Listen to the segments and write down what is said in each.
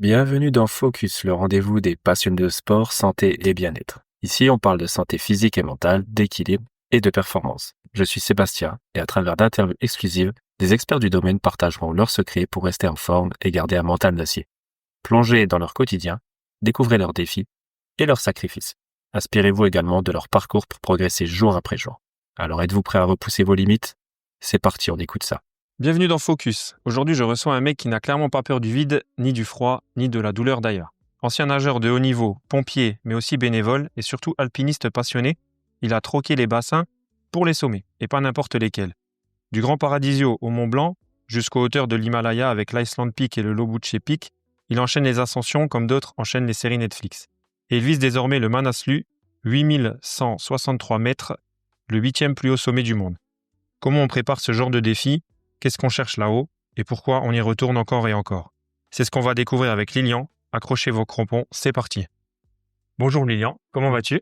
Bienvenue dans Focus, le rendez-vous des passionnés de sport, santé et bien-être. Ici, on parle de santé physique et mentale, d'équilibre et de performance. Je suis Sébastien et à travers d'interviews exclusives, des experts du domaine partageront leurs secrets pour rester en forme et garder un mental d'acier. Plongez dans leur quotidien, découvrez leurs défis et leurs sacrifices. Inspirez-vous également de leur parcours pour progresser jour après jour. Alors êtes-vous prêt à repousser vos limites? C'est parti, on écoute ça. Bienvenue dans Focus. Aujourd'hui, je reçois un mec qui n'a clairement pas peur du vide, ni du froid, ni de la douleur d'ailleurs. Ancien nageur de haut niveau, pompier, mais aussi bénévole et surtout alpiniste passionné, il a troqué les bassins pour les sommets, et pas n'importe lesquels. Du Grand Paradisio au Mont Blanc, jusqu'aux hauteurs de l'Himalaya avec l'Iceland Peak et le Lobuche Peak, il enchaîne les ascensions comme d'autres enchaînent les séries Netflix. Et il vise désormais le Manaslu, 8163 mètres, le 8e plus haut sommet du monde. Comment on prépare ce genre de défi? Qu'est-ce qu'on cherche là-haut et pourquoi on y retourne encore et encore? C'est ce qu'on va découvrir avec Lilian. Accrochez vos crampons, c'est parti. Bonjour Lilian, comment vas-tu?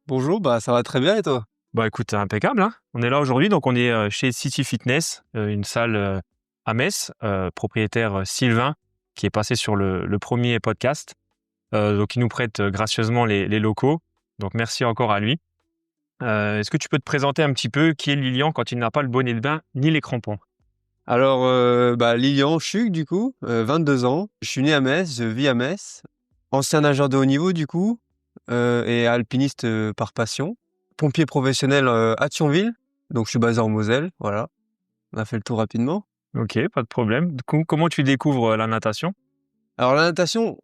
Bonjour, ça va très bien et toi? Écoute, impeccable, hein. On est là aujourd'hui, donc on est chez City Fitness, une salle à Metz, propriétaire Sylvain, qui est passé sur le premier podcast. Donc il nous prête gracieusement les locaux, donc merci encore à lui. Est-ce que tu peux te présenter un petit peu qui est Lilian quand il n'a pas le bonnet de bain ni les crampons? Alors, Lilian Chuc du coup, 22 ans. Je suis né à Metz, je vis à Metz. Ancien nageur de haut niveau du coup, et alpiniste par passion. Pompier professionnel à Thionville, donc je suis basé en Moselle, voilà. On a fait le tour rapidement. Ok, pas de problème. Du coup, comment tu découvres la natation? Alors la natation,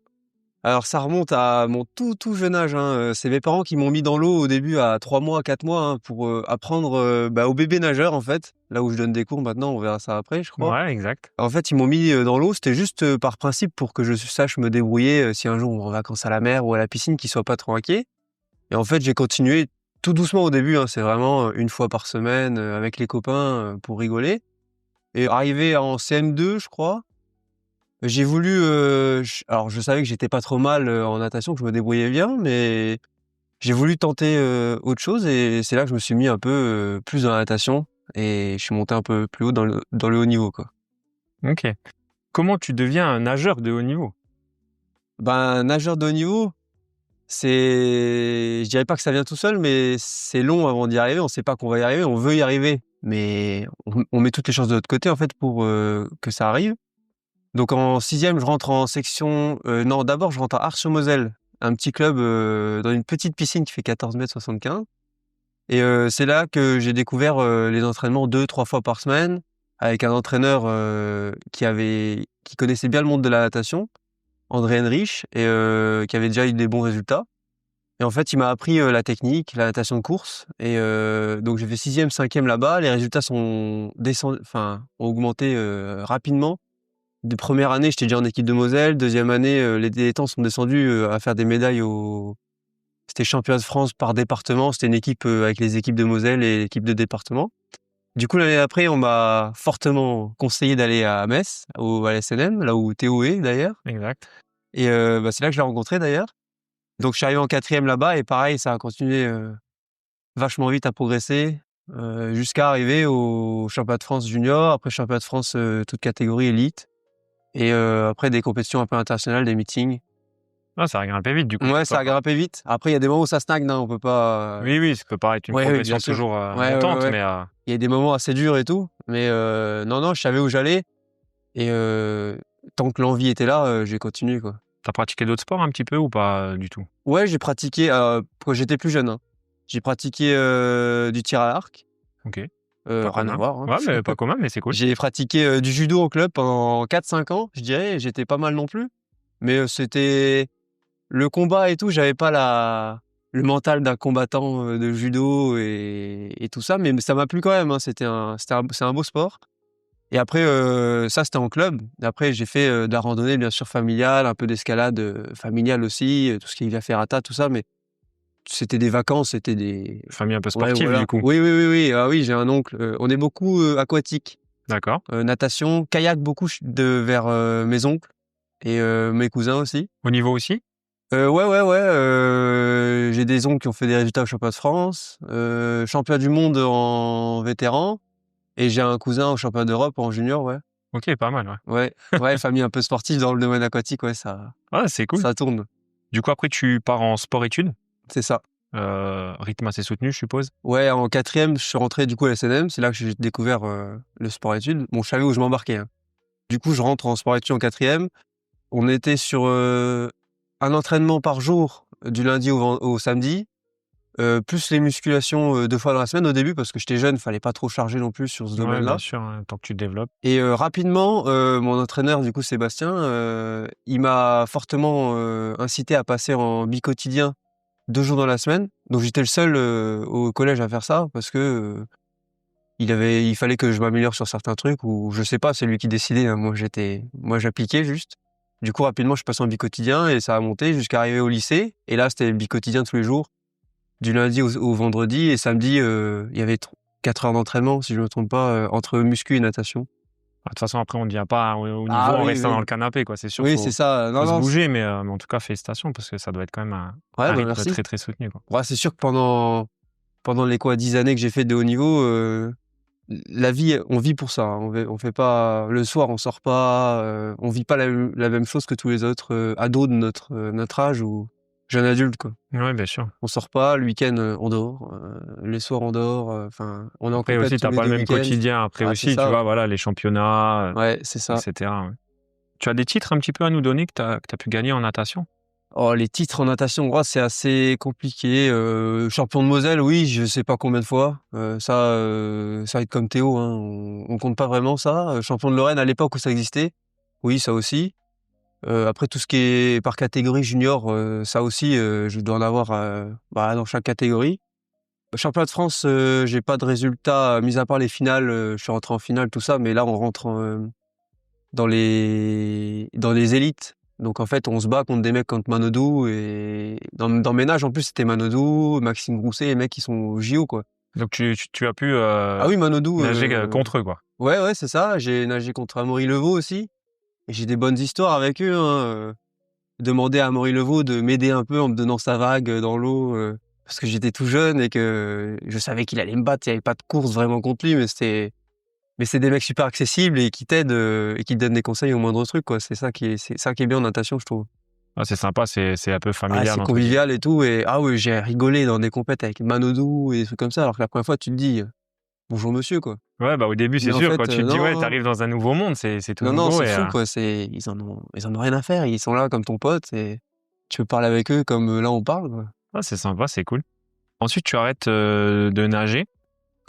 ça remonte à mon tout jeune âge, hein. C'est mes parents qui m'ont mis dans l'eau au début à 3 mois, 4 mois, hein, pour apprendre au bébé nageur en fait. Là où je donne des cours maintenant, on verra ça après je crois. Ouais, exact. En fait, ils m'ont mis dans l'eau, c'était juste par principe pour que je sache me débrouiller si un jour on va en vacances à la mer ou à la piscine, qu'ils soient pas trop inquiets. Et en fait, j'ai continué tout doucement au début, hein, c'est vraiment une fois par semaine avec les copains pour rigoler. Et arrivé en CM2, je crois, j'ai voulu. Alors, je savais que j'étais pas trop mal en natation, que je me débrouillais bien, mais j'ai voulu tenter autre chose et c'est là que je me suis mis un peu plus dans la natation et je suis monté un peu plus haut dans le haut niveau, quoi. Ok. Comment tu deviens un nageur de haut niveau? Nageur de haut niveau, je dirais pas que ça vient tout seul, mais c'est long avant d'y arriver. On sait pas qu'on va y arriver, on veut y arriver, mais on met toutes les chances de notre côté en fait pour que ça arrive. Donc en 6e, je rentre en section. Non, d'abord je rentre à Ars-sur-Moselle, un petit club dans une petite piscine qui fait 14,75 m. Et c'est là que j'ai découvert les entraînements 2-3 fois par semaine avec un entraîneur qui connaissait bien le monde de la natation, André Henrich, et qui avait déjà eu des bons résultats. Et en fait, il m'a appris la technique, la natation de course. Et donc j'ai fait 6e, 5e là-bas. Les résultats ont augmenté rapidement. De première année, j'étais déjà en équipe de Moselle. Deuxième année, les dilettants sont descendus à faire des médailles C'était championnat de France par département. C'était une équipe avec les équipes de Moselle et l'équipe de département. Du coup, l'année d'après, on m'a fortement conseillé d'aller à Metz, à l'SNM, là où Théo est d'ailleurs. Exact. Et c'est là que je l'ai rencontré d'ailleurs. Donc je suis arrivé en 4e là-bas et pareil, ça a continué vachement vite à progresser jusqu'à arriver au championnat de France junior, après championnat de France toute catégorie élite et après des compétitions un peu internationales, des meetings. Ah, ça a grimpé vite du coup. Ouais, ça a grimpé vite. Après, il y a des moments où ça stagne, hein, on peut pas. Oui, ça peut paraître une Ouais, progression bien sûr. toujours Ouais, montante, ouais. mais Il y a des moments assez durs et tout, mais non, je savais où j'allais et tant que l'envie était là, j'ai continué quoi. t'as pratiqué d'autres sports un petit peu ou pas du tout? Ouais, j'ai pratiqué quand j'étais plus jeune, hein. J'ai pratiqué du tir à l'arc. Ok. Rien commun. à voir, hein. Ouais, mais pas commun, mais c'est cool. J'ai pratiqué du judo au club pendant 4-5 ans, je dirais, et j'étais pas mal non plus. Mais c'était le combat et tout, j'avais pas le mental d'un combattant de judo et tout ça, mais ça m'a plu quand même, hein. C'est un beau sport. Et après, ça c'était en club. Après, j'ai fait de la randonnée bien sûr familiale, un peu d'escalade familiale aussi, tout ce qui est via ferrata, tout ça, mais c'était des vacances, c'était des. Famille un peu Ouais, sportive voilà. du coup. Oui. Ah oui, j'ai un oncle. On est beaucoup aquatique. D'accord. Natation, kayak beaucoup vers mes oncles et mes cousins aussi. Au niveau aussi? Ouais. J'ai des oncles qui ont fait des résultats au championnat de France, championnat du monde en vétéran, et j'ai un cousin au championnat d'Europe en junior, ouais. Ok, pas mal, ouais. Ouais, famille un peu sportive dans le domaine aquatique, ouais, ça, Ouais, c'est cool. ça tourne. Du coup, après, tu pars en sport-études. C'est ça. Rythme assez soutenu, je suppose. Ouais, en quatrième, je suis rentré du coup à l'SNM. C'est là que j'ai découvert le sport-études. Bon, je savais où je m'embarquais, hein. Du coup, je rentre en sport-études en quatrième. On était sur un entraînement par jour du lundi au samedi, plus les musculations 2 fois dans la semaine au début parce que j'étais jeune, fallait pas trop charger non plus sur ce Ouais, bien domaine-là. sûr, hein, tant que tu te développes. Et rapidement, mon entraîneur du coup Sébastien, il m'a fortement incité à passer en bi-quotidien 2 jours dans la semaine. Donc j'étais le seul au collège à faire ça parce que il fallait que je m'améliore sur certains trucs ou je sais pas, c'est lui qui décidait, hein. Moi j'appliquais juste. Du coup rapidement je suis passé en bi-quotidien et ça a monté jusqu'à arriver au lycée. Et là c'était bi-quotidien tous les jours, du lundi au vendredi. Et samedi il y avait 4 heures d'entraînement si je me trompe pas, entre muscu et natation. De toute façon, après, on ne devient pas au niveau Ah en oui, restant oui. dans le canapé, quoi. C'est sûr, Oui, c'est ça. Non, faut se non. bouger, mais en tout cas, félicitations, parce que ça doit être quand même Ouais, un bah rythme merci. très, très soutenu, quoi. Ouais, c'est sûr que pendant les 10 années que j'ai fait de haut niveau, la vie, on vit pour ça, hein. On fait pas le soir, on sort pas, on vit pas la même chose que tous les autres ados de notre âge ou jeunes adultes, quoi. Ouais, bien sûr. On sort pas, le week-end, on dort, les soirs on dort, enfin, on est en Après compète aussi, tous t'as les pas 2 le même week-ends. quotidien. Après Ouais, c'est aussi, tu ça. vois, voilà, les championnats, Ouais, c'est ça. etc. Ouais. Tu as des titres un petit peu à nous donner que t'as pu gagner en natation? Oh, les titres en natation, oh, c'est assez compliqué. Champion de Moselle, oui, je sais pas combien de fois. Ça va être comme Théo, hein, on compte pas vraiment ça. Champion de Lorraine à l'époque où ça existait, oui, ça aussi. Après tout ce qui est par catégorie junior, ça aussi, je dois en avoir dans chaque catégorie. Championnat de France, j'ai pas de résultats, mis à part les finales. Je suis rentré en finale, tout ça, mais là on rentre dans les élites. Donc en fait, on se bat contre des mecs comme Manodou. Et dans mes nages, en plus, c'était Manodou, Maxime Grousset, les mecs qui sont au JO, quoi. Donc, tu as pu Ah oui, Manodou, nager contre eux, quoi. ouais, c'est ça. J'ai nagé contre Amaury Levaux aussi. Et j'ai des bonnes histoires avec eux, hein. Demander à Amaury Levaux de m'aider un peu en me donnant sa vague dans l'eau, parce que j'étais tout jeune et que je savais qu'il allait me battre. Il n'y avait pas de course vraiment contre lui, mais c'est des mecs super accessibles et qui t'aident et qui te donnent des conseils au moindre truc, quoi. C'est ça qui est bien en natation, je trouve. Ah, c'est sympa, c'est un peu Ah, familial c'est entre guillemets. convivial et tout. Et ah oui, j'ai rigolé dans des compètes avec Manodou et des trucs comme ça. Alors que la première fois, tu te dis bonjour monsieur, quoi. Ouais, bah au début, Mais c'est en sûr, quand fait, tu te dis, ouais, non, t'arrives dans un nouveau monde, c'est tout non, nouveau. c'est Et, fou, quoi. Ils en ont rien à faire. Ils sont là comme ton pote et tu peux parler avec eux comme là on parle, quoi. c'est sympa, c'est cool. Ensuite, tu arrêtes de nager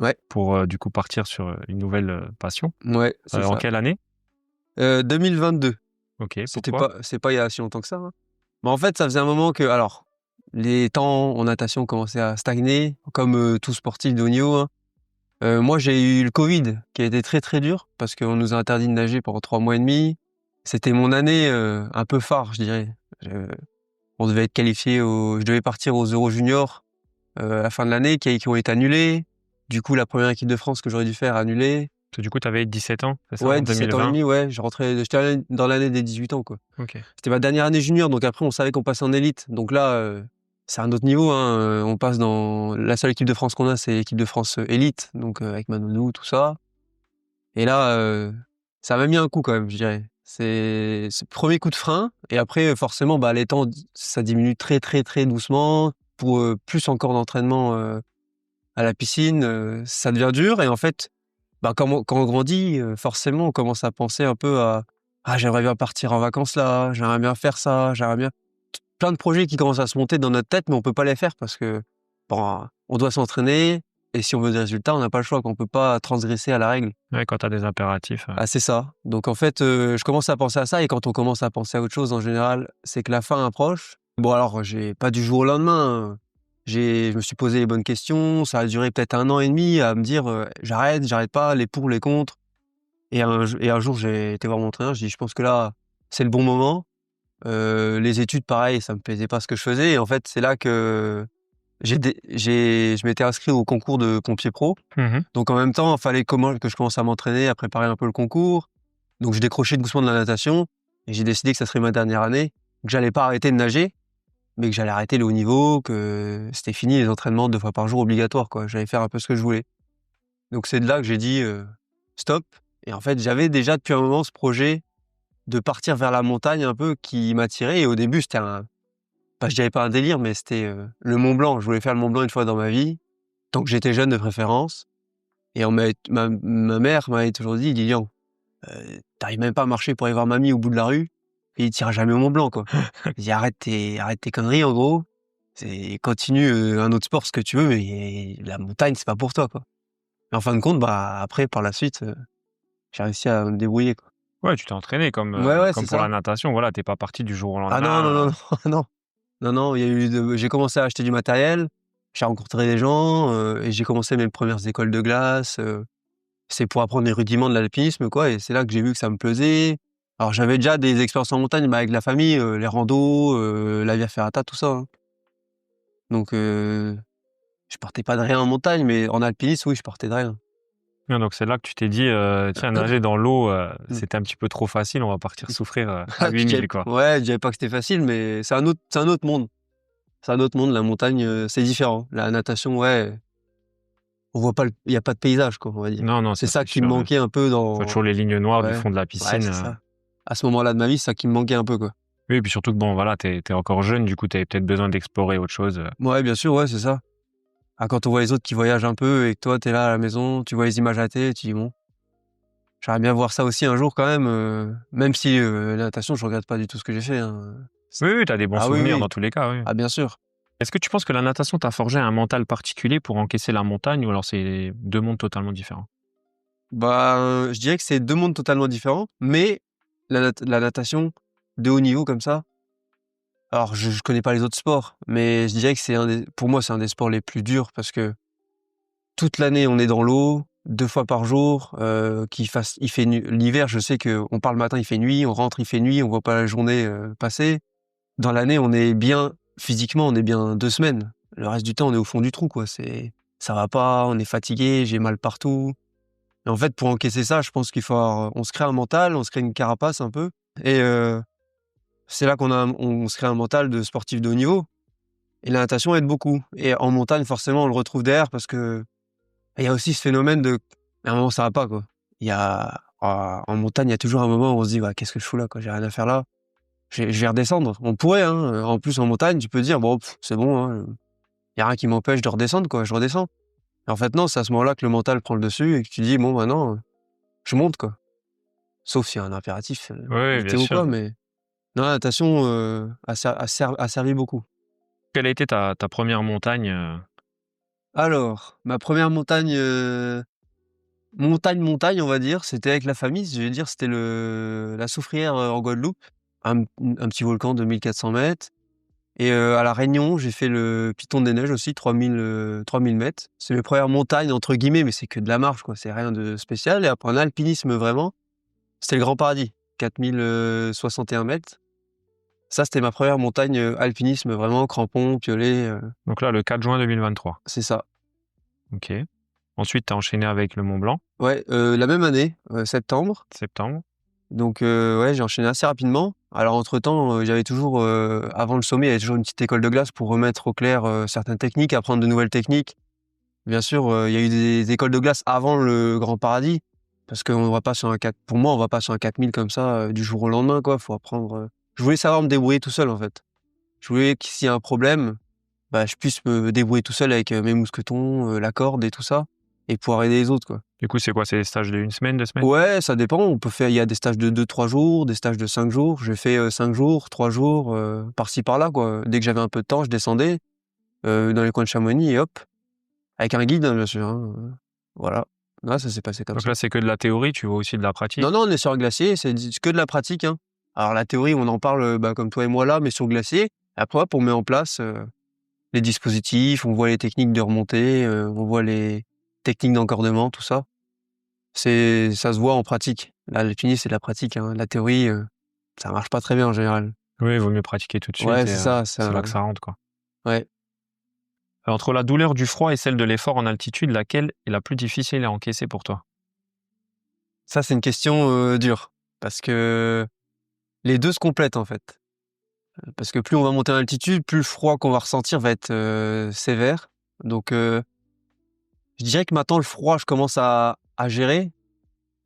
Ouais, pour du coup partir sur une nouvelle passion. ouais, c'est En ça. quelle année? 2022. Ok, C'est pourquoi? pas il y a si longtemps que ça, hein. Mais en fait, ça faisait un moment que, alors, les temps en natation commençaient à stagner, comme tout sportif de haut niveau, hein. Moi, j'ai eu le Covid, qui a été très très dur, parce qu'on nous a interdit de nager pendant 3 mois et demi. C'était mon année un peu phare, je dirais. On devait être qualifié je devais partir aux Euro Juniors à la fin de l'année, qui ont été annulés. Du coup, la première équipe de France que j'aurais dû faire annulée. Parce que du coup, tu avais 17 ans, c'est ça, Ouais, en 17 ans et 2020? demi, ouais. J'étais dans l'année des 18 ans, quoi. Ok. C'était ma dernière année junior, donc après on savait qu'on passait en élite. Donc là, c'est un autre niveau, hein. On passe dans la seule équipe de France qu'on a, c'est l'équipe de France élite, donc avec Manonou, tout ça. Et là, ça m'a mis un coup quand même, je dirais. C'est le premier coup de frein. Et après, forcément, les temps, ça diminue très très très doucement. Pour plus encore d'entraînement à la piscine, ça devient dur. Et en fait, quand on grandit, forcément, on commence à penser un peu à ah, j'aimerais bien partir en vacances là, j'aimerais bien faire ça, j'aimerais bien. Plein de projets qui commencent à se monter dans notre tête, mais on peut pas les faire parce que on doit s'entraîner. Et si on veut des résultats, on n'a pas le choix, qu'on peut pas transgresser à la règle. Ouais, quand tu as des impératifs. Ah, c'est ça. Donc en fait, je commence à penser à ça. Et quand on commence à penser à autre chose, en général, c'est que la fin approche. Bon, alors, j'ai pas du jour au lendemain, hein. Je me suis posé les bonnes questions. Ça a duré peut-être 1 an et demi à me dire j'arrête pas, les pour, les contre. Et un jour, j'ai été voir mon entraîneur. Je dis je pense que là, c'est le bon moment. Les études, pareil, ça me plaisait pas ce que je faisais. Et en fait, c'est là que je m'étais inscrit au concours de pompier pro. Mhm. Donc en même temps, il fallait que je commence à m'entraîner, à préparer un peu le concours. Donc je décrochais doucement de la natation et j'ai décidé que ça serait ma dernière année, que j'allais pas arrêter de nager, mais que j'allais arrêter le haut niveau, que c'était fini les entraînements 2 fois par jour obligatoires, quoi. J'allais faire un peu ce que je voulais. Donc c'est de là que j'ai dit stop. Et en fait, j'avais déjà depuis un moment ce projet de partir vers la montagne un peu qui m'attirait. Et au début, c'était je dirais pas un délire, mais c'était le Mont Blanc. Je voulais faire le Mont Blanc une fois dans ma vie, tant que j'étais jeune de préférence. Et ma mère m'avait toujours dit, Lilian, t'arrives même pas à marcher pour aller voir mamie au bout de la rue, et t'iras jamais au Mont Blanc, quoi. Elle dit, arrête tes conneries, en gros. Continue un autre sport, ce que tu veux, mais la montagne, c'est pas pour toi, quoi. Et en fin de compte, après, par la suite, j'ai réussi à me débrouiller, quoi. Ouais, tu t'es entraîné Ouais, comme c'est pour la ça. natation. Voilà, t'es pas parti du jour au Ah non, non, non, lendemain. non, non. Non, non, j'ai commencé à acheter du matériel, j'ai rencontré des gens, et j'ai commencé mes premières écoles de glace, c'est pour apprendre les rudiments de l'alpinisme, quoi, et c'est là que j'ai vu que ça me plaisait. Alors j'avais déjà des expériences en montagne, avec la famille, les randos, la via ferrata, tout ça, hein. Donc je partais pas de rien en montagne, mais en alpinisme, oui, je partais de rien. Ouais, donc c'est là que tu t'es dit, tiens, nager dans l'eau, Mmh. c'était un petit peu trop facile, on va partir souffrir à Puis 8000, quoi. je dirais pas que c'était facile, mais c'est un autre monde. C'est un autre monde, la montagne, c'est différent. La natation, ouais, on voit pas il y a pas de paysage, quoi, on va dire. Non, non, C'est ça ça c'est qui me sûr. manquait un peu Tu vois toujours les lignes noires du ouais, fond de la ouais, piscine. c'est ça. À ce moment-là de ma vie, c'est ça qui me manquait un peu, quoi. Oui, et puis surtout que bon, voilà, t'es encore jeune, du coup, t'avais peut-être besoin d'explorer autre chose. Ouais, bien sûr, ouais, c'est ça. Ah, quand on voit les autres qui voyagent un peu et que toi, t'es là à la maison, tu vois les images à la télé, tu dis: «Bon, j'aimerais bien voir ça aussi un jour quand même si, la natation, je regrette pas du tout ce que j'ai fait, hein, Oui, oui, t'as des bons ah oui, souvenirs oui. dans tous les cas, oui. Ah bien sûr. Est-ce que tu penses que la natation t'a forgé un mental particulier pour encaisser la montagne ou alors c'est deux mondes totalement différents? Je dirais que c'est 2 mondes totalement différents, mais la natation de haut niveau comme ça, alors je connais pas les autres sports, mais je dirais que pour moi, c'est un des sports les plus durs parce que toute l'année, on est dans l'eau, 2 fois par jour, il fait nu l'hiver, je sais qu'on part le matin, il fait nuit, on rentre, il fait nuit, on voit pas la journée, passer. Dans l'année, on est bien physiquement, on est bien 2 semaines. Le reste du temps, on est au fond du trou, quoi. Ça va pas, on est fatigué, j'ai mal partout. Et en fait, pour encaisser ça, je pense qu'il faut on se crée un mental, on se crée une carapace un peu et c'est là on se crée un mental de sportif de haut niveau et la natation aide beaucoup et en montagne, forcément, on le retrouve derrière parce que il y a aussi ce phénomène à un moment, ça va pas, quoi. En montagne, il y a toujours un moment où on se dit: «Ouais, qu'est-ce que je fous là, quoi? J'ai rien à faire là. Je vais redescendre». On pourrait, hein, en plus en montagne, tu peux dire: «Bon, c'est bon, hein, il y a rien qui m'empêche de redescendre, quoi, je redescends». Et en fait, non, c'est à ce moment-là que le mental prend le dessus et que tu dis: «Bon, maintenant, je monte, quoi». Sauf s'il y a un impératif, Oui, bien météo ou sûr. quoi, mais non, la natation, a servi beaucoup. Quelle a été ta première montagne? Alors, ma première montagne, montagne, on va dire, c'était avec la famille. Je vais dire, c'était la Soufrière, en Guadeloupe, un petit volcan de 1 400 m. Et à La Réunion, j'ai fait le Piton des Neiges aussi, 3 000 m. C'est mes premières montagnes entre guillemets, mais c'est que de la marche, quoi, c'est rien de spécial. Et après en alpinisme vraiment, c'était le Grand Paradis, 4 061 m. Ça, c'était ma première montagne, alpinisme vraiment, crampons, piolets, Donc là, le 4 juin 2023. c'est ça. OK. Ensuite, tu as enchaîné avec le Mont Blanc, Ouais, la même année, septembre. septembre. Donc ouais, j'ai enchaîné assez rapidement. Alors entre-temps, j'avais toujours, avant le sommet, il y avait toujours une petite école de glace pour remettre au clair, certaines techniques, apprendre de nouvelles techniques. Bien sûr, il y a eu des écoles de glace avant le Grand Paradis, parce qu'on va pas sur pour moi, on va pas sur un 4000 comme ça, du jour au lendemain, quoi. Faut apprendre, je voulais savoir me débrouiller tout seul, en fait. Je voulais que s'il y a un problème, je puisse me débrouiller tout seul avec, mes mousquetons, la corde et tout ça et pouvoir aider les autres, quoi. Du coup, c'est quoi? C'est des stages de 1 semaine, 2 semaines? Ouais, ça dépend, il y a des stages de 2 3 jours, des stages de 5 jours. J'ai fait, 5 jours, 3 jours, par-ci par-là, quoi. Dès que j'avais un peu de temps, je descendais, dans les coins de Chamonix et hop, avec un guide, hein, bien sûr, hein, voilà. Ouais, ça s'est passé comme Donc ça. là, c'est que de la théorie, tu vois aussi de la pratique? Non, non, on est sur un glacier, c'est que de la pratique, hein. Alors la théorie, on en parle, comme toi et moi là, mais sur glacier. Après hop, on met en place, les dispositifs, on voit les techniques de remontée, on voit les techniques d'encordement, tout ça. Ça se voit en pratique. L'alpinisme, c'est de la pratique, hein. La théorie, ça marche pas très bien en général. Oui, il vaut mieux pratiquer tout de suite Ouais, et c'est ça, c'est là que ça rentre, quoi. ouais. Entre la douleur du froid et celle de l'effort en altitude, laquelle est la plus difficile à encaisser pour toi? Ça, c'est une question, dure parce que les 2 se complètent, en fait. Parce que plus on va monter en altitude, plus le froid qu'on va ressentir va être, sévère. Donc je dirais que maintenant le froid, je commence à gérer,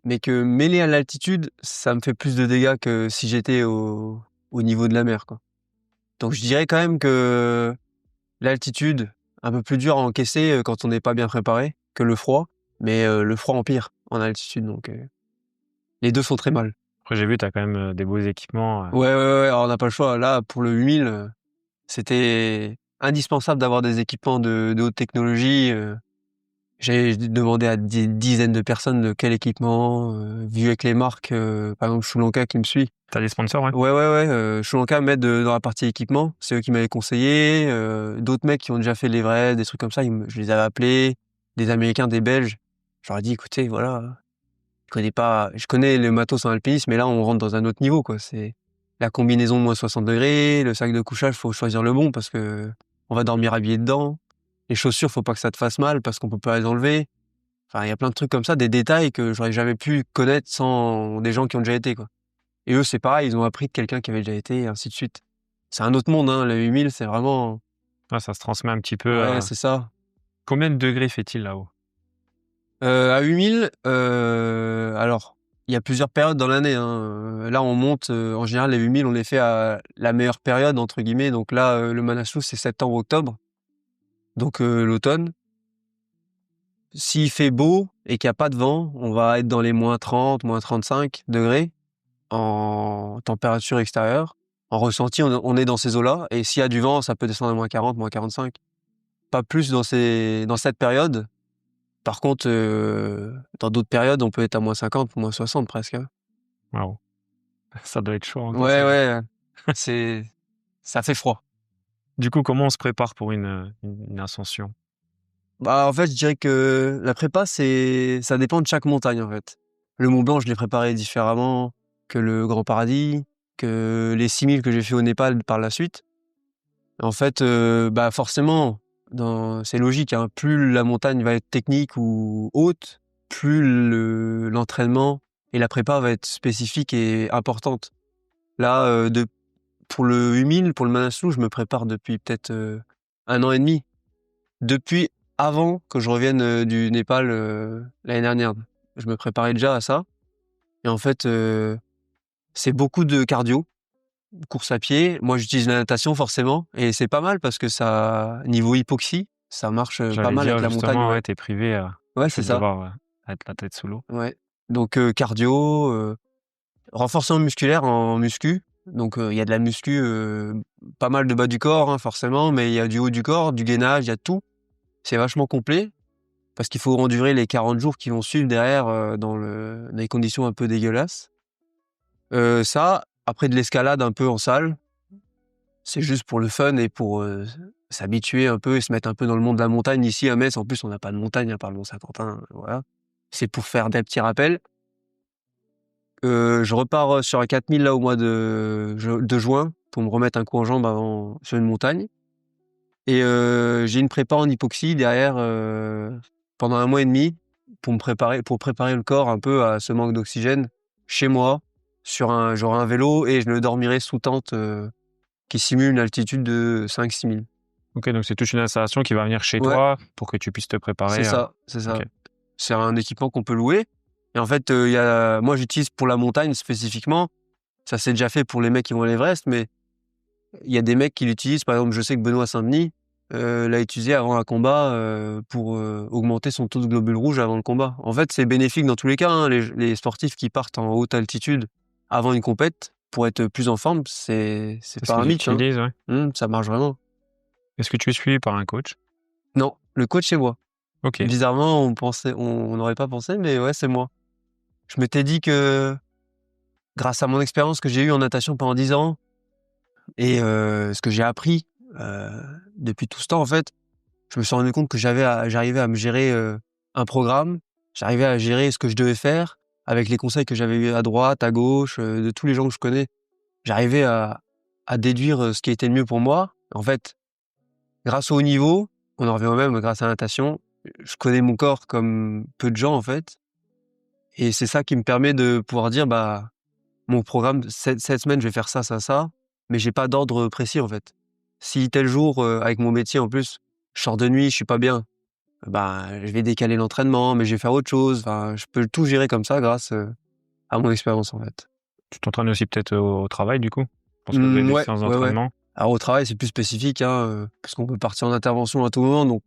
mais que mêlé à l'altitude, ça me fait plus de dégâts que si j'étais au niveau de la mer, quoi. Donc je dirais quand même que l'altitude, un peu plus dur à encaisser quand on n'est pas bien préparé que le froid, mais le froid empire en altitude, donc les deux sont très mal. Après, j'ai vu, tu as quand même des beaux équipements. Ouais, alors on n'a pas le choix. Là, pour le 8000, c'était indispensable d'avoir des équipements de haute technologie. J'ai demandé à des dizaines de personnes de quel équipement, vu avec les marques, par exemple Sri Lanka qui me suit. Tu as des sponsors, ouais? Ouais, Sri Lanka m'aide dans la partie équipement. C'est eux qui m'avaient conseillé. D'autres mecs qui ont déjà fait l'Everest, des trucs comme ça, je les avais appelés. Des Américains, des Belges. Je leur ai dit, écoutez, voilà, je connais le matos en alpinisme, mais là, on rentre dans un autre niveau, quoi. C'est la combinaison de moins 60 degrés, le sac de couchage, faut choisir le bon parce que on va dormir habillé dedans. Les chaussures, faut pas que ça te fasse mal parce qu'on peut pas les enlever. Enfin, il y a plein de trucs comme ça, des détails que j'aurais jamais pu connaître sans des gens qui ont déjà été, quoi. Et eux, c'est pareil, ils ont appris de quelqu'un qui avait déjà été, et ainsi de suite. C'est un autre monde, hein. Le 8000, c'est vraiment... Ouais, ça se transmet un petit peu. Ouais, c'est ça. Combien de degrés fait-il là-haut? À 8000, alors, il y a plusieurs périodes dans l'année, hein. Là, on monte, en général, les 8000, on les fait à la meilleure période, entre guillemets. Donc là, le Manaslu, c'est septembre-octobre, donc l'automne. S'il fait beau et qu'il y a pas de vent, on va être dans les moins 30, moins 35 degrés en température extérieure. En ressenti, on est dans ces eaux-là. Et s'il y a du vent, ça peut descendre à moins 40, moins 45. Pas plus dans cette période. Par contre, dans d'autres périodes, on peut être à moins 50, moins 60 presque, hein. Waouh. Ça doit être chaud à encaisser. Ouais, ça fait froid. Du coup, comment on se prépare pour une ascension? Bah, en fait, je dirais que la prépa, ça dépend de chaque montagne, en fait. Le Mont Blanc, je l'ai préparé différemment que le Grand Paradis, que les 6000 que j'ai fait au Népal par la suite. En fait, bah, forcément, c'est logique, hein, plus la montagne va être technique ou haute, plus l'entraînement et la prépa va être spécifique et importante. Là, pour le 8000, pour le Manaslu, je me prépare depuis peut-être 1 an et demi. Depuis avant que je revienne du Népal l'année dernière. Je me préparais déjà à ça. Et en fait, c'est beaucoup de cardio, course à pied. Moi, j'utilise la natation forcément. Et c'est pas mal parce que ça, niveau hypoxie, ça marche pas J'allais mal dire avec la montagne. justement, Ouais, ouais, t'es privé, ouais, tu c'est vas ça. devoir être la tête sous l'eau. Ouais. Donc cardio, renforcement musculaire en muscu. Donc il y a de la muscu, pas mal de bas du corps, hein, forcément, mais il y a du haut du corps, du gainage, il y a tout. C'est vachement complet parce qu'il faut endurer les 40 jours qui vont suivre derrière dans des conditions un peu dégueulasses. Ça, après de l'escalade un peu en salle, c'est juste pour le fun et pour s'habituer un peu et se mettre un peu dans le monde de la montagne. Ici à Metz, en plus, on n'a pas de montagne à part le Mont-Saint-Quentin, voilà. C'est pour faire des petits rappels. Je repars sur un 4000 là au mois de juin pour me remettre un coup en jambe avant sur une montagne. Et j'ai une prépa en hypoxie derrière pendant 1 mois et demi pour préparer le corps un peu à ce manque d'oxygène chez moi j'aurai un vélo et je le dormirai sous tente qui simule une altitude de 5-6000. Ok, donc c'est toute une installation qui va venir chez Ouais. toi pour que tu puisses te préparer. C'est ça, c'est ça. Ok. C'est un équipement qu'on peut louer. Et en fait, moi j'utilise pour la montagne spécifiquement. Ça s'est déjà fait pour les mecs qui vont à l'Everest, mais il y a des mecs qui l'utilisent. Par exemple, je sais que Benoît Saint-Denis l'a utilisé avant un combat pour augmenter son taux de globules rouges avant le combat. En fait, c'est bénéfique dans tous les cas, hein. Les sportifs qui partent en haute altitude avant une compète pour être plus en forme, c'est C'est pas ce un qu'ils mythe, hein. utilisent, ouais. Ça marche vraiment. Est-ce que tu es suivi par un coach? Non, le coach c'est moi. Ok. Bizarrement, on n'aurait pas pensé, mais ouais, c'est moi. Je m'étais dit que grâce à mon expérience que j'ai eue en natation pendant 10 ans et ce que j'ai appris depuis tout ce temps, en fait, je me suis rendu compte que j'arrivais à me gérer un programme, j'arrivais à gérer ce que je devais faire avec les conseils que j'avais eu à droite, à gauche, de tous les gens que je connais. J'arrivais à déduire ce qui était le mieux pour moi. En fait, grâce au haut niveau, on en revient au même, grâce à la natation, je connais mon corps comme peu de gens, en fait. Et c'est ça qui me permet de pouvoir dire, bah, mon programme, cette semaine, je vais faire ça, ça, ça, mais j'ai pas d'ordre précis, en fait. Si tel jour, avec mon métier, en plus, je sors de nuit, je suis pas bien, je vais décaler l'entraînement, mais je vais faire autre chose. Enfin, je peux tout gérer comme ça grâce à mon expérience, en fait. Tu t'entraînes aussi peut-être au travail, du coup, pour se lever des Ouais, séances ouais, ouais. d'entraînement. Alors au travail, c'est plus spécifique, hein, parce qu'on peut partir en intervention à tout moment, donc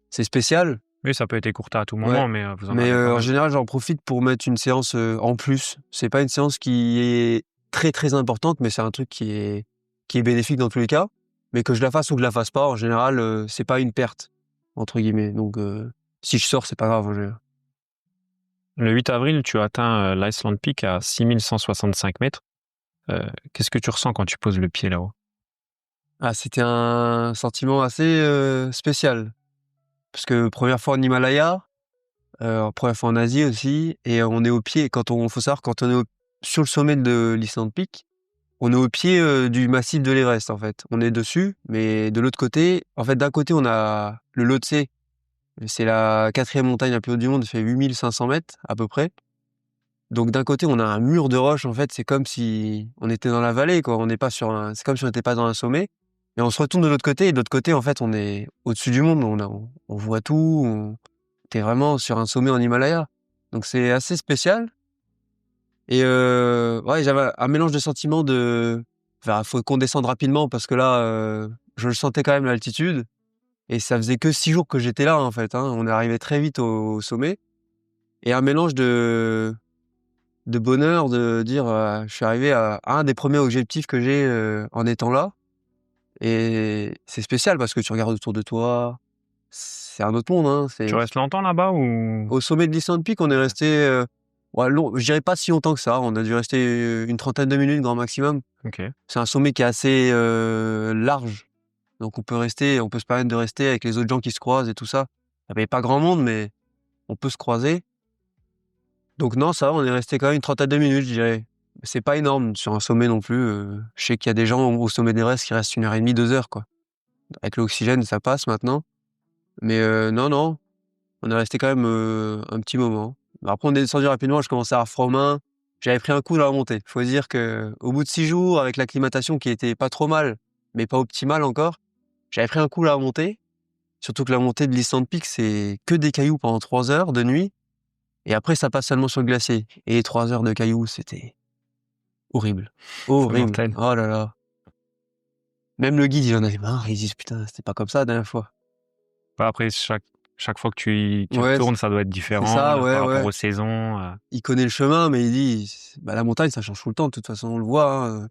c'est spécial. Oui, ça peut être écourté à tout Ouais. moment, mais vous en Mais avez quand en même. général, j'en profite pour mettre une séance en plus. C'est pas une séance qui est très très importante, mais c'est un truc qui est bénéfique dans tous les cas. Mais que je la fasse ou que je la fasse pas, en général, c'est pas une perte entre guillemets. Donc si je sors, c'est pas grave en général. Le 8 avril, tu as atteint l'Iceland Peak à 6165 mètres. Qu'est-ce que tu ressens quand tu poses le pied là-haut? Ah, c'était un sentiment assez spécial parce que première fois en Himalaya, première fois en Asie aussi, et on est au pied. Faut savoir quand on est sur le sommet de l'Iceland Peak, on est au pied du massif de l'Everest en fait. On est dessus, mais de l'autre côté, en fait, d'un côté on a le Lhotse, c'est la 4e montagne la plus haute du monde, elle fait 8500 mètres à peu près. Donc d'un côté on a un mur de roche, en fait, c'est comme si on était dans la vallée, quoi. On n'est pas c'est comme si on n'était pas dans un sommet. Et on se retourne de l'autre côté, et de l'autre côté, en fait, on est au-dessus du monde. On voit tout. T'es vraiment sur un sommet en Himalaya. Donc c'est assez spécial. Et ouais, j'avais un mélange de sentiments enfin, faut qu'on descende rapidement parce que là, je le sentais quand même l'altitude. Et ça faisait que 6 jours que j'étais là, en fait, hein. On est arrivé très vite au sommet. Et un mélange de bonheur de dire, je suis arrivé à un des premiers objectifs que j'ai en étant là. Et c'est spécial parce que tu regardes autour de toi, c'est un autre monde, hein. Tu restes longtemps là-bas ou? Au sommet de l'Iceland Peak, on est resté, ouais, je dirais pas si longtemps que ça. On a dû rester une trentaine de minutes grand maximum. Ok. C'est un sommet qui est assez large, donc on peut se permettre de rester avec les autres gens qui se croisent et tout ça. Il y avait pas grand monde, mais on peut se croiser. Donc non, ça va, on est resté quand même une trentaine de minutes, je dirais. C'est pas énorme sur un sommet non plus. Je sais qu'il y a des gens au sommet d'Everest qui restent 1h30, 2 heures, quoi. Avec l'oxygène, ça passe maintenant. Mais non, non, on est resté quand même un petit moment. Après, on est descendu rapidement, je commençais à avoir froid aux mains. J'avais pris un coup dans la montée. Faut dire qu'au bout de 6 jours, avec l'acclimatation qui était pas trop mal, mais pas optimale encore, j'avais pris un coup dans la montée. Surtout que la montée de l'Iceland Peak, c'est que des cailloux pendant 3 heures de nuit. Et après, ça passe seulement sur le glacier. Et 3 heures de cailloux, c'était horrible. Horrible. mortel. Oh là là. Même le guide, il en avait marre. Il dit, putain, c'était pas comme ça la dernière fois. Bah, après, chaque fois que tu Ouais, retournes, ça doit être c'est différent ça, là, ouais, par rapport ouais. aux saisons. Il connaît le chemin, mais il dit, bah, la montagne, ça change tout le temps. De toute façon, on le voit, hein.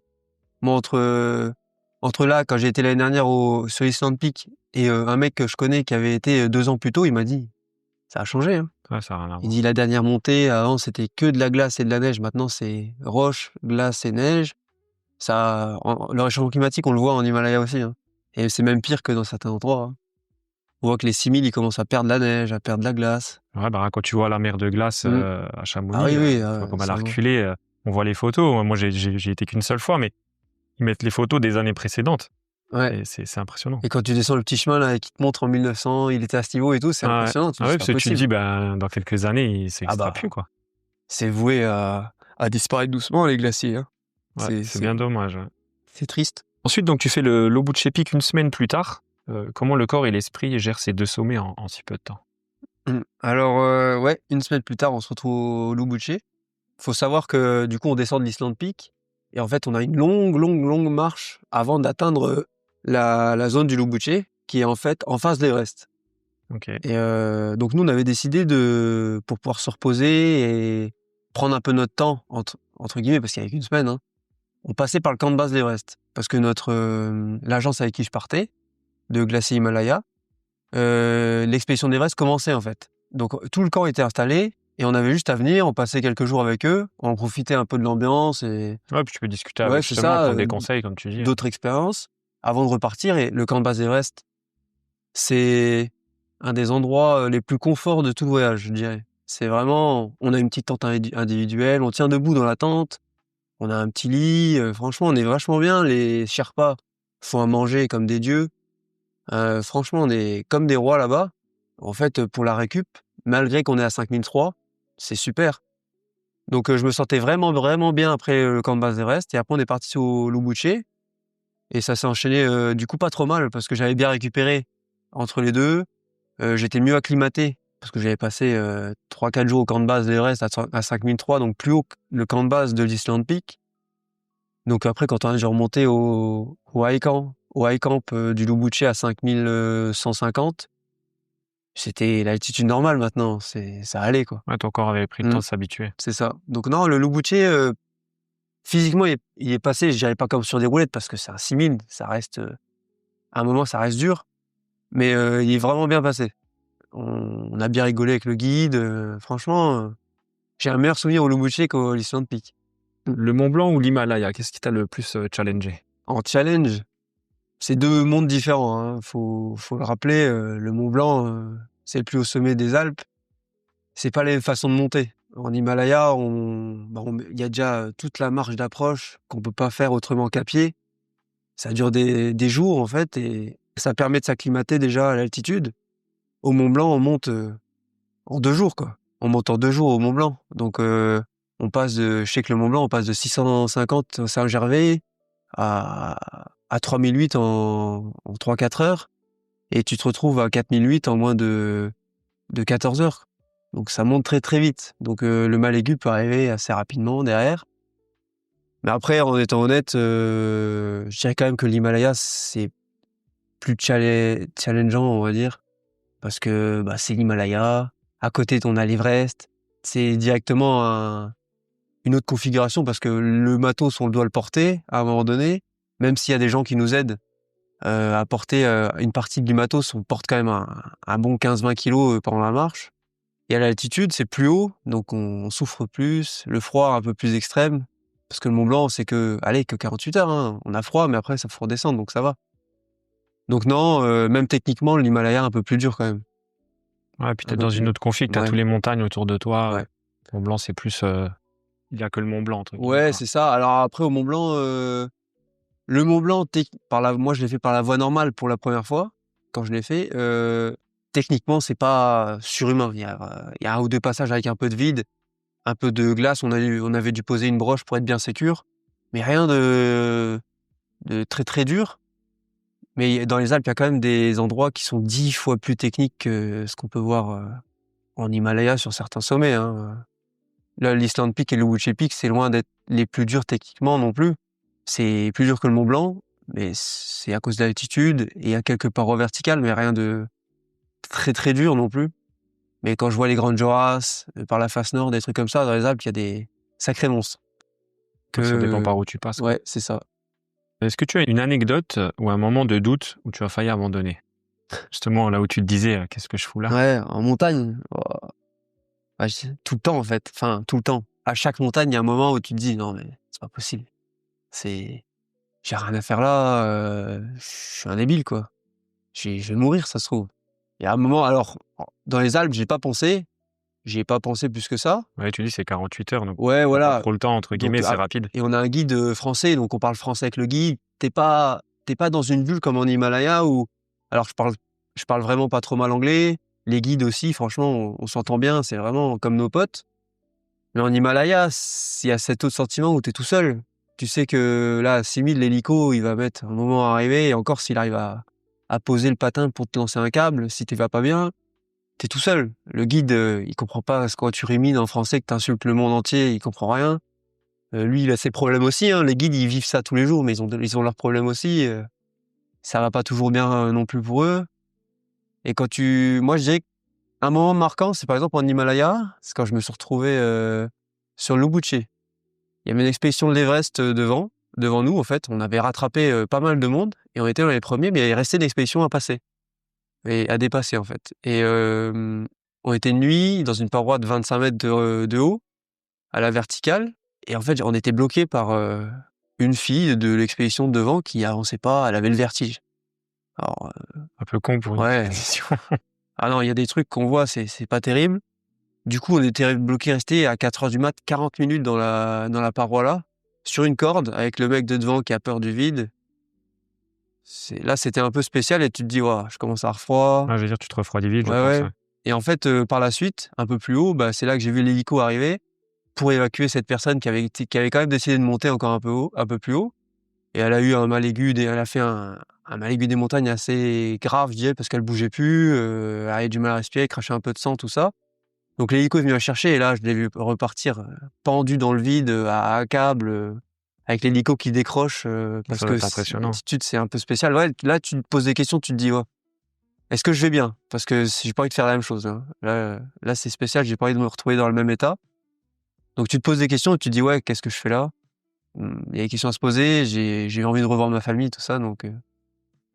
Moi, entre là, quand j'ai été l'année dernière sur l'Iceland Peak, et un mec que je connais qui avait été 2 ans plus tôt, il m'a dit, ça a changé, hein. Ouais, ça n'a rien à Il voir. dit, la dernière montée, avant, c'était que de la glace et de la neige. Maintenant, c'est roche, glace et neige. Le réchauffement climatique, on le voit en Himalaya aussi, hein. Et c'est même pire que dans certains endroits, hein. On voit que les 6000, ils commencent à perdre la neige, à perdre la glace. Ouais, bah, quand tu vois la mer de glace Mmh. à Ah Chamonix, oui, oui, tu vois comme elle ça a va. reculé, on voit les photos. Moi, j'ai été qu'une seule fois, mais ils mettent les photos des années précédentes. Ouais. Et c'est impressionnant. Et quand tu descends le petit chemin là, et qui te montre en 1900, il était à ce niveau et tout, c'est Ah ouais. impressionnant. Tu Ah dis, ouais, c'est parce pas que tu te possible. dis, ben, dans quelques années, ça Ah n'existera bah, plus, quoi. c'est voué à disparaître doucement, les glaciers, hein. Ouais, c'est bien dommage. Ouais. C'est triste. Ensuite, donc, tu fais le Lobuche Peak une semaine plus tard. Comment le corps et l'esprit gèrent ces 2 sommets en si peu de temps? Alors, ouais, une semaine plus tard, on se retrouve au Lobuche. Faut savoir que du coup, on descend de l'Iceland Peak et en fait, on a une longue, longue, longue marche avant d'atteindre la zone du Lobuche qui est en fait en face de l'Everest. Ok. Et donc nous, on avait décidé pour pouvoir se reposer et prendre un peu notre temps entre guillemets, parce qu'il y avait qu'une semaine, hein, on passait par le camp de base d'Everest parce que l'agence avec qui je partais, de Glacier Himalaya, l'expédition d'Everest commençait en fait. Donc tout le camp était installé et on avait juste à venir, on passait quelques jours avec eux, on profitait un peu de l'ambiance et Ouais, puis tu peux discuter ouais, avec, c'est justement, ça, prendre des conseils, comme tu dis. d'autres expériences avant de repartir. Et le camp de base d'Everest, c'est un des endroits les plus conforts de tout le voyage, je dirais. C'est vraiment, on a une petite tente individuelle, on tient debout dans la tente, on a un petit lit, franchement, on est vachement bien. Les Sherpas font à manger comme des dieux. Franchement, on est comme des rois là-bas. En fait, pour la récup, malgré qu'on est à 5003, c'est super. Donc je me sentais vraiment, vraiment bien après le camp de base d'Everest. Et après, on est parti au Lobuche. Et ça s'est enchaîné, du coup, pas trop mal parce que j'avais bien récupéré entre les deux. j'étais mieux acclimaté parce que j'avais passé 3-4 jours au camp de base de l'Everest à 5003, donc plus haut que le camp de base de l'Island Peak. Donc après, quand j'ai remonté au high camp du Loubouché à 5150, c'était l'altitude normale maintenant, ça allait quoi. Ouais, ton corps avait pris le temps de s'habituer. C'est ça. Donc non, le Loubouché, physiquement, il est passé, je dirais pas comme sur des roulettes parce que c'est un 6000, ça reste, à un moment, ça reste dur, mais il est vraiment bien passé. On a bien rigolé avec le guide, franchement, j'ai un meilleur souvenir au Loubouché qu'au l'Island Peak. Le Mont Blanc ou l'Himalaya, qu'est-ce qui t'a le plus challengé? En challenge, c'est 2 mondes différents, hein. Faut le rappeler, le Mont Blanc, c'est le plus haut sommet des Alpes. C'est pas la même façon de monter. En Himalaya, il y a déjà toute la marche d'approche qu'on peut pas faire autrement qu'à pied. Ça dure des jours, en fait, et ça permet de s'acclimater déjà à l'altitude. Au Mont Blanc, on monte en 2 jours, quoi. On monte en 2 jours au Mont Blanc. Donc, je sais que le Mont Blanc, on passe de 650 au Saint-Gervais à 3008 en 3-4 heures. Et tu te retrouves à 4008 en moins de 14 heures. Donc ça monte très très vite. Donc le mal aigu peut arriver assez rapidement derrière. Mais après, en étant honnête, je dirais quand même que l'Himalaya, c'est plus challengeant, on va dire. Parce que c'est l'Himalaya. À côté, on a l'Everest. C'est directement une autre configuration parce que le matos, on doit le porter à un moment donné. Même s'il y a des gens qui nous aident à porter une partie du matos, on porte quand même un bon 15-20 kilos pendant la marche. Et à l'altitude, c'est plus haut, donc on souffre plus. Le froid un peu plus extrême, parce que le Mont Blanc, c'est que 48 heures, hein. On a froid, mais après, ça faut redescendre, donc ça va. Donc non, même techniquement, l'Himalaya est un peu plus dur quand même. Ouais, puis t'es dans une autre config, t'as Ouais. tous les montagnes autour de toi. Ouais. Mont Blanc, c'est plus... il y a que le Mont Blanc, entre guillemets, Ouais, quoi. c'est ça. Alors après, au Mont Blanc, le Mont Blanc, moi, je l'ai fait par la voie normale pour la première fois, quand je l'ai fait. Techniquement, c'est pas surhumain. Il y a 1 ou 2 passages avec un peu de vide, un peu de glace. On avait dû poser une broche pour être bien sécure, mais rien de très très dur. Mais dans les Alpes, il y a quand même des endroits qui sont 10 fois plus techniques que ce qu'on peut voir en Himalaya sur certains sommets, hein. Là, l'Island Peak et le Loubouché Peak, c'est loin d'être les plus durs techniquement non plus. C'est plus dur que le Mont Blanc, mais c'est à cause de l'altitude et il y a quelques parois verticales, mais rien de très très dur non plus. Mais quand je vois les Grandes Jorasses, par la face nord, des trucs comme ça, dans les Alpes, il y a des sacrés monstres. Ça dépend par où tu passes. Ouais, c'est ça. Est-ce que tu as une anecdote ou un moment de doute où tu as failli abandonner? Justement, là où tu te disais, qu'est-ce que je fous là? Ouais, en montagne, tout le temps en fait. Enfin, tout le temps. À chaque montagne, il y a un moment où tu te dis non mais c'est pas possible. J'ai rien à faire là. Je suis un débile quoi. Je vais mourir, ça se trouve. Il y a un moment, alors dans les Alpes, j'y ai pas pensé plus que ça. Ouais, tu dis c'est 48 heures, donc Ouais, t'as pas voilà. trop le temps, entre guillemets, Donc, c'est rapide. Et on a un guide français, donc on parle français avec le guide. T'es pas dans une bulle comme en Himalaya où, alors je parle vraiment pas trop mal anglais. Les guides aussi, franchement, on s'entend bien, c'est vraiment comme nos potes. Mais en Himalaya, il y a cet autre sentiment où t'es tout seul. Tu sais que là, à 6000, l'hélico, il va mettre un moment à arriver, et encore s'il arrive à poser le patin pour te lancer un câble, si tu vas pas bien, t'es tout seul. Le guide, il comprend pas quand tu rumines en français que t'insultes le monde entier, il comprend rien. Lui, il a ses problèmes aussi, hein. Les guides, ils vivent ça tous les jours, mais ils ont leurs problèmes aussi. Ça va pas toujours bien non plus pour eux. Et moi, je dirais qu'un moment marquant, c'est par exemple en Himalaya, c'est quand je me suis retrouvé sur le Loubouché. Il y avait une expédition de l'Everest devant nous, en fait. On avait rattrapé pas mal de monde et on était dans les premiers, mais il restait une expédition à passer et à dépasser, en fait. Et on était de nuit dans une paroi de 25 mètres de haut, à la verticale. Et en fait, on était bloqué par une fille de l'expédition de devant qui avançait pas, elle avait le vertige. Alors, Un peu con pour une ouais. expédition. Ah non, il y a des trucs qu'on voit, c'est pas terrible. Du coup, on était bloqué, resté à 4 heures du mat, 40 minutes dans la paroi là, sur une corde, avec le mec de devant qui a peur du vide. Là, c'était un peu spécial et tu te dis, ouah, je commence à avoir froid. Ah, je veux dire, tu te refroidis vite, je Ouais, pense. ouais. Ouais. Et en fait, par la suite, un peu plus haut, c'est là que j'ai vu l'hélico arriver pour évacuer cette personne qui avait quand même décidé de monter encore un peu plus haut. et elle a eu un mal aigu elle a fait un mal aigu des montagnes assez grave, je dirais, parce qu'elle bougeait plus, elle avait du mal à respirer, crachait un peu de sang, tout ça. Donc l'hélico est venu la chercher et là, je l'ai vu repartir, pendue dans le vide, à un câble, avec l'hélico qui décroche, parce Ça doit que être impressionnant. l'altitude, c'est un peu spécial. Ouais, là, tu te poses des questions, tu te dis: «Ouais, est-ce que je vais bien?» Parce que j'ai pas envie de faire la même chose, hein. Là, c'est spécial, j'ai pas envie de me retrouver dans le même état. Donc tu te poses des questions et tu te dis: «Ouais, qu'est-ce que je fais là?» Il y a des questions à se poser, j'ai envie de revoir ma famille, tout ça, donc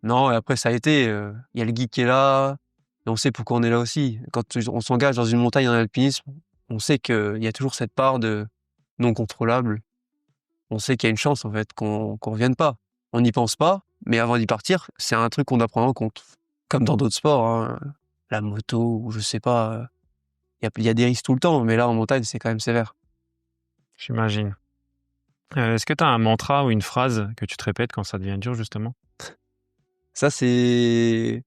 non. Et après ça a été, il y a le guide qui est là, et on sait pourquoi on est là aussi. Quand on s'engage dans une montagne en alpinisme, on sait qu'il y a toujours cette part de non contrôlable. On sait qu'il y a une chance, en fait, qu'on revienne pas. On n'y pense pas, mais avant d'y partir, c'est un truc qu'on doit prendre en compte. Comme dans d'autres sports, hein, la moto ou je sais pas, il y a des risques tout le temps, mais là, en montagne, c'est quand même sévère. J'imagine. Est-ce que tu as un mantra ou une phrase que tu te répètes quand ça devient dur, justement? Ça, c'est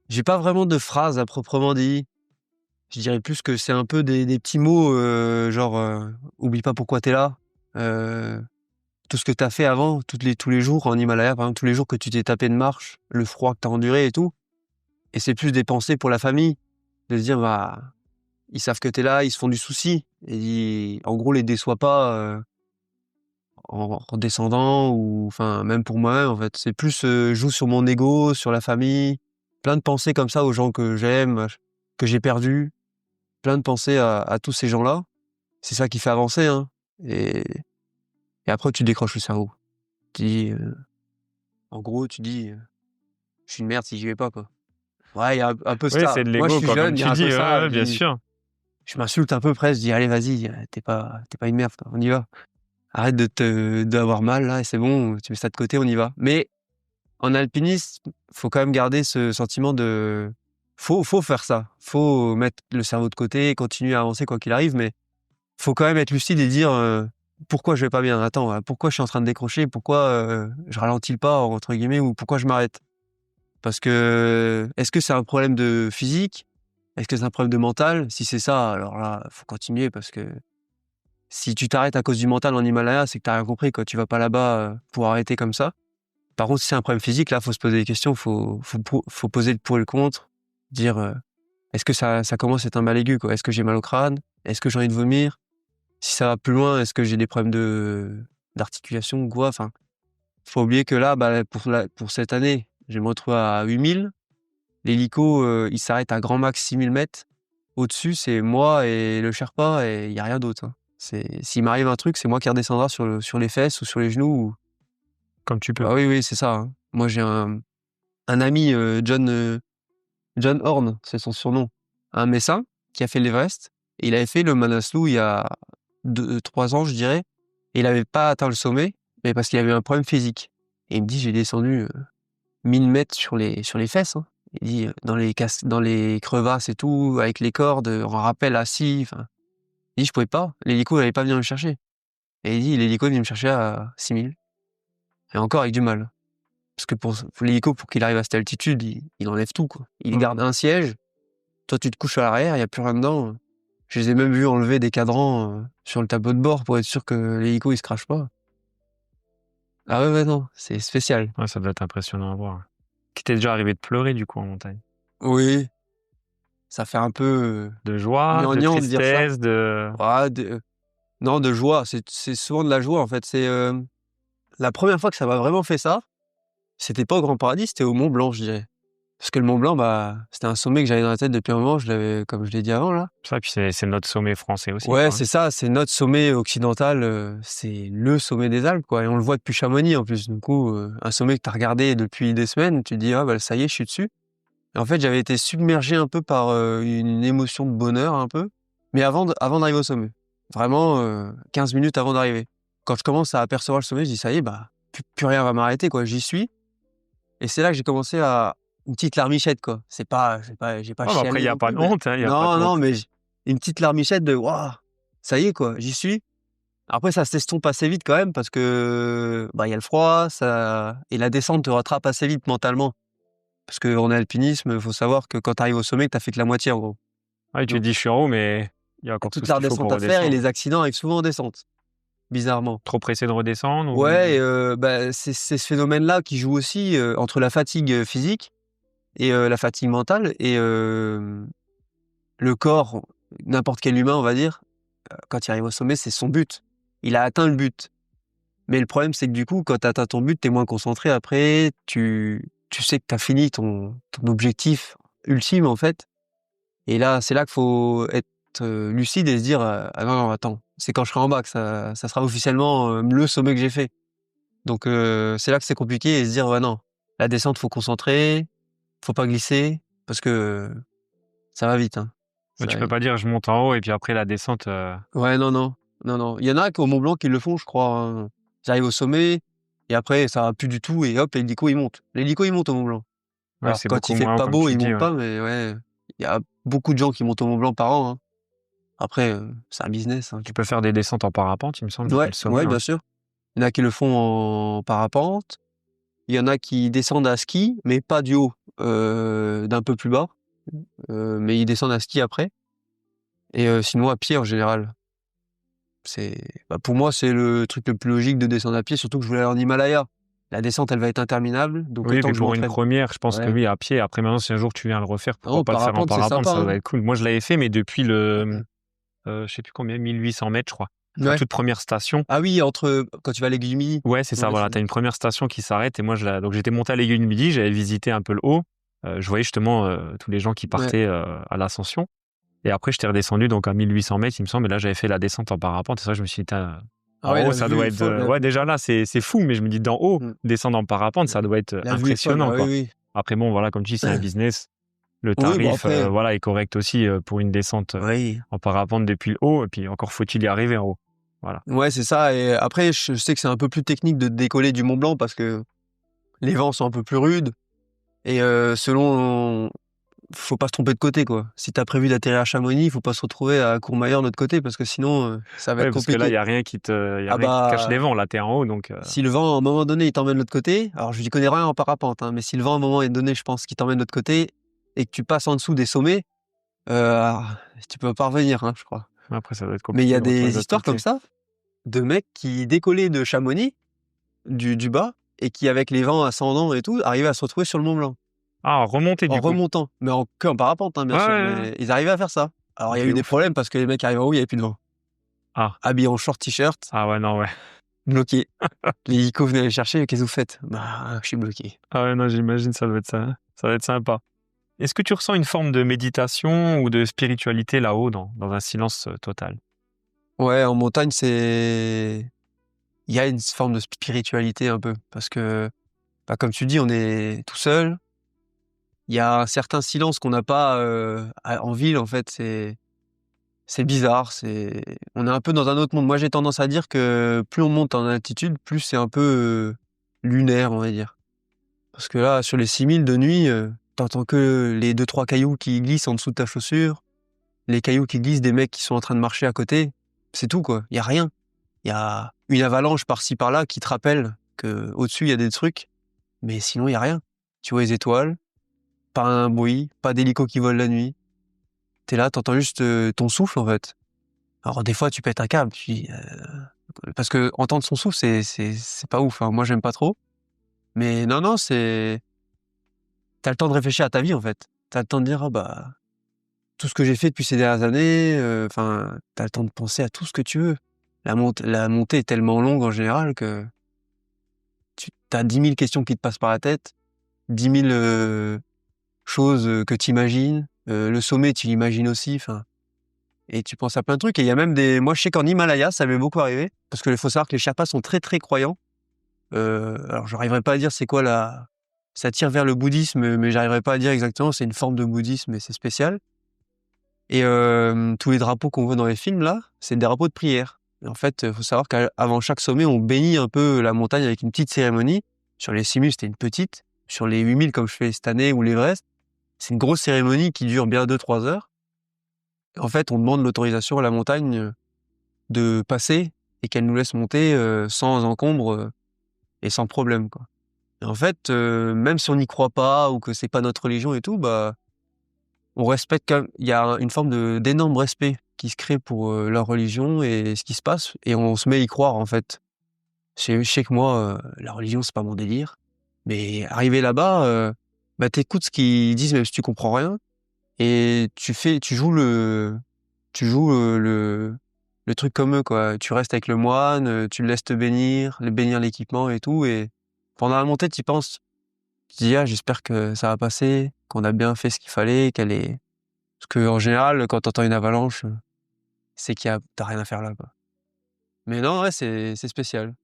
j'ai pas vraiment de phrase à proprement dit. Je dirais plus que c'est un peu des petits mots, genre, «Oublie pas pourquoi tu es là», heu, tout ce que tu as fait avant, tous les jours en Himalaya, par exemple, tous les jours que tu t'es tapé de marche, le froid que tu as enduré et tout. Et c'est plus des pensées pour la famille, de se dire: «Bah, ils savent que tu es là, ils se font du souci et en gros, les déçois pas, en descendant», ou enfin, même pour moi-même, en fait. C'est plus, joue sur mon ego, sur la famille, plein de pensées comme ça aux gens que j'aime, que j'ai perdus, plein de pensées à tous ces gens-là. C'est ça qui fait avancer, hein, et après tu décroches le cerveau. Tu dis, en gros, tu dis, «Je suis une merde si j'y vais pas, quoi». Ouais, il y a un peu Oui, ça. c'est de Moi, je l'ego, suis quoi, comme jeune, il y tu a un dis. peu Ouais, ça. ouais, bien sûr. Je m'insulte un peu presque, je dis: «Allez, vas-y, tu pas une merde, quoi, on y va. Arrête d'avoir mal là et c'est bon, tu mets ça de côté, on y va». Mais en alpinisme, faut quand même garder ce sentiment de faut faire ça. Faut mettre le cerveau de côté, continuer à avancer quoi qu'il arrive, mais faut quand même être lucide et dire, «Pourquoi je vais pas bien? Attends, pourquoi je suis en train de décrocher? Pourquoi, je ralentis le pas entre guillemets ou pourquoi je m'arrête?» Parce que est-ce que c'est un problème de physique? Est-ce que c'est un problème de mental? Si c'est ça, alors là, faut continuer parce que si tu t'arrêtes à cause du mental en Himalaya, c'est que tu rien compris, quoi. Tu vas pas là-bas, pour arrêter comme ça. Par contre, si c'est un problème physique, là, faut se poser des questions, faut poser le pour et le contre, dire, «Est-ce que ça commence à être un mal aigu, quoi? Est-ce que j'ai mal au crâne? Est-ce que j'ai envie de vomir? Si ça va plus loin, est-ce que j'ai des problèmes d'articulation ou quoi?» Enfin, faut pas oublier que là, bah, pour cette année, je vais me retrouver à 8 000. L'hélico, il s'arrête à grand max 6 000 mètres. Au-dessus, c'est moi et le Sherpa et il y a rien d'autre, hein. S'il m'arrive un truc, c'est moi qui redescendra sur les fesses ou sur les genoux ou Comme tu peux. ah oui, oui, c'est ça, hein. Moi, j'ai un ami, John Horn, c'est son surnom, un Messin qui a fait l'Everest et il avait fait le Manaslu il y a 3 ans, je dirais, et il avait pas atteint le sommet, mais parce qu'il avait un problème physique et il me dit: «J'ai descendu, 1 000 mètres sur les fesses, hein». Il dit, dans les crevasses et tout, avec les cordes, en rappel assis, enfin, il dit: «Je pouvais pas, l'hélico n'allait pas venir me chercher» et il dit: «L'hélico est venu me chercher à 6 000 et encore avec du mal». Parce que pour l'hélico, pour qu'il arrive à cette altitude, il enlève tout, quoi. Il Mmh. garde un siège, toi tu te couches à l'arrière, il y a plus rien dedans. Je les ai même vus enlever des cadrans, sur le tableau de bord pour être sûr que l'hélico il se crache pas. Ah ouais, ouais, non, c'est spécial. Ouais, ça doit être impressionnant à voir. Qui t'est déjà arrivé de pleurer, du coup, en montagne? Oui, ça fait un peu, De joie, de gnangnan de dire ça. tristesse, de... Ah non, de joie, c'est souvent de la joie, en fait. C'est, la première fois que ça m'a vraiment fait ça, c'était pas au Grand Paradis, c'était au Mont Blanc, je dirais. Parce que le Mont Blanc, bah, c'était un sommet que j'avais dans la tête depuis un moment, je l'avais comme je l'ai dit avant là. Ça, puis c'est notre sommet français aussi, Ouais, quoi, hein. c'est ça, c'est notre sommet occidental, c'est le sommet des Alpes, quoi, et on le voit depuis Chamonix en plus. Du coup, un sommet que tu as regardé depuis des semaines, tu te dis: «Ah bah, ça y est, je suis dessus». Et en fait, j'avais été submergé un peu par, une émotion de bonheur un peu, mais avant d'arriver au sommet. Vraiment, 15 minutes avant d'arriver. Quand je commence à apercevoir le sommet, je dis: «Ça y est, bah, plus rien va m'arrêter, quoi, j'y suis». Et c'est là que j'ai commencé à une petite larmichette, quoi. J'ai pas Ouais, bah, après, il chialé y a non pas plus, de mais honte, hein, il y a pas de non, non, honte. mais une petite larmichette de: «Waouh, ça y est, quoi, j'y suis». Après ça s'estompe assez vite quand même parce que, bah, il y a le froid, ça et la descente te rattrape assez vite mentalement. Parce qu'en alpinisme, il faut savoir que quand tu arrives au sommet, que tu as fait que la moitié, en gros. Ouais, tu te Donc dis: «Je suis en haut», mais il y a tu as encore tout toute ce la qu'il faut pour redescente à faire et redescendre. les accidents arrivent souvent en descente. bizarrement. Trop pressé de redescendre ou... Ouais, c'est ce phénomène-là qui joue aussi, entre la fatigue, physique et la fatigue mentale et le corps, n'importe quel humain, on va dire, quand il arrive au sommet, c'est son but. Il a atteint le but. Mais le problème, c'est que du coup, quand tu atteins ton but, tu es moins concentré après, tu sais que tu as fini ton objectif ultime, en fait. Et là, c'est là qu'il faut être lucide et se dire ah non, non, attends, c'est quand je serai en bas que ça sera officiellement le sommet que j'ai fait. Donc c'est là que c'est compliqué et se dire ouais, non, la descente, faut concentrer, faut pas glisser parce que ça va vite. Hein. Mais Ça tu va peux vite. pas dire je monte en haut et puis après la descente. Ouais, non, non, non, non. Il y en a au Mont Blanc qui le font, je crois. Hein. Ils arrivent au sommet et après ça va plus du tout et hop, l'hélico il monte. L'hélico il monte au Mont Blanc. Ouais, Alors c'est quand beaucoup il fait moins haut, pas comme beau, tu il dis. monte Ouais. pas, mais ouais, il y a beaucoup de gens qui montent au Mont Blanc par an. Hein. Après, c'est un business. Hein. Tu peux faire des descentes en parapente, il me semble, depuis Ouais, le sommet. ouais, Ouais. bien sûr. Il y en a qui le font en parapente. Il y en a qui descendent à ski, mais pas du haut, d'un peu plus bas. Mais ils descendent à ski après. Et sinon à pied en général. Pour moi, c'est le truc le plus logique de descendre à pied, surtout que je voulais aller en Himalaya. La descente, elle va être interminable, donc Oui, et autant puis que je pour une m'entraîne. première, je pense que Ouais. oui, à pied. Après, maintenant, si un jour tu viens le refaire, pourquoi Non, pas le faire en parapente, c'est parapente, sympa. ça doit Hein. être cool. Moi, je l'avais fait, mais depuis Mmh. je sais plus combien, 1800 mètres, je crois. La Ouais. toute première station. Ah oui, quand tu vas à l'Aiguille du Midi. Ouais, c'est ça, Ouais, voilà. Tu as une première station qui s'arrête et moi, donc j'étais monté à l'Aiguille du Midi, j'avais visité un peu le haut. Je voyais justement tous les gens qui ouais. partaient à l'ascension. Et après, j'étais redescendu donc à 1800 mètres, il me semble. Et là, j'avais fait la descente en parapente. Et ça, je me suis dit, Ah en ouais, haut, la ça vue doit est être. folle. Ouais, déjà là, c'est fou, mais je me dis, d'en haut, Mmh. descendre en parapente, ça doit être La vue est folle. impressionnant, Ah oui, quoi. oui. Après, bon, voilà, comme tu dis, c'est un business. Le Oui, bon tarif, après, voilà, est correct aussi pour une descente oui. en parapente depuis le haut. Et puis, encore faut-il y arriver en haut. Voilà. Ouais, c'est ça. Et après, je sais que c'est un peu plus technique de décoller du Mont Blanc parce que les vents sont un peu plus rudes. Et faut pas se tromper de côté, quoi. Si t'as prévu d'atterrir à Chamonix, il faut pas se retrouver à Courmayeur de l'autre côté parce que sinon, ça va être Ouais, parce que là, il compliqué. n'y a rien y a Ah rien qui te cache les bah, vents. Là, t'es en haut, donc. si le vent, à un moment donné, il t'emmène de l'autre côté, alors je n'y connais rien en parapente, hein, mais si le vent, à un moment donné, je pense, qu'il t'emmène de l'autre côté et que tu passes en dessous des sommets, tu peux pas revenir, hein, je crois. Après, ça doit être Mais il y compliqué a de retourner de des l'autre histoires comme côté. ça de mecs qui décollaient de Chamonix, du bas, et qui, avec les vents ascendants et tout, arrivaient à se retrouver sur le Mont Blanc. Ah, remonter En du coup. remontant, mais que en parapente, hein, bien Ouais, sûr, ouais, ouais. mais ils arrivaient à faire ça. Alors il y a C'est eu des ouf. problèmes parce que les mecs arrivent en haut, il y avait plus de vent. Ah. Habillés en short t-shirt, Ah ouais, non, ouais. bloqués. L'hélico venait les chercher, qu'est-ce que vous faites? Bah, je suis bloqué. Ah ouais, non, j'imagine, ça doit être ça. Hein. Ça doit être sympa. Est-ce que tu ressens une forme de méditation ou de spiritualité là-haut, dans un silence total? Ouais, en montagne, il y a une forme de spiritualité un peu parce que, bah, comme tu dis, on est tout seul. Il y a un certain silence qu'on n'a pas, en ville, en fait, c'est bizarre, on est un peu dans un autre monde. Moi, j'ai tendance à dire que plus on monte en altitude, plus c'est un peu, lunaire, on va dire. Parce que là, sur les 6000 de nuit, tu que les deux trois cailloux qui glissent en dessous de ta chaussure, les cailloux qui glissent des mecs qui sont en train de marcher à côté. C'est tout, quoi. Il y a rien. Il y a une avalanche par-ci par-là qui te rappelle qu'au-dessus, il y a des trucs, mais sinon, il y a rien. Tu vois les étoiles, pas un bruit, pas d'hélico qui vole la nuit. Tu es là, tu entends juste, ton souffle, en fait. Alors des fois, tu pètes un câble, tu dis, parce que entendre son souffle, c'est pas ouf, hein. Moi, j'aime pas trop. Mais non, non, tu as le temps de réfléchir à ta vie, en fait. Tu as le temps de dire: «Ah bah, tout ce que j'ai fait depuis ces dernières années», enfin, tu as le temps de penser à tout ce que tu veux. La montée est tellement longue en général que tu as 10 000 questions qui te passent par la tête, 10 000, choses, que tu imagines. Le sommet, tu l'imagines aussi, enfin, et tu penses à plein de trucs et il y a même moi, je sais qu'en Himalaya, ça m'est beaucoup arrivé parce qu'il faut savoir que les Sherpas sont très, très croyants. Alors j'arriverai pas à dire c'est quoi ça tire vers le bouddhisme, mais j'arriverai pas à dire exactement, c'est une forme de bouddhisme et c'est spécial et tous les drapeaux qu'on voit dans les films là, c'est des drapeaux de prière et en fait, faut savoir qu'avant chaque sommet, on bénit un peu la montagne avec une petite cérémonie. Sur les 6000, c'était une petite. Sur les 8000 comme je fais cette année ou l'Everest, c'est une grosse cérémonie qui dure bien 2-3 heures. En fait, on demande l'autorisation à la montagne, de passer et qu'elle nous laisse monter, sans encombre, et sans problème, quoi. Et en fait, même si on n'y croit pas ou que c'est pas notre religion et tout, bah, on respecte quand même. Il y a une forme d'énorme respect qui se crée pour leur religion et ce qui se passe, et on se met à y croire en fait. Je sais que moi, la religion c'est pas mon délire, mais arrivé là-bas, bah t'écoutes ce qu'ils disent même si tu comprends rien, et tu joues le truc comme eux quoi. Tu restes avec le moine, tu le laisses te bénir, bénir l'équipement et tout, et pendant la montée tu y penses. Tu te dis ah j'espère que ça va passer, qu'on a bien fait ce qu'il fallait, parce que en général quand t'entends une avalanche, c'est t'as rien à faire là quoi. Mais non ouais c'est spécial.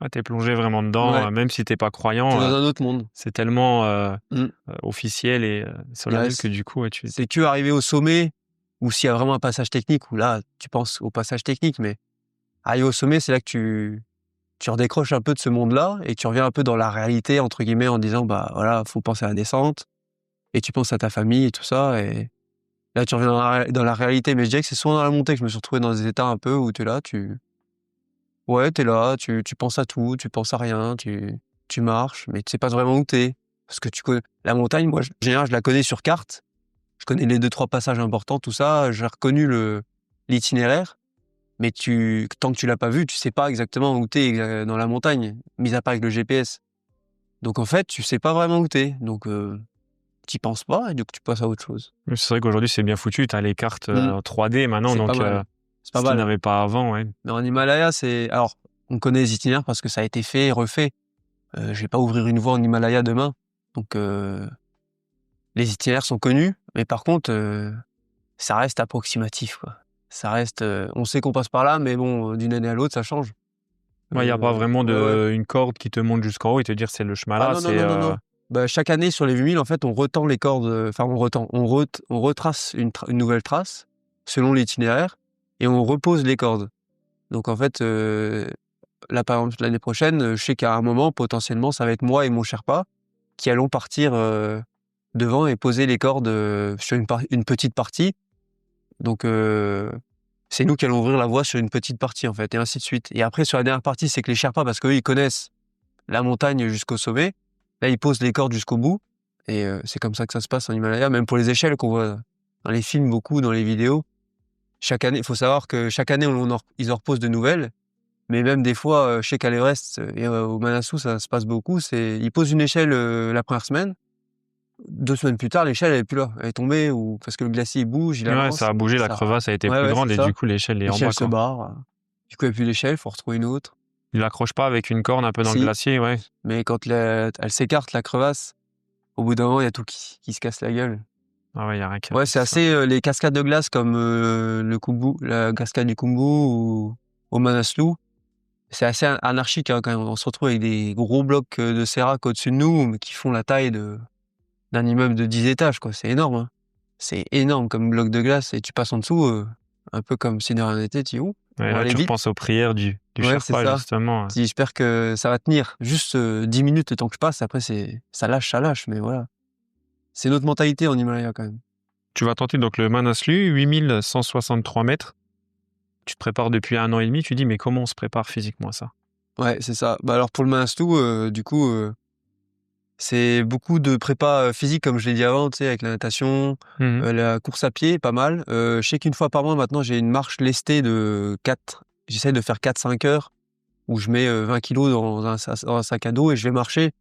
Ah, t'es plongé vraiment dedans, Ouais, même si t'es pas t'es croyant, dans un autre monde. c'est tellement Mmh. officiel et Ouais, solennel que du coup, ouais, c'est que arrivé au sommet, ou s'il y a vraiment un passage technique, où là tu penses au passage technique, mais arrivé au sommet, c'est là que tu redécroches un peu de ce monde-là et tu reviens un peu dans la réalité entre guillemets en disant bah voilà, faut penser à la descente, et tu penses à ta famille et tout ça, et là tu reviens dans la réalité. Mais je dirais que c'est souvent dans la montée que je me suis retrouvé dans des états un peu où t'es là, t'es là, tu penses à tout, tu penses à rien, tu marches, mais tu sais pas vraiment où t'es. Parce que tu connais la montagne, moi, en général, je la connais sur carte. Je connais les 2-3 passages importants, tout ça. J'ai reconnu l'itinéraire, mais tant que tu l'as pas vu, tu sais pas exactement où t'es dans la montagne, mis à part avec le GPS. Donc en fait, tu sais pas vraiment où t'es. Donc t'y penses pas et donc tu passes à autre chose. mais c'est vrai qu'aujourd'hui, c'est bien foutu, t'as les cartes Mmh. 3D maintenant, C'est pas donc mal. C'est pas ce qu'il mal. n'avait pas avant, ouais. Mais en Himalaya, alors, on connaît les itinéraires parce que ça a été fait et refait. Je vais pas ouvrir une voie en Himalaya demain. Donc les itinéraires sont connus, mais par contre, ça reste approximatif, quoi. Ça reste, on sait qu'on passe par là, mais bon, d'une année à l'autre, ça change. Ouais, il y a pas vraiment Ouais, ouais. une corde qui te monte jusqu'en haut et te dire c'est le chemin Ah là, non, non, c'est non, non, non. Bah, chaque année sur les 8000, en fait, on retend les cordes, enfin on retrace une nouvelle trace selon l'itinéraire et on repose les cordes. Donc en fait, là, par exemple, l'année prochaine, je sais qu'à un moment, potentiellement, ça va être moi et mon Sherpa qui allons partir, devant et poser les cordes, sur une petite partie. Donc c'est nous qui allons ouvrir la voie sur une petite partie, en fait, et ainsi de suite. Et après, sur la dernière partie, c'est que les Sherpas, parce qu'eux, ils connaissent la montagne jusqu'au sommet, là, ils posent les cordes jusqu'au bout, et c'est comme ça que ça se passe en Himalaya, même pour les échelles qu'on voit dans les films, beaucoup, dans les vidéos. Chaque année, il faut savoir que chaque année, ils en reposent de nouvelles, mais même des fois, je sais qu'à l'Everest et au Manaslu, ça se passe beaucoup, ils posent une échelle la première semaine, 2 semaines plus tard, l'échelle, elle est plus là, elle est tombée, ou parce que le glacier, il bouge, il ouais, avance, ça a bougé, la ça crevasse a été ouais, plus ouais, c'est grande et ça. du coup, l'échelle est en L'échelle bas, se quoi. barre, du coup, il y a plus d'échelle, faut retrouver une autre. Il l'accroche pas avec une corde un peu dans le Si, glacier, ouais. mais quand elle s'écarte, la crevasse, au bout d'un moment, il y a tout qui se casse la gueule. Ah ouais, il y a rien qui Ouais, arrête c'est ça. assez, les cascades de glace comme, le Khumbu, la cascade du Khumbu ou au Manaslu, c'est assez anarchique, hein, quand même. On se retrouve avec des gros blocs, de sérac au-dessus de nous, mais qui font la taille d'un immeuble de 10 étages, quoi. C'est énorme, hein. C'est énorme comme bloc de glace, et tu passes en dessous, un peu comme si de rien n'était, tu dis: «Ouh, Ouais, on va là, aller tu vite». repenses aux prières du Ouais, c'est Sherpa, ça. justement. Tu dis: «J'espère que ça va tenir». Juste, 10 minutes le temps que je passe, après ça lâche, mais voilà. C'est une autre mentalité en Himalaya quand même. Tu vas tenter donc le Manaslu, 8163 mètres. Tu te prépares depuis 1 an et demi, tu dis mais comment on se prépare physiquement à ça? Ouais, c'est ça. Bah, alors pour le Manaslu, du coup, c'est beaucoup de prépa, physique comme je l'ai dit avant, tu sais, avec la natation, Mmh. la course à pied, pas mal. Je sais qu'une fois par mois maintenant, j'ai une marche lestée de 4. J'essaie de faire 4-5 heures où je mets, 20 kilogrammes dans un sac à dos et je vais marcher.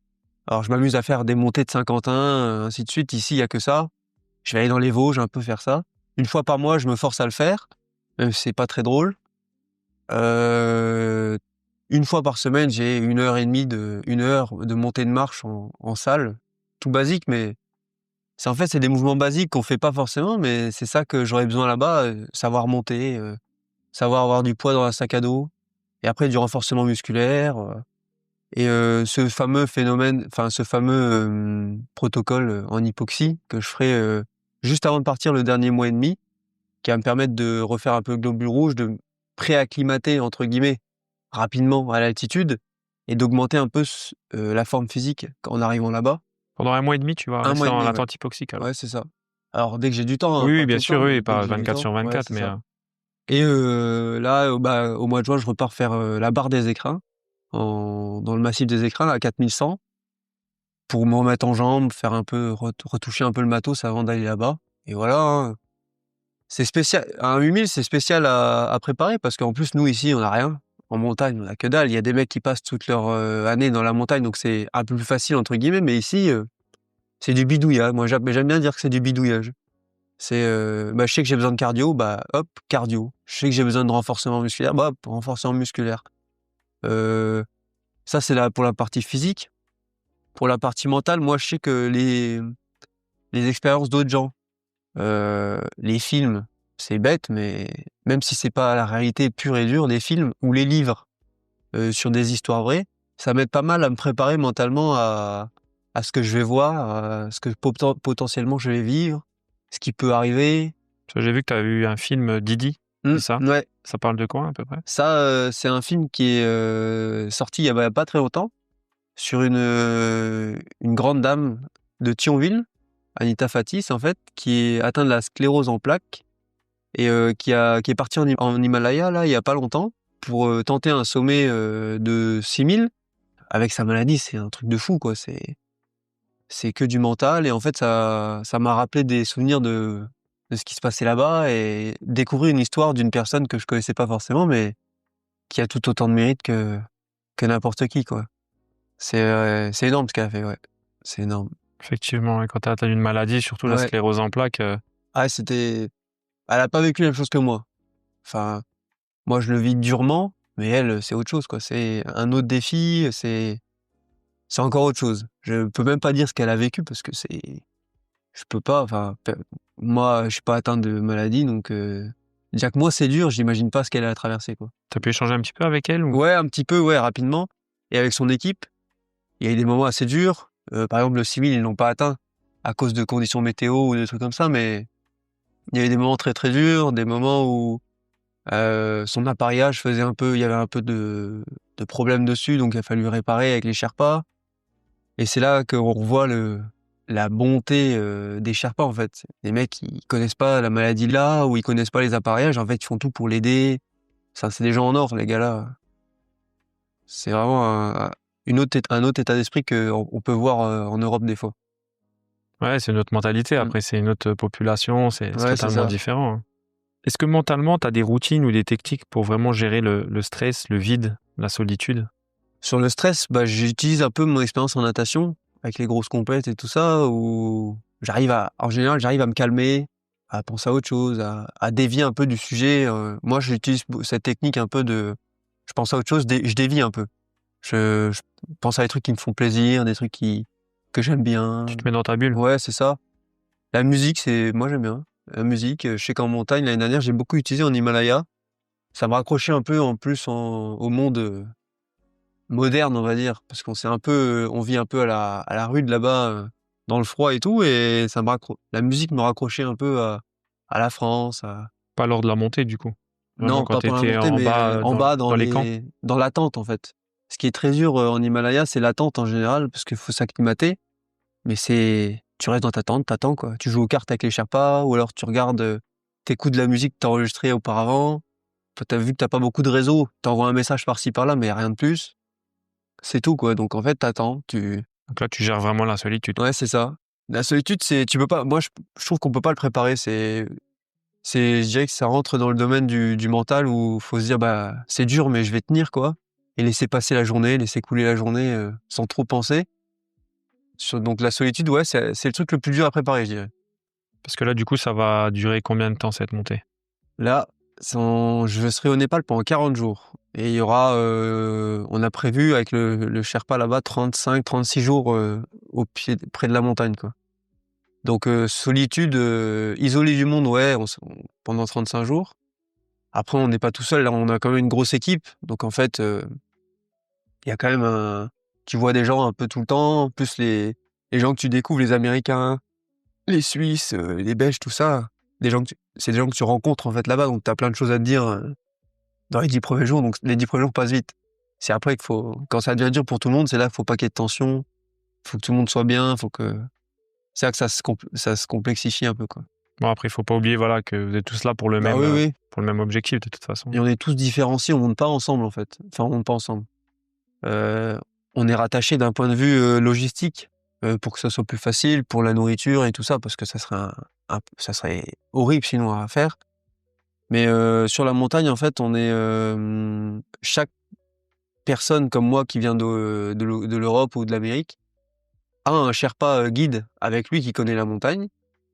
Alors je m'amuse à faire des montées de Saint-Quentin, ainsi de suite. Ici, il y a que ça. Je vais aller dans les Vosges un peu faire ça. Une fois par mois, je me force à le faire, même si c'est pas très drôle. Heu, une fois par semaine, j'ai 1 heure de montée de marche en salle. Tout basique, mais c'est des mouvements basiques qu'on fait pas forcément, mais c'est ça que j'aurais besoin là-bas, savoir monter, savoir avoir du poids dans un sac à dos, et après du renforcement musculaire, et ce fameux phénomène, enfin ce fameux, protocole, en hypoxie que je ferai, juste avant de partir le dernier mois et demi, qui va me permettre de refaire un peu globules rouges, de me «préacclimater» entre guillemets rapidement à l'altitude, et d'augmenter un peu la forme physique en arrivant là-bas. Pendant 1 mois et demi, tu vas 1 mois rester et en demi, ouais. attente hypoxique alors? Ouais, c'est ça. Alors dès que j'ai du temps, hein, Oui, oui, pas tout bien le sûr, temps, oui, mais dès que pas j'ai du 24 temps, sur ouais, 24, c'est mais ça. Et là, au mois de juin, je repars faire, la barre des écrins dans le massif des écrins, là, à 4100, pour me remettre en jambes, faire un peu retoucher un peu le matos avant d'aller là-bas, et voilà, hein. C'est spécial. Un 8000, c'est spécial à préparer parce qu'en plus, nous, ici, on n'a rien. En montagne, on n'a que dalle. Il y a des mecs qui passent toute leur année dans la montagne, donc c'est un peu plus facile, entre guillemets. Mais ici, c'est du bidouillage. Moi, j'aime bien dire que c'est du bidouillage. Je sais que j'ai besoin de cardio, bah hop, cardio. Je sais que j'ai besoin de renforcement musculaire, bah hop, renforcement musculaire. Euh, Ça, c'est là pour la partie physique. Pour la partie mentale, moi, je sais que les expériences d'autres gens, les films, c'est bête, mais même si c'est pas la réalité pure et dure, les films ou les livres sur des histoires vraies, ça m'aide pas mal à me préparer mentalement à ce que je vais voir, à ce que potentiellement je vais vivre, ce qui peut arriver. Tu vois, j'ai vu que tu as vu un film Didi, c'est ça? Ouais, Ça parle de quoi à peu près? ça, c'est un film qui est sorti il y a pas très longtemps sur une grande dame de Thionville, Anita Fatis, en fait, qui est atteinte de la sclérose en plaques et qui est partie en Himalaya, là, il y a pas longtemps, pour tenter un sommet de 6000. Avec sa maladie, c'est un truc de fou, quoi. C'est que du mental et en fait, ça m'a rappelé des souvenirs de ce qui se passait là-bas et découvrir une histoire d'une personne que je connaissais pas forcément, mais qui a tout autant de mérite que n'importe qui, quoi. C'est énorme ce qu'elle a fait, ouais. C'est énorme. Effectivement, et quand tu as atteint une maladie, surtout la Ouais. sclérose en plaques, Ah, elle a pas vécu la même chose que moi. Enfin, moi, je le vis durement, mais elle, c'est autre chose, quoi. C'est un autre défi, c'est encore autre chose. Je peux même pas dire ce qu'elle a vécu parce que je peux pas, enfin, moi, je suis pas atteint de maladie, donc déjà que moi, c'est dur, j'imagine pas ce qu'elle a traversé, quoi. tu as pu échanger un petit peu avec elle ou? Ouais, un petit peu, ouais, rapidement. Et avec son équipe, il y a eu des moments assez durs. Par exemple, le civil, ils l'ont pas atteint à cause de conditions météo ou des trucs comme ça, mais il y a eu des moments très très durs, des moments où son appareillage il y avait un peu de problèmes dessus, donc il a fallu réparer avec les Sherpas. Et c'est là qu'on revoit la bonté des Sherpas, en fait. Les mecs, ils connaissent pas la maladie là, ou ils connaissent pas les appareillages, en fait, ils font tout pour l'aider. Ça, c'est des gens en or, les gars-là. C'est vraiment un autre état d'esprit qu'on peut voir en Europe des fois. Ouais, c'est une autre mentalité. Après, c'est une autre population. C'est Ouais, c'est totalement ça. différent, hein. Est-ce que mentalement, tu as des routines ou des techniques pour vraiment gérer le stress, le vide, la solitude? Sur le stress, bah, j'utilise un peu mon expérience en natation, avec les grosses compètes et tout ça, où en général, j'arrive à me calmer, à penser à autre chose, à dévier un peu du sujet. Moi, j'utilise cette technique un peu je pense à autre chose, je dévie un peu. Je pense à des trucs qui me font plaisir, des trucs que j'aime bien. Tu te mets dans ta bulle? Ouais, c'est ça. La musique, moi, j'aime bien. La musique, je sais qu'en montagne, l'année dernière, j'ai beaucoup utilisé en Himalaya. Ça me raccrochait un peu en plus au monde moderne, on va dire, parce on vit un peu à la rude là-bas, dans le froid et tout, et la musique me raccrochait un peu à la France, Pas lors de la montée, du coup? Vraiment non, quand pas tu pendant la étais montée, en mais bas, en bas dans les camps? dans l'attente, en fait. Ce qui est très dur en Himalaya, c'est l'attente en général, parce qu'il faut s'acclimater, mais tu restes dans ta tente, t'attends, quoi. Tu joues aux cartes avec les Sherpas, ou alors tu regardes, t'écoutes de la musique que t'as enregistrée auparavant. Toi, t'as vu que t'as pas beaucoup de réseau, t'envoies un message par-ci par-là, mais y a rien de plus. C'est tout, quoi. Donc en fait, t'attends, Donc là, tu gères vraiment la solitude. ouais, c'est ça. La solitude, tu peux pas, moi, je trouve qu'on peut pas le préparer. Je dirais que ça rentre dans le domaine du mental où faut se dire, bah, c'est dur, mais je vais tenir, quoi. Et laisser passer la journée, laisser couler la journée, sans trop penser. Donc la solitude, ouais, c'est le truc le plus dur à préparer, je dirais. Parce que là, du coup, ça va durer combien de temps, cette montée? Là, je serai au Népal pendant 40 jours. Et il y aura, on a prévu avec le Sherpa là-bas 35-36 jours près de la montagne, quoi. Donc solitude, isolé du monde, ouais, pendant 35 jours. Après, on n'est pas tout seul, là, on a quand même une grosse équipe. Donc en fait, il y a quand même tu vois des gens un peu tout le temps, plus les gens que tu découvres, les Américains, les Suisses, les Belges, tout ça. C'est des gens que tu rencontres en fait là-bas, donc tu as plein de choses à te dire dans les 10 premiers jours. Donc les 10 premiers jours passent vite. C'est après quand ça devient dur pour tout le monde, c'est là qu'il faut pas qu'il y ait de tension. Faut que tout le monde soit bien, c'est là que ça se complexifie un peu, quoi. Bon, après, il faut pas oublier, voilà, que vous êtes tous là Bah oui, oui. pour le même objectif, de toute façon. Et on est tous différenciés, on monte pas ensemble en fait. Enfin, on monte pas ensemble. Euh, on est rattaché d'un point de vue logistique pour que ça soit plus facile pour la nourriture et tout ça, parce que ça serait ça serait horrible sinon à faire. Mais sur la montagne, en fait, on est chaque personne comme moi qui vient de l'Europe ou de l'Amérique a un Sherpa guide avec lui qui connaît la montagne.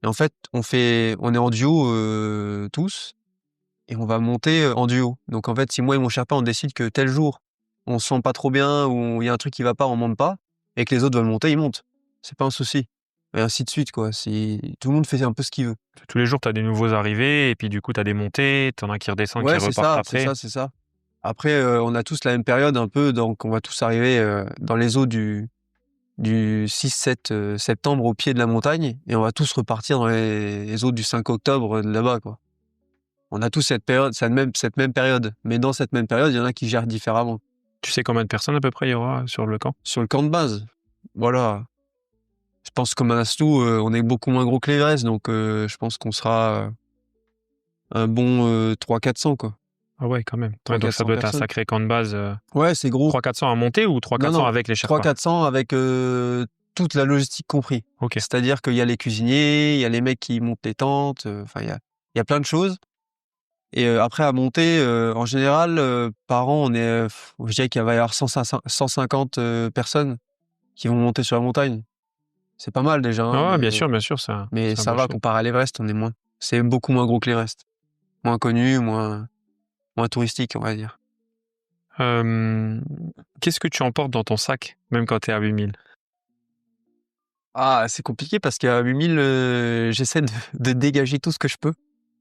Et en fait, on est en duo tous et on va monter en duo. Donc en fait, si moi et mon Sherpa on décide que tel jour on se sent pas trop bien ou il y a un truc qui va pas, on monte pas, et que les autres veulent monter, ils montent. C'est pas un souci. Et ainsi de suite, quoi. Tout le monde fait un peu ce qu'il veut. Tous les jours, tu as des nouveaux arrivés, et puis du coup, tu as des montées, t'en as qui redescendent, qui Ouais, c'est repartent ça, c'est après. ça, c'est ça. Après, on a tous la même période un peu, donc on va tous arriver dans les eaux du 6-7 septembre au pied de la montagne, et on va tous repartir dans les eaux du 5 octobre de là-bas, quoi. On a tous cette période, cette même période. Mais dans cette même période, il y en a qui gèrent différemment. Tu sais combien de personnes à peu près il y aura sur le camp? Sur le camp de base, voilà. Je pense que Manaslu, on est beaucoup moins gros que l'Everest, donc je pense qu'on sera un bon 300-400, quoi. Ah ouais, quand même. Ouais, donc ça 300-400 doit être un personnes. sacré camp de base. Ouais, c'est gros. 300-400 à monter ou 300-400 Non, avec les Sherpas? 300-400 avec toute la logistique compris. Ok. C'est-à-dire qu'il y a les cuisiniers, il y a les mecs qui montent les tentes, enfin il y a plein de choses. Et après à monter, en général, par an, on est, je dirais qu'il va y avoir 150 personnes qui vont monter sur la montagne. C'est pas mal déjà, hein, Ah ouais, bien sûr, mais c'est un ça beau va show. comparé à l'Everest, on est moins. C'est beaucoup moins gros que l'Everest. Moins connu, moins touristique, on va dire. Qu'est-ce que tu emportes dans ton sac, même quand tu es à 8000? Ah, c'est compliqué parce qu'à 8000, j'essaie de dégager tout ce que je peux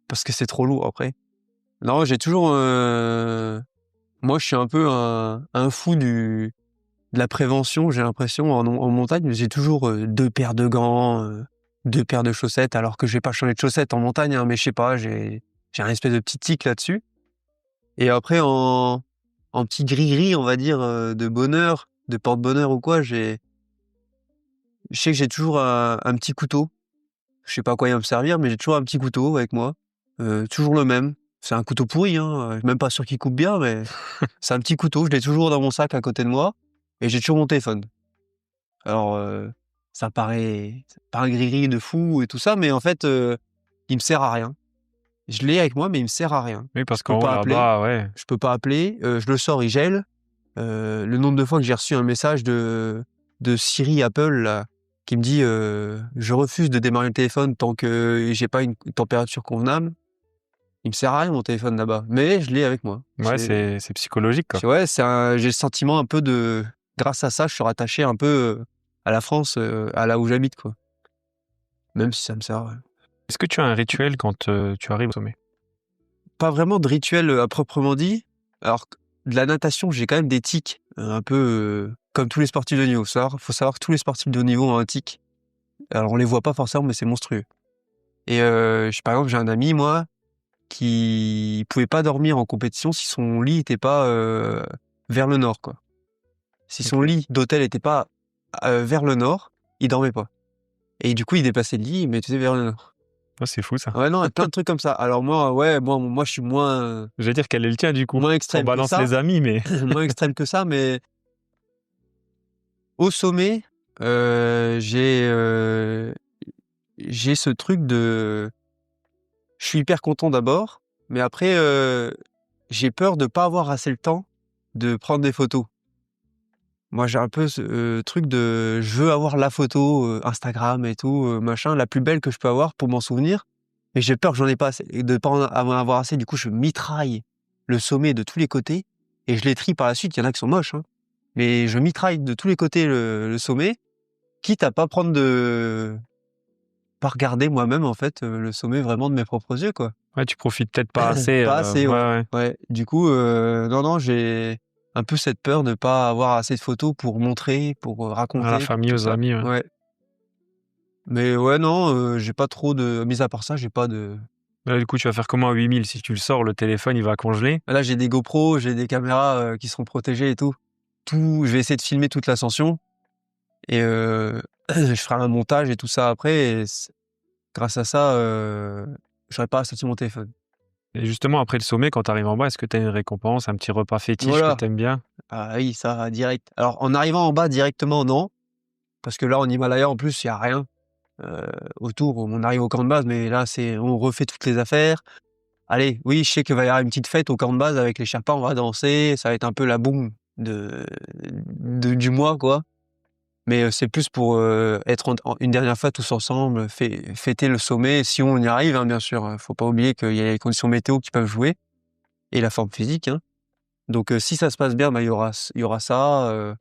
parce que c'est trop lourd après. Non, j'ai toujours, moi, je suis un peu un fou de la prévention, j'ai l'impression, en montagne. J'ai toujours 2 paires de gants, 2 paires de chaussettes, alors que je vais pas changer de chaussettes en montagne, hein, mais je sais pas, j'ai un espèce de petit tic là-dessus. Et après, en petit gris-gris, on va dire, de bonheur, de porte-bonheur ou quoi, je sais que j'ai toujours un petit couteau. Je sais pas à quoi il va me servir, mais j'ai toujours un petit couteau avec moi, toujours le même. C'est un couteau pourri, hein, même pas sûr qu'il coupe bien, mais c'est un petit couteau, je l'ai toujours dans mon sac à côté de moi et j'ai toujours mon téléphone. Alors, ça paraît gris-gris de fou et tout ça, mais en fait, il me sert à rien. Je l'ai avec moi, mais il me sert à rien. Oui, parce Je peux qu'en haut, pas appeler, là-bas, ouais. je le sors, il gèle. Le nombre de fois que j'ai reçu un message de Siri Apple là, qui me dit je refuse de démarrer le téléphone tant que j'ai pas une température convenable. Il me sert à rien mon téléphone là-bas, mais je l'ai avec moi. Ouais, c'est psychologique, quoi. Ouais, j'ai le sentiment un peu grâce à ça, je suis rattaché un peu à la France, à là où j'habite, quoi. Même si ça me sert. Est-ce que tu as un rituel quand tu arrives au sommet? Pas vraiment de rituel à proprement dit. Alors, de la natation, j'ai quand même des tics, un peu comme tous les sportifs de haut niveau. Faut savoir que tous les sportifs de haut niveau ont un tic. Alors, on les voit pas forcément, mais c'est monstrueux. Et par exemple, j'ai un ami, moi, qui pouvait pas dormir en compétition si son lit était pas vers le nord, quoi. Si son lit d'hôtel était pas vers le nord, il dormait pas. Et du coup, il déplaçait le lit, il mettait vers le nord. Oh, c'est fou, ça. Ouais, non, il y a plein de trucs comme ça. Alors moi, ouais, moi, je suis moins Je vais dire quel est le tien, du coup. On extrême que balance ça. les amis, mais... Moins extrême que ça, mais au sommet, j'ai ce truc de... Je suis hyper content d'abord, mais après, j'ai peur de pas avoir assez le temps de prendre des photos. Moi, j'ai un peu ce truc de... Je veux avoir la photo Instagram et tout, machin, la plus belle que je peux avoir pour m'en souvenir. Mais j'ai peur que j'en ai pas assez, et de pas en avoir assez. Du coup, je mitraille le sommet de tous les côtés et je les trie par la suite. Il y en a qui sont moches, hein. Mais je mitraille de tous les côtés le sommet, quitte à pas regarder moi-même, en fait, le sommet vraiment de mes propres yeux, quoi. Ouais, tu profites peut-être pas assez. Pas assez, ouais. Ouais. Du coup, non, j'ai un peu cette peur de pas avoir assez de photos pour montrer, pour raconter. À la pour famille, tout aux ça. amis, ouais. Ouais. Mais ouais, non, j'ai pas trop de... Mis à part ça, j'ai pas de... Là, du coup, tu vas faire comment à 8000? Si tu le sors, le téléphone, il va congeler. Là, j'ai des GoPro, j'ai des caméras qui seront protégées et tout. Je vais essayer de filmer toute l'ascension et je ferai un montage et tout ça après. Et grâce à ça, j'aurai pas à sortir mon téléphone. Et justement, après le sommet, quand tu arrives en bas, est-ce que tu as une récompense, un petit repas fétiche Voilà. que tu aimes bien? Ah oui, ça, direct. Alors, en arrivant en bas directement, non. Parce que là, en Himalaya, en plus, il y a rien. autour, on arrive au camp de base, mais là, on refait toutes les affaires. Allez, oui, je sais qu'il va y avoir une petite fête au camp de base avec les Sherpas, on va danser, ça va être un peu la boum du mois, quoi. Mais c'est plus pour être une dernière fois tous ensemble, fêter le sommet, si on y arrive, hein, bien sûr. Faut pas oublier qu'il y a les conditions météo qui peuvent jouer et la forme physique, hein. Donc si ça se passe bien, bah, il y aura ça,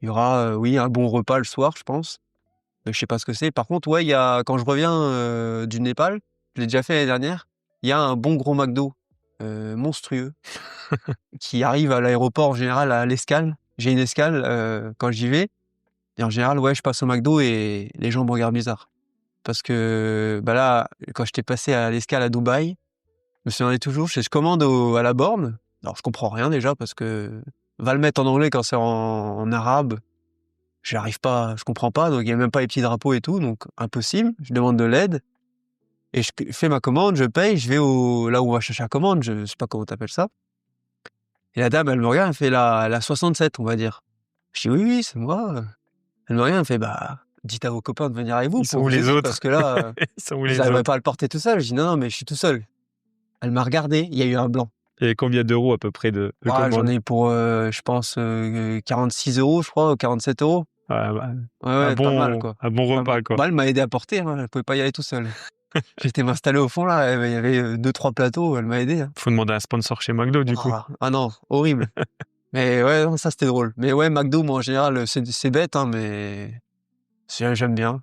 il y aura, oui, un bon repas le soir, je pense. Je sais pas ce que c'est. Par contre, ouais, quand je reviens du Népal, je l'ai déjà fait l'année dernière, il y a un bon gros McDo monstrueux qui arrive à l'aéroport en général à l'escale. J'ai une escale quand j'y vais et en général, ouais, je passe au McDo et les gens me regardent bizarre. Parce que bah là, quand j'étais passé à l'escale à Dubaï, je me souviendrai toujours, je commande à la borne. Alors je comprends rien déjà parce que va le mettre en anglais quand c'est en arabe. J'arrive pas, je comprends pas, donc il y a même pas les petits drapeaux et tout, donc impossible. Je demande de l'aide et je fais ma commande, je paye, je vais là où on va chercher la commande, je sais pas comment t'appelles ça. Et la dame, elle me regarde, elle fait la 67, on va dire. Je dis oui, oui, c'est moi. Elle me regarde, elle me fait bah, dites à vos copains de venir avec vous Ils sont pour où vous les aider autres? parce que là, Ils sont où les j'arriverai autres? pas à le porter tout seul. Je dis non, non, mais je suis tout seul. Elle m'a regardé, il y a eu un blanc. Et combien d'euros à peu près de Ouais, j'en commande? ai pour, je pense, 46 €, je crois, ou 47 €. Ouais, bah, Ouais, un ouais, pas mal, bon quoi. un bon Pas repas, mal. quoi. Bah, elle m'a aidé à porter, hein, elle pouvait pas y aller tout seul. J'étais m'installer au fond là, il y avait 2-3 plateaux, elle m'a aidé, hein. Faut demander un sponsor chez McDo, du coup. Ah, ah non, horrible. Mais ouais, non, ça c'était drôle. Mais ouais, McDo, moi en général, c'est bête, hein, mais j'aime bien.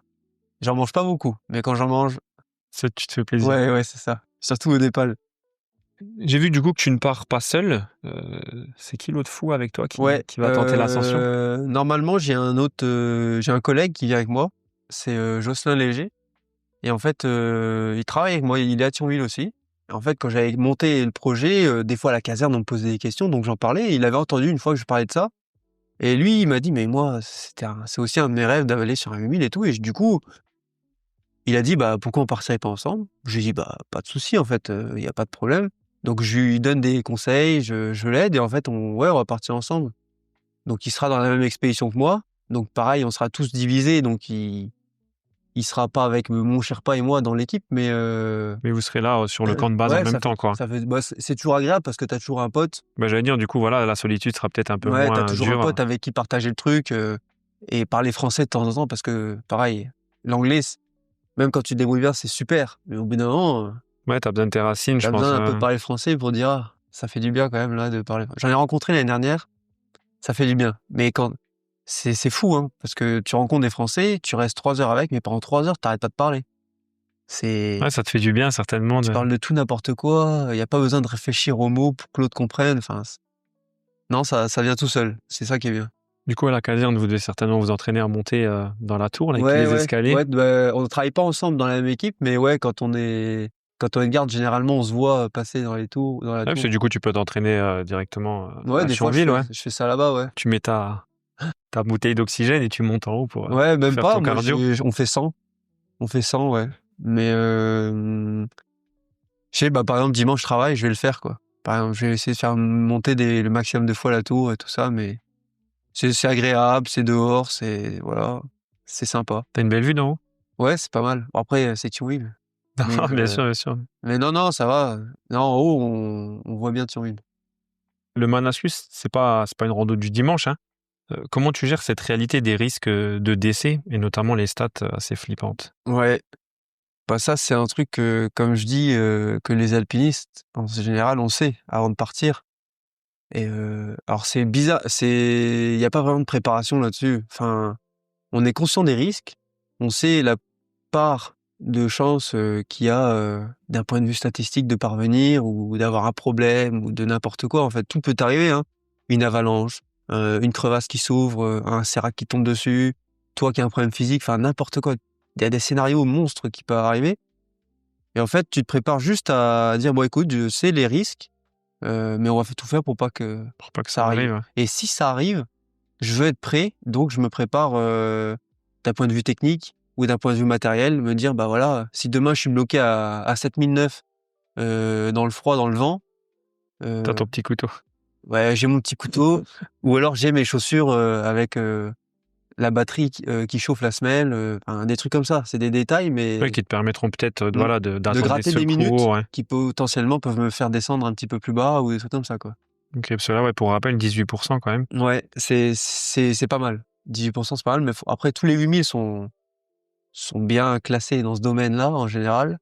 J'en mange pas beaucoup, mais quand j'en mange, Ça, tu te fais plaisir. ouais, ouais, c'est ça. Surtout au Népal. J'ai vu, du coup, que tu ne pars pas seul. C'est qui l'autre fou avec toi Ouais, qui va tenter l'ascension? normalement, j'ai un collègue qui vient avec moi, c'est Jocelyn Léger. Et en fait, il travaille avec moi, il est à Thionville aussi. Et en fait, quand j'avais monté le projet, des fois à la caserne, on me posait des questions, donc j'en parlais. Et il avait entendu une fois que je parlais de ça. Et lui, il m'a dit: «Mais moi, c'est aussi un de mes rêves d'aller sur un 8000 et tout». Et du coup, il a dit: «Bah, pourquoi on partirait pas ensemble?» Je lui ai dit: «Bah, pas de souci, en fait, il y a pas de problème». Donc je lui donne des conseils, je l'aide et en fait, on va partir ensemble. Donc il sera dans la même expédition que moi. Donc pareil, on sera tous divisés, donc il sera pas avec mon Sherpa et moi dans l'équipe, mais Mais vous serez là, sur le camp de base en ouais, même temps, quoi. bah, c'est toujours agréable parce que tu as toujours un pote. Bah, j'allais dire, du coup, voilà, la solitude sera peut-être un peu Ouais, tu as moins toujours un dure. pote avec qui partager le truc, et parler français de temps en temps parce que pareil, l'anglais, même quand tu te débrouilles bien, c'est super. Mais au bout d'un moment, Ouais, t'as besoin de tes racines, tu je as pense. besoin un peu de parler français pour dire: «Ah, ça fait du bien quand même là de parler». J'en ai rencontré l'année dernière, ça fait du bien. Mais quand c'est fou, hein, parce que tu rencontres des Français, tu restes 3 heures avec, mais pendant 3 heures, tu arrêtes pas de parler. Ouais, C'est ça te fait du bien, certainement. Tu parles de tout n'importe quoi, il y a pas besoin de réfléchir aux mots pour que l'autre comprenne, enfin non, ça vient tout seul, c'est ça qui est bien. Du coup, à la caserne, vous devez certainement vous entraîner à monter dans la tour, là, avec tous Ouais, les ouais, escaliers. ouais, bah, on travaille pas ensemble dans la même équipe, mais ouais, quand on est de garde, généralement, on se voit passer dans la Ouais, parce que tour. du coup, tu peux t'entraîner directement Ouais, à des fois, Thionville, ouais. je fais ça là-bas, ouais. Tu mets ta bouteille d'oxygène et tu montes en haut pour Ouais, même faire pas, ton moi, cardio. on fait 100. On fait 100, ouais. Mais je sais, bah, par exemple, dimanche, je travaille, je vais le faire, quoi. Par exemple, je vais essayer de faire monter le maximum de fois la tour et tout ça, mais c'est agréable, c'est dehors, voilà, c'est sympa. T'as une belle vue d'en haut? Ouais, c'est pas mal. Bon après, c'est Thionville, mais Non, bien sûr, bien sûr. non, non, ça va. Non, en haut, on voit bien Thionville. Le Manaskus, c'est pas une rando du dimanche, hein. Comment tu gères cette réalité des risques de décès et notamment les stats assez flippantes? Ouais, bah, ça, c'est un truc que, comme je dis, que les alpinistes, en général, on sait avant de partir et alors c'est bizarre, il y a pas vraiment de préparation là-dessus. Enfin, on est conscient des risques, on sait la part de chance, qu'il y a, d'un point de vue statistique de parvenir ou d'avoir un problème ou de n'importe quoi, en fait. Tout peut arriver, hein. Une avalanche, une crevasse qui s'ouvre, un sérac qui tombe dessus, toi qui as un problème physique, enfin n'importe quoi. Il y a des scénarios monstres qui peuvent arriver et en fait, tu te prépares juste à dire: «Bon écoute, je sais les risques, mais on va tout faire pour pas que Pour pas que ça ça arrive arrive, ouais. et si ça arrive, je veux être prêt, donc je me prépare, d'un point de vue technique ou d'un point de vue matériel, me dire: «Bah, voilà, si demain je suis bloqué à 7009, dans le froid, dans le vent, Tu heu, ton petit couteau. ouais, j'ai mon petit couteau ou alors j'ai mes chaussures, avec, la batterie qui chauffe la semelle, enfin, des trucs comme ça. C'est des détails, mais Ouais, qui te permettront peut-être de d'attendre des gratter des minutes secours. Ouais. qui potentiellement peuvent me faire descendre un petit peu plus bas ou des trucs comme ça, quoi. Ok, parce que là, ouais, pour rappel, 18% quand même. Ouais, c'est pas mal. 18%, c'est pas mal, mais après, tous les 8000 sont bien classés dans ce domaine-là, en général.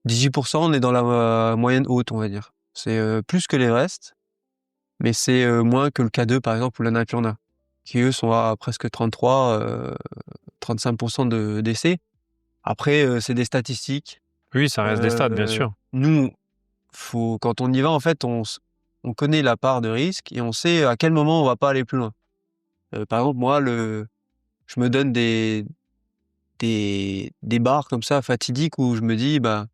18%, on est dans la moyenne haute, on va dire. C'est plus que l'Everest, mais c'est moins que le K2, par exemple, ou l'Annapurna, qui eux sont à presque 35% de décès. Après, c'est des statistiques. Oui, ça reste des stats, bien sûr. Nous, quand on y va, en fait, on connaît la part de risque et on sait à quel moment on va pas aller plus loin. Par exemple, moi, je me donne des barres comme ça fatidiques où je me dis, bah,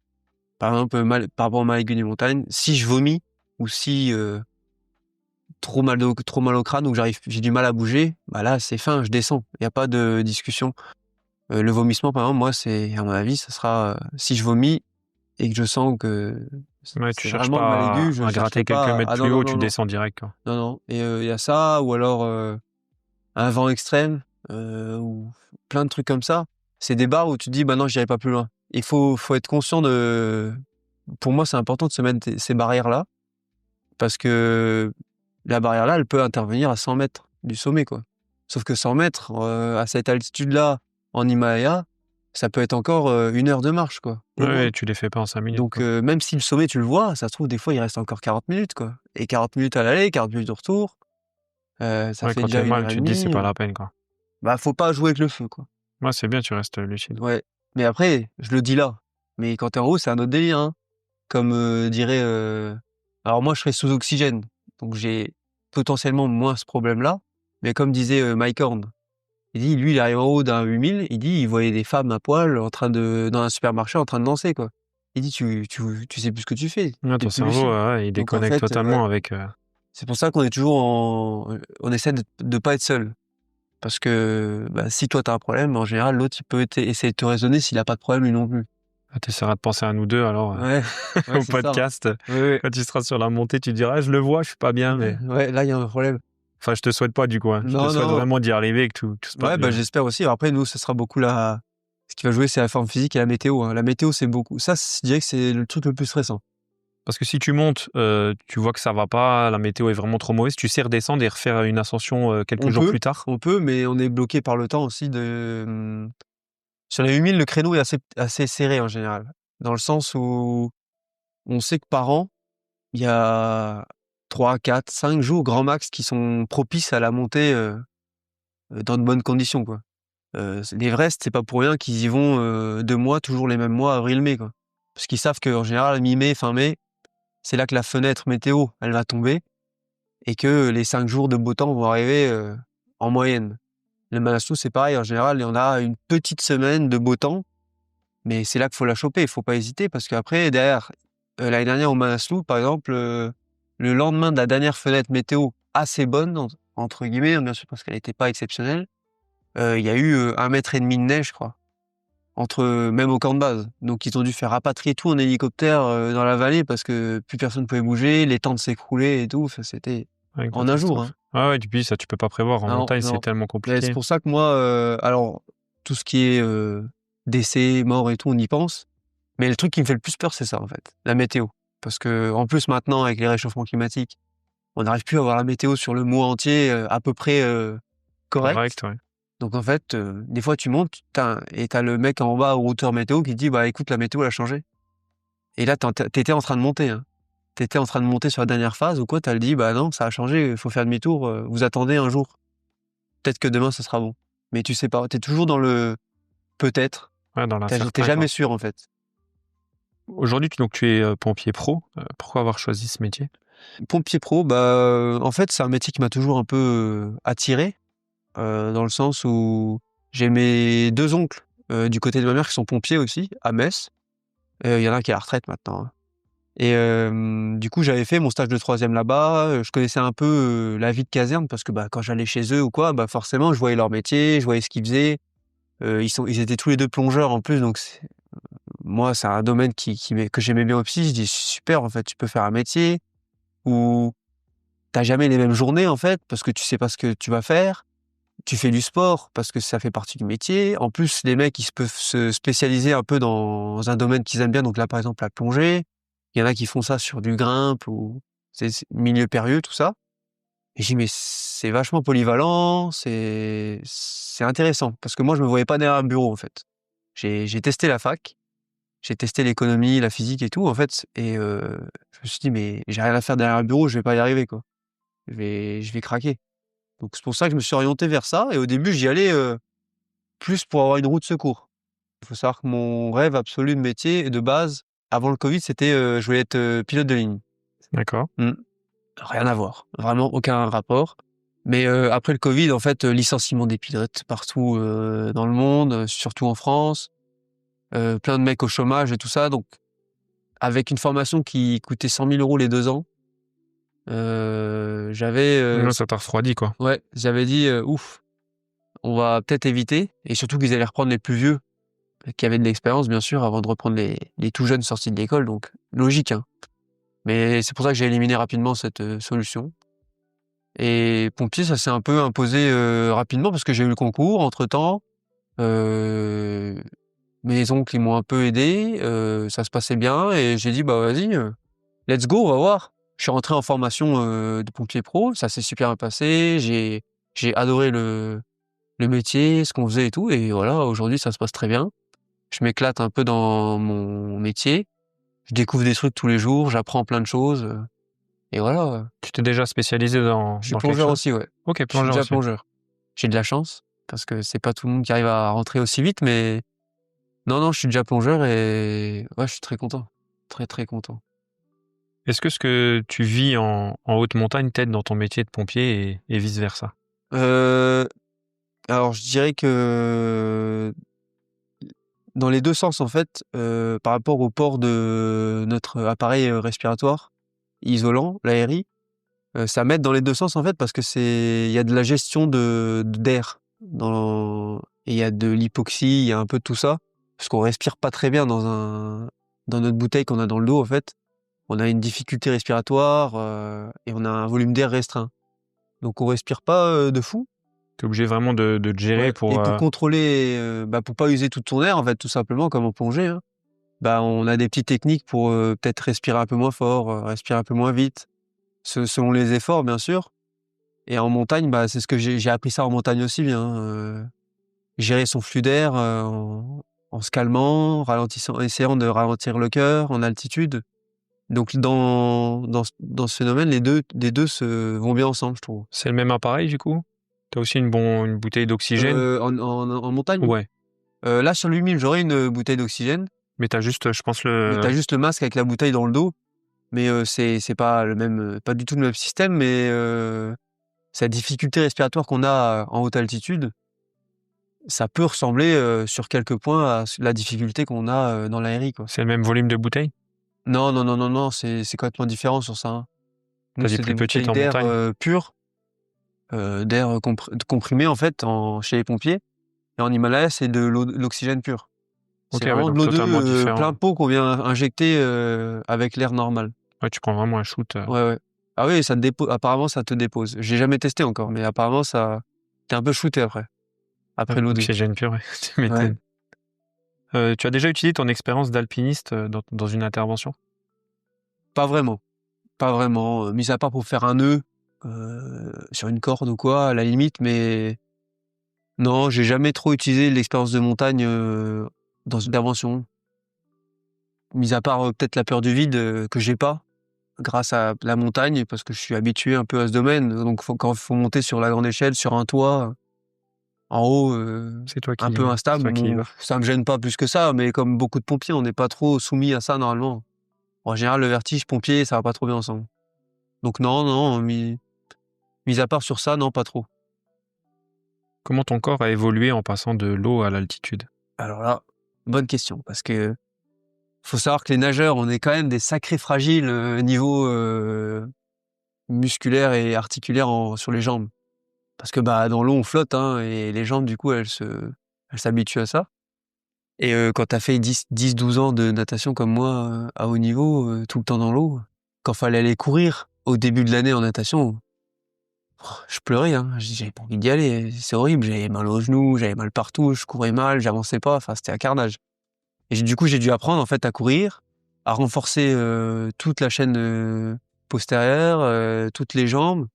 par exemple, par rapport au Malaigue du montagne, si je vomis ou si trop mal au crâne ou que j'ai du mal à bouger, bah là, c'est fin, je descends. Il n'y a pas de discussion. Le vomissement, par exemple, moi, à mon avis, ça sera si je vomis et que je sens que Ouais, tu c'est cherches vraiment mal pas aigu, je à chercherai gratter quelques pas mètres ah non, plus non, haut, non, tu non, descends direct, quoi. non, non. Et il y a ça ou alors un vent extrême ou plein de trucs comme ça. C'est des barres où tu te dis, bah non, j'irai pas plus loin. Il faut être conscient pour moi, c'est important de se mettre ces barrières-là parce que la barrière-là, elle peut intervenir à 100 mètres du sommet, quoi. Sauf que 100 mètres, à cette altitude-là, en Himalaya, ça peut être encore 1 heure de marche, quoi, au moins. Ouais, tu les fais pas en 5 minutes, Donc, quoi. même si le sommet, tu le vois, ça se trouve, des fois, il reste encore 40 minutes, quoi. Et 40 minutes à l'aller, 40 minutes au retour, ça Ouais, fait quand déjà t'es 1 mal, heure et tu te dis, c'est demie. pas la peine, quoi. Bah, faut pas jouer avec le feu, quoi. Ouais, c'est bien, tu restes lucide. Ouais. Mais après, je le dis là, mais quand t'es en haut, c'est un autre délire, hein. Comme, dirait, alors moi, je serais sous oxygène, donc j'ai potentiellement moins ce problème-là. Mais comme disait, Mike Horn, il dit, lui, il arrive en haut d'un 8000, il dit, il voyait des femmes à poil dans un supermarché en train de danser, quoi. Il dit: «Tu sais plus ce que tu fais, Ouais, tu ton plus cerveau, lucide». ouais, il Donc en déconnecte fait, ouais, totalement avec. c'est pour ça qu'on est toujours on essaie de pas être seul. Parce que, bah, si toi tu as un problème, en général, l'autre, il peut essayer de te raisonner s'il a pas de problème lui non plus. T'essaieras de penser à nous deux, alors, Ouais, ouais, au c'est ça, hein. podcast. Ouais, ouais. Quand tu seras sur la montée, tu diras: «Ah, je le vois, je suis pas bien, mais». Ouais, là, il y a un problème. Enfin, je te souhaite pas, du coup, hein. Je te Non, souhaite non. vraiment d'y arriver et que tout se passe Ouais, bah, bien. j'espère aussi. Après, nous, ce sera beaucoup ce qui va jouer, c'est la forme physique et la météo, hein. La météo, c'est beaucoup ça, je dirais que c'est le truc le plus stressant. Parce que si tu montes, tu vois que ça va pas, la météo est vraiment trop mauvaise, tu sais redescendre et refaire une ascension, quelques On jours peut plus tard? on peut, mais on est bloqué par le temps aussi sur les 8000, le créneau est assez serré en général. Dans le sens où on sait que par an, il y a 3, 4, 5 jours grand max qui sont propices à la montée, dans de bonnes conditions, quoi. L'Everest, c'est pas pour rien qu'ils y vont, 2 mois, toujours les mêmes mois, avril-mai, quoi. Parce qu'ils savent qu'en général, mi-mai, fin mai, c'est là que la fenêtre météo, elle va tomber et que les 5 jours de beau temps vont arriver, en moyenne. Le Manaslu, c'est pareil, en général, il y en a une petite semaine de beau temps, mais c'est là qu'il faut la choper, il faut pas hésiter parce qu'après derrière, l'année dernière au Manaslu, par exemple, le lendemain de la dernière fenêtre météo «assez bonne» entre guillemets, hein, bien sûr, parce qu'elle était pas exceptionnelle, il y a eu, 1,5 m de neige, je crois, même au camp de base. Donc ils ont dû faire rapatrier tout en hélicoptère, dans la vallée parce que plus personne pouvait bouger, les tentes s'écroulaient et tout, enfin c'était Ouais, une en un jour, catastrophe. hein. Ah ouais, et puis ça, tu peux pas prévoir. En Non, montagne, c'est non. tellement Mais c'est compliqué. pour ça que moi, alors tout ce qui est, décès, mort et tout, on y pense. Mais le truc qui me fait le plus peur, c'est ça, en fait, la météo. Parce qu'en plus maintenant avec les réchauffements climatiques, on n'arrive plus à avoir la météo sur le mois entier, à peu près, correcte. Correct, ouais. Donc en fait, des fois tu montes, t'as le mec en bas au routeur météo qui te dit: «Bah écoute, la météo elle a changé». Et là tu en train de monter, hein. Tu en train de monter sur la dernière phase ou quoi, tu as le dit: «Bah non, ça a changé, il faut faire demi-tour, vous attendez un jour. Peut-être que demain ça sera bon». Mais tu sais pas, tu es toujours dans le peut-être, Ouais, dans tu l'incertain, jamais quoi. sûr en fait. Aujourd'hui, tu es, pompier pro. Pourquoi avoir choisi ce métier? Pompier pro, bah, en fait, c'est un métier qui m'a toujours un peu, attiré, dans le sens où j'ai mes 2 oncles, du côté de ma mère qui sont pompiers aussi, à Metz. Il y en a un qui est à la retraite maintenant, hein. Et du coup, j'avais fait mon stage de 3e là-bas, je connaissais un peu, la vie de caserne parce que, bah, quand j'allais chez eux ou quoi, bah, forcément, je voyais leur métier, je voyais ce qu'ils faisaient. Ils étaient tous les 2 plongeurs en plus, donc moi, c'est un domaine que j'aimais bien aussi. Je dis: «Super, en fait, tu peux faire un métier où tu jamais les mêmes journées, en fait, parce que tu sais pas ce que tu vas faire». tu fais du sport parce que ça fait partie du métier. En plus, les mecs, ils peuvent se spécialiser un peu dans un domaine qu'ils aiment bien. Donc là, par exemple, la plongée. Il y en a qui font ça sur du grimpe ou c'est milieu périlleux, tout ça. Et j'ai dit: «Mais c'est vachement polyvalent, c'est intéressant». Parce que moi, je me voyais pas derrière un bureau, en fait. J'ai testé la fac, j'ai testé l'économie, la physique et tout, en fait et je me suis dit: «Mais j'ai rien à faire derrière un bureau, je vais pas y arriver, quoi. Je vais craquer». Donc c'est pour ça que je me suis orienté vers ça et au début, j'y allais, plus pour avoir une roue de secours. Il faut savoir que mon rêve absolu de métier et de base, avant le covid, c'était, je voulais être, pilote de ligne. D'accord. Mmh. Rien à voir, vraiment aucun rapport. Mais, après le covid, en fait, licenciement des pilotes partout, dans le monde, surtout en France, plein de mecs au chômage et tout ça. Donc avec une formation qui coûtait 100 000 € les 2 ans, j'avais, Non, ça t'a refroidi, quoi. ouais, j'avais dit: «Ouf, on va peut-être éviter» et surtout qu'ils allaient reprendre les plus vieux, qui avaient de l'expérience bien sûr, avant de reprendre les tout jeunes sortis de l'école, donc logique, hein. Mais c'est pour ça que j'ai éliminé rapidement cette, solution. Et pompier, ça s'est un peu imposé, rapidement parce que j'ai eu le concours entre-temps. Heu, Mes oncles, ils m'ont un peu aidé, ça se passait bien et j'ai dit: «Bah, vas-y, let's go, on va voir». Je suis rentré en formation, de pompier pro, ça s'est super bien passé. J'ai adoré le métier, ce qu'on faisait et tout et voilà, aujourd'hui, ça se passe très bien. Je m'éclate un peu dans mon métier. Je découvre des trucs tous les jours, j'apprends plein de choses, et voilà, Tu t'es déjà spécialisé je suis dans quelque plongeur chose? aussi, ouais. Ok, Je suis plongeur déjà aussi. plongeur. J'ai de la chance parce que c'est pas tout le monde qui arrive à rentrer aussi vite, mais non, non, je suis déjà plongeur et ouais, je suis très content. Très, très content. Est-ce que ce que tu vis en haute montagne t'aide dans ton métier de pompier et vice-versa? Heu, alors je dirais que dans les 2 sens, en fait, par rapport au port de notre appareil, respiratoire isolant, l'ARI, ça m'aide dans les 2 sens, en fait, parce que il y a de la gestion d'air dans et il y a de l'hypoxie, il y a un peu de tout ça, parce qu'on respire pas très bien dans notre bouteille qu'on a dans le dos, en fait. On a une difficulté respiratoire, et on a un volume d'air restreint. Donc on respire pas, de fou. Tu es obligé vraiment de te gérer Ouais et pour... pour contrôler, pour pas user tout ton air, en fait, tout simplement, comme en plongée, hein, on a des petites techniques pour, peut-être respirer un peu moins fort, respirer un peu moins vite, selon les efforts, bien sûr. Et en montagne, c'est ce que j'ai appris ça en montagne aussi bien, hein, gérer son flux d'air, en se calmant, ralentissant, essayant de ralentir le cœur en altitude. Donc dans ce phénomène, les deux se vont bien ensemble, je trouve. C'est le même appareil, du coup? Tu as aussi une bouteille d'oxygène? En montagne? Ouais, Là, sur lui j'aurais une, bouteille d'oxygène, mais tu as juste, je pense, mais tu as juste le masque avec la bouteille dans le dos. Mais, c'est pas le même, pas du tout le même système, mais, c'est la difficulté respiratoire qu'on a, en haute altitude, ça peut ressembler, sur quelques points à la difficulté qu'on a, dans l'aérie, quoi. c'est le même volume de bouteille? Non, non, non, non, non, c'est complètement différent sur ça, hein. Tu Nous, as dit c'est des plus petite bouteilles en d'air, montagne? pur, d'air, comprimé, en fait, chez les pompiers et en Himalaya, c'est de l'oxygène pur. Ok, C'est ouais, vraiment de donc l'O2, totalement plein différent. pot qu'on vient injecter, avec l'air normal. Ouais, tu prends vraiment un shoot. Ouais, ouais. Ah oui, ça te dépose. Apparemment, ça te dépose. J'ai jamais testé encore, mais apparemment, ça tu un peu shooté après l'O2. Oxygène pur, ouais, tu Ouais. m'étonnes. Tu as déjà utilisé ton expérience d'alpiniste dans une intervention? Pas vraiment, pas vraiment, mis à part pour faire un nœud, sur une corde ou quoi, à la limite, mais non, j'ai jamais trop utilisé l'expérience de montagne, dans une intervention. Mis à part, peut-être la peur du vide, que j'ai pas, grâce à la montagne, parce que je suis habitué un peu à ce domaine. Donc quand il faut monter sur la grande échelle, sur un toit, en haut, C'est toi un qui, peu c'est instable, toi qui y bon, vas. ça me gêne pas plus que ça, mais comme beaucoup de pompiers, on n'est pas trop soumis à ça normalement. En général, le vertige, pompier, ça va pas trop bien ensemble. Donc non, non, mis à part sur ça, non, pas trop. Comment ton corps a évolué en passant de l'eau à l'altitude? Alors là, bonne question, parce que faut savoir que les nageurs, on est quand même des sacrés fragiles, niveau, musculaire et articulaire sur les jambes. Parce que, dans l'eau, on flotte, hein, et les jambes, du coup, elles s'habituent à ça. Et quand tu as fait 10-12 ans de natation comme moi, à haut niveau, tout le temps dans l'eau, quand fallait aller courir au début de l'année en natation, Je pleurais, hein. J'avais pas envie d'y aller. C'est horrible. J'avais mal aux genoux, j'avais mal partout, je courais mal, j'avançais pas. Enfin, c'était un carnage. Et du coup, j'ai dû apprendre en fait à courir, à renforcer toute la chaîne postérieure, toutes les jambes.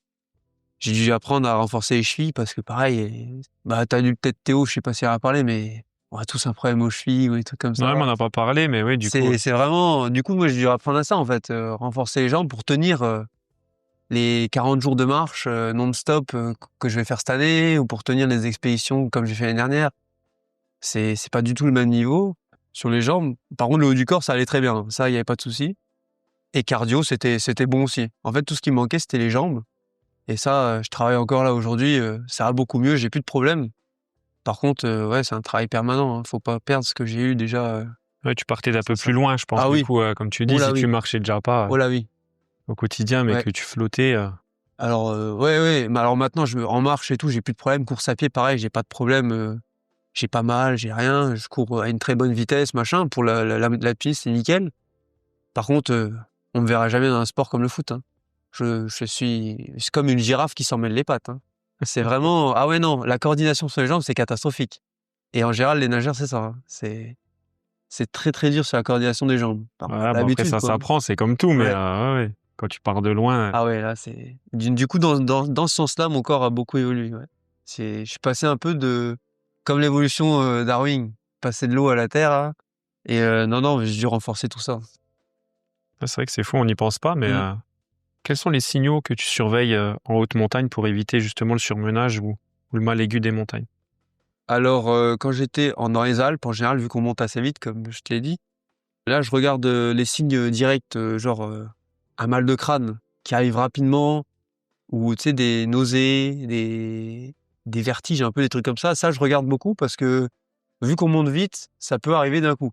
J'ai dû apprendre à renforcer les chevilles parce que pareil, bah t'as dû peut-être Théo, je sais pas s'il en a parlé, mais on a tous un problème aux chevilles ou des trucs comme ça. Non, mais on n'a pas parlé, mais oui, du coup. C'est vraiment, du coup, moi j'ai dû apprendre à ça en fait, renforcer les jambes pour tenir les 40 jours de marche non-stop que je vais faire cette année ou pour tenir les expéditions comme j'ai fait l'année dernière. C'est pas du tout le même niveau sur les jambes. Par contre, le haut du corps, ça allait très bien. Ça, il y avait pas de souci. Et cardio, c'était bon aussi. En fait, tout ce qui me manquait, c'était les jambes. Et ça, je travaille encore là aujourd'hui. Ça va beaucoup mieux. J'ai plus de problèmes. Par contre, ouais, c'est un travail permanent. Hein. Faut pas perdre ce que j'ai eu déjà. Ouais, tu partais d'un peu C'est plus ça. loin, je pense. Ah Du oui. coup, comme tu dis, Oh là si tu oui. marchais déjà pas Oh là oui. au quotidien, mais Ouais. que tu flottais. Alors, ouais. Mais alors maintenant, en marche et tout, j'ai plus de problème. Course à pied, pareil, j'ai pas de problème. J'ai pas mal, j'ai rien. Je cours à une très bonne vitesse, machin. Pour la piste, c'est nickel. Par contre, on me verra jamais dans un sport comme le foot. Hein. C'est comme une girafe qui s'en mêle les pattes. Hein. C'est vraiment, ah ouais, non, la coordination sur les jambes, c'est catastrophique. Et en général, les nageurs, c'est ça. Hein. C'est très, très dur sur la coordination des jambes. Par Ouais, bon, après, l'habitude, ça quoi. s'apprend, c'est comme tout, mais Ouais. ouais, quand tu pars de loin. Ah ouais, là, c'est. Du coup, dans ce sens-là, mon corps a beaucoup évolué. Ouais. Je suis passé un peu comme l'évolution Darwin, passer de l'eau à la terre. Hein. Et non, j'ai dû renforcer tout ça. C'est vrai que c'est fou, on n'y pense pas, mais Mm. quels sont les signaux que tu surveilles en haute montagne pour éviter justement le surmenage ou le mal aigu des montagnes? Alors, quand j'étais dans les Alpes, en général, vu qu'on monte assez vite, comme je te l'ai dit, là, je regarde les signes directs, genre un mal de crâne qui arrive rapidement, ou tu sais, des nausées, des vertiges, un peu des trucs comme ça. Ça, je regarde beaucoup parce que vu qu'on monte vite, ça peut arriver d'un coup.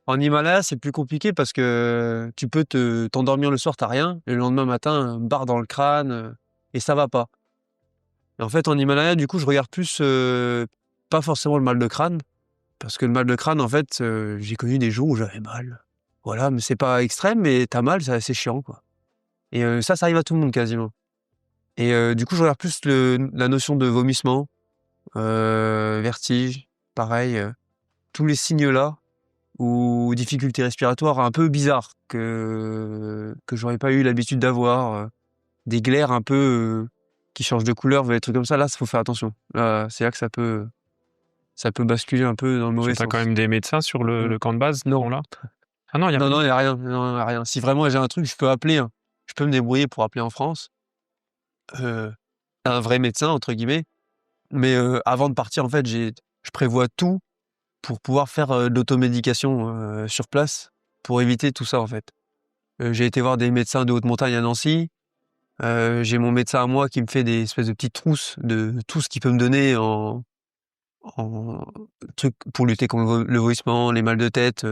En Himalaya, c'est plus compliqué parce que tu peux t'endormir le soir, t'as rien. Le lendemain matin, barre dans le crâne et ça va pas. Et en fait, en Himalaya, du coup, je regarde plus, pas forcément le mal de crâne, parce que le mal de crâne, en fait, j'ai connu des jours où j'avais mal. Voilà, mais c'est pas extrême, mais t'as mal, c'est assez chiant, quoi. Et ça arrive à tout le monde quasiment. Et du coup, je regarde plus la notion de vomissement, vertige, pareil, tous les signes-là, ou difficultés respiratoires un peu bizarres que j'aurais pas eu l'habitude d'avoir, des glaires un peu qui changent de couleur, des trucs comme ça. Là, il faut faire attention. Là, c'est là que ça peut basculer un peu dans le mauvais Tu as sens. quand même des médecins sur Mm. le camp de base qui Non. sont là? Ah non, il y a Non, pas. non, il y a rien. Non, y a rien. Si vraiment j'ai un truc, je peux appeler. Hein. Je peux me débrouiller pour appeler en France un vrai médecin entre guillemets. Mais avant de partir, en fait, je prévois tout pour pouvoir faire de l'automédication sur place pour éviter tout ça en fait. J'ai été voir des médecins de haute montagne à Nancy. J'ai mon médecin à moi qui me fait des espèces de petites trousses de tout ce qu'il peut me donner en trucs pour lutter contre le vomissement, les mal de tête,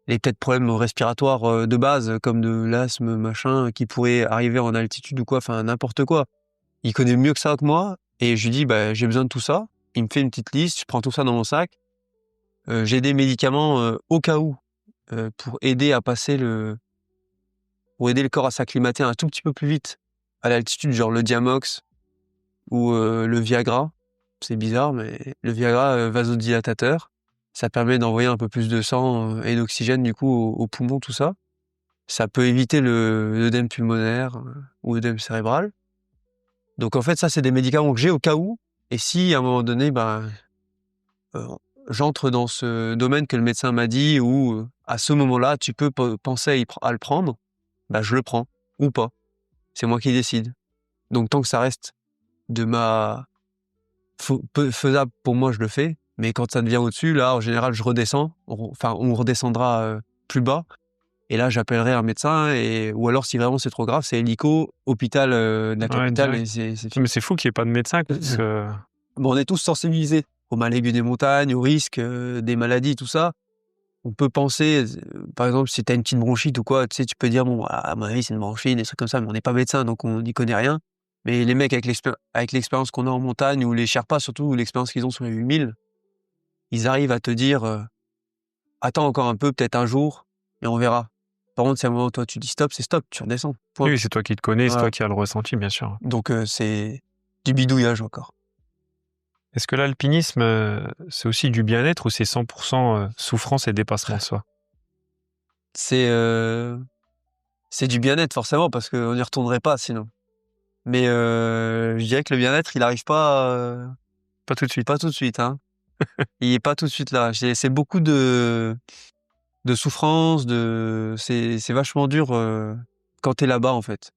les peut-être problèmes respiratoires de base comme de l'asthme, machin, qui pourraient arriver en altitude ou quoi, enfin n'importe quoi. Il connaît mieux que ça que moi et je lui dis bah j'ai besoin de tout ça. Il me fait une petite liste, je prends tout ça dans mon sac. J'ai des médicaments au cas où pour aider le corps à s'acclimater un tout petit peu plus vite à l'altitude, genre le Diamox ou le Viagra. C'est bizarre, mais le Viagra vasodilatateur, ça permet d'envoyer un peu plus de sang et d'oxygène du coup aux poumons, tout ça. Ça peut éviter l'œdème pulmonaire ou l'œdème cérébral. Donc en fait, ça, c'est des médicaments que j'ai au cas où. Et si à un moment donné, euh, j'entre dans ce domaine que le médecin m'a dit, ou à ce moment-là, tu peux penser à le prendre, bah, je le prends ou pas. C'est moi qui décide. Donc tant que ça reste de faisable pour moi, je le fais. Mais quand ça devient au-dessus, là, en général, je redescends. On redescendra plus bas. Et là, j'appellerai un médecin. Ou alors, si vraiment c'est trop grave, c'est hélico, hôpital de la Ouais, capitale. Et direct. c'est Mais fini. c'est fou qu'il n'y ait pas de médecin. Parce que... Bon, on est tous sensibilisés au mal aigu des montagnes, au risque des maladies, tout ça. On peut penser, par exemple, si tu as une petite bronchite ou quoi, tu sais, tu peux dire, bon, à mon avis, c'est une bronchite, des trucs comme ça, mais on n'est pas médecin, donc on n'y connaît rien. Mais les mecs, avec l'expérience qu'on a en montagne, ou les Sherpas surtout, l'expérience qu'ils ont sur les 8000, ils arrivent à te dire, attends encore un peu, peut-être un jour, et on verra. Par contre, si à un moment, toi, tu dis stop, c'est stop, tu redescends. Point. Oui, c'est toi qui te connais, c'est Voilà. toi qui as le ressenti, bien sûr. Donc, c'est du bidouillage encore. Est-ce que l'alpinisme, c'est aussi du bien-être ou c'est 100% souffrance et dépassement de soi? C'est du bien-être forcément parce qu'on n'y retournerait pas sinon. Mais je dirais que le bien-être, il arrive Pas tout de suite. pas tout de suite, hein. Il est pas tout de suite là. C'est beaucoup de souffrance, c'est vachement dur, quand tu es là-bas, en fait.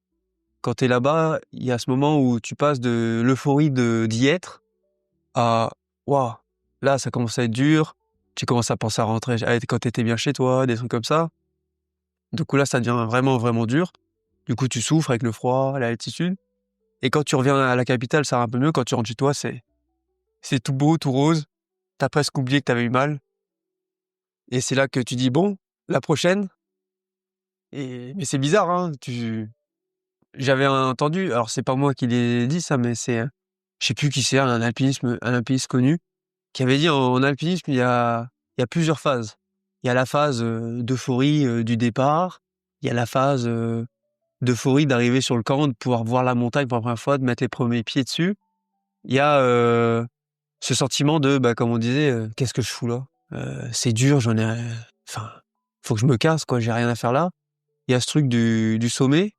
Quand tu es là-bas, il y a ce moment où tu passes de l'euphorie d'y être à: «Waouh, là, ça commence à être dur». Tu commences à penser à rentrer quand tu étais bien chez toi, des trucs comme ça. Du coup, là, ça devient vraiment, vraiment dur. Du coup, tu souffres avec le froid, l'altitude et quand tu reviens à la capitale, ça va un peu mieux. Quand tu rentres chez toi, c'est tout beau, tout rose. Tu as presque oublié que tu avais eu mal et c'est là que tu dis: «Bon, la prochaine». Mais c'est bizarre, hein, j'avais entendu, alors c'est pas moi qui l'ai dit ça, mais je sais plus qui c'est, un alpiniste connu, qui avait dit en alpinisme, il y a plusieurs phases. Il y a la phase, d'euphorie, du départ. Il y a la phase, d'euphorie d'arriver sur le camp, de pouvoir voir la montagne pour la première fois, de mettre les premiers pieds dessus. Il y a, ce sentiment de, bah, comme on disait, «Qu'est-ce que je fous là? C'est dur, enfin, faut que je me casse quoi, j'ai rien à faire là». Il y a ce truc du sommet.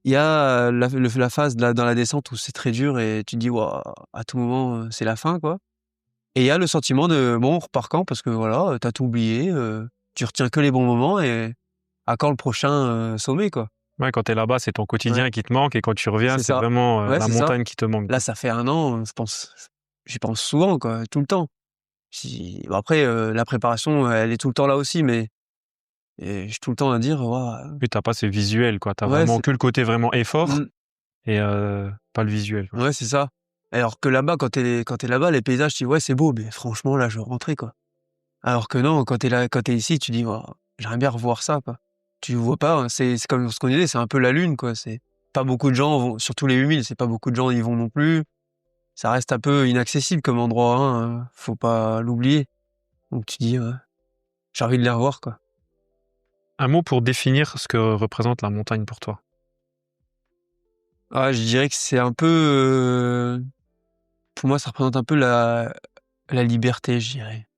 Il y a la phase dans la descente où c'est très dur et tu te dis: «Waouh, à tout moment, c'est la fin, quoi». Et il y a le sentiment de: «Bon, on repart quand?» parce que voilà, tu tout oublié, tu retiens que les bons moments et à quand le prochain, sommet, quoi. Ouais, quand tu es là-bas, c'est ton Ouais, quotidien qui te manque et quand tu reviens, c'est c'est ça. vraiment, Ouais, la c'est ça. montagne qui te manque, Là, quoi. ça fait 1 an, j'y pense souvent, quoi, tout le temps. Bon après, la préparation, elle est tout le temps là aussi, mais j'ai tout le temps à dire: «Waouh». Oui, tu pas ce visuel, quoi. Tu Ouais, vraiment que le côté vraiment effort mmh. et pas le visuel, quoi. Ouais, c'est ça. Alors que là-bas, quand t'es là-bas, les paysages, tu dis: «Ouais, c'est beau, mais franchement, là, je veux rentrer, quoi». Alors que non, quand t'es là, quand t'es ici, tu dis: «Waouh, j'aimerais bien revoir ça, quoi». Tu vois pas, hein, c'est comme ce qu'on disait, c'est un peu la lune, quoi. C'est pas beaucoup de gens vont, surtout les 8000, c'est pas beaucoup de gens y vont non plus. Ça reste un peu inaccessible comme endroit, hein, faut pas l'oublier. Donc tu dis: «J'ai envie de les revoir, quoi». Un mot pour définir ce que représente la montagne pour toi? Ah, je dirais que c'est un peu, pour moi, ça représente un peu la liberté, je dirais.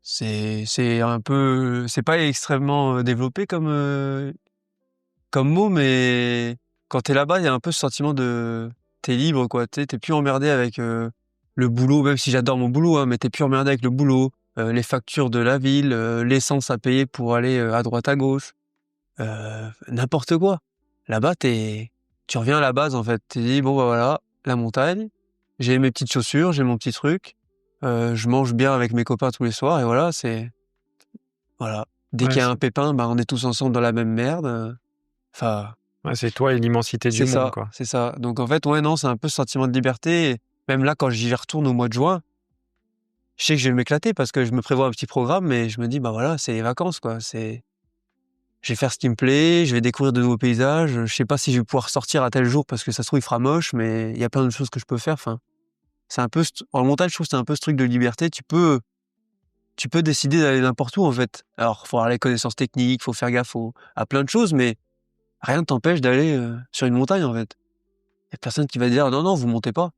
C'est un peu, c'est pas extrêmement, développé comme mot, mais quand tu es là-bas, il y a un peu ce sentiment de tu es libre, quoi. Tu sais, tu es plus emmerdé avec, le boulot, même si j'adore mon boulot, hein, mais tu es plus emmerdé avec le boulot, les factures de la ville, l'essence à payer pour aller, à droite à gauche, n'importe quoi. Là-bas, tu reviens à la base, en fait. Tu dis: «Bon, bah, voilà, la montagne, j'ai mes petites chaussures, j'ai mon petit truc, je mange bien avec mes copains tous les soirs» et voilà, voilà. Dès Ouais, qu'il y a un pépin, bah, on est tous ensemble dans la même merde, enfin, c'est toi et l'immensité du monde, quoi. c'est ça. Donc en fait, ouais, non, c'est un peu ce sentiment de liberté et même là, quand j'y retourne au mois de juin, je sais que je vais m'éclater parce que je me prévois un petit programme, mais je me dis: «Bah, voilà, c'est les vacances, quoi». Je vais faire ce qui me plaît, je vais découvrir de nouveaux paysages, je sais pas si je vais pouvoir sortir à tel jour parce que ça se trouve, il fera moche, mais il y a plein de choses que je peux faire. Enfin, c'est un peu en montagne, je trouve que c'est un peu ce truc de liberté. Tu peux décider d'aller n'importe où, en fait. Alors, faut avoir les connaissances techniques, faut faire gaffe à plein de choses, mais rien ne t'empêche d'aller, sur une montagne, en fait. Il y a personne qui va dire: «Non, non, vous montez pas.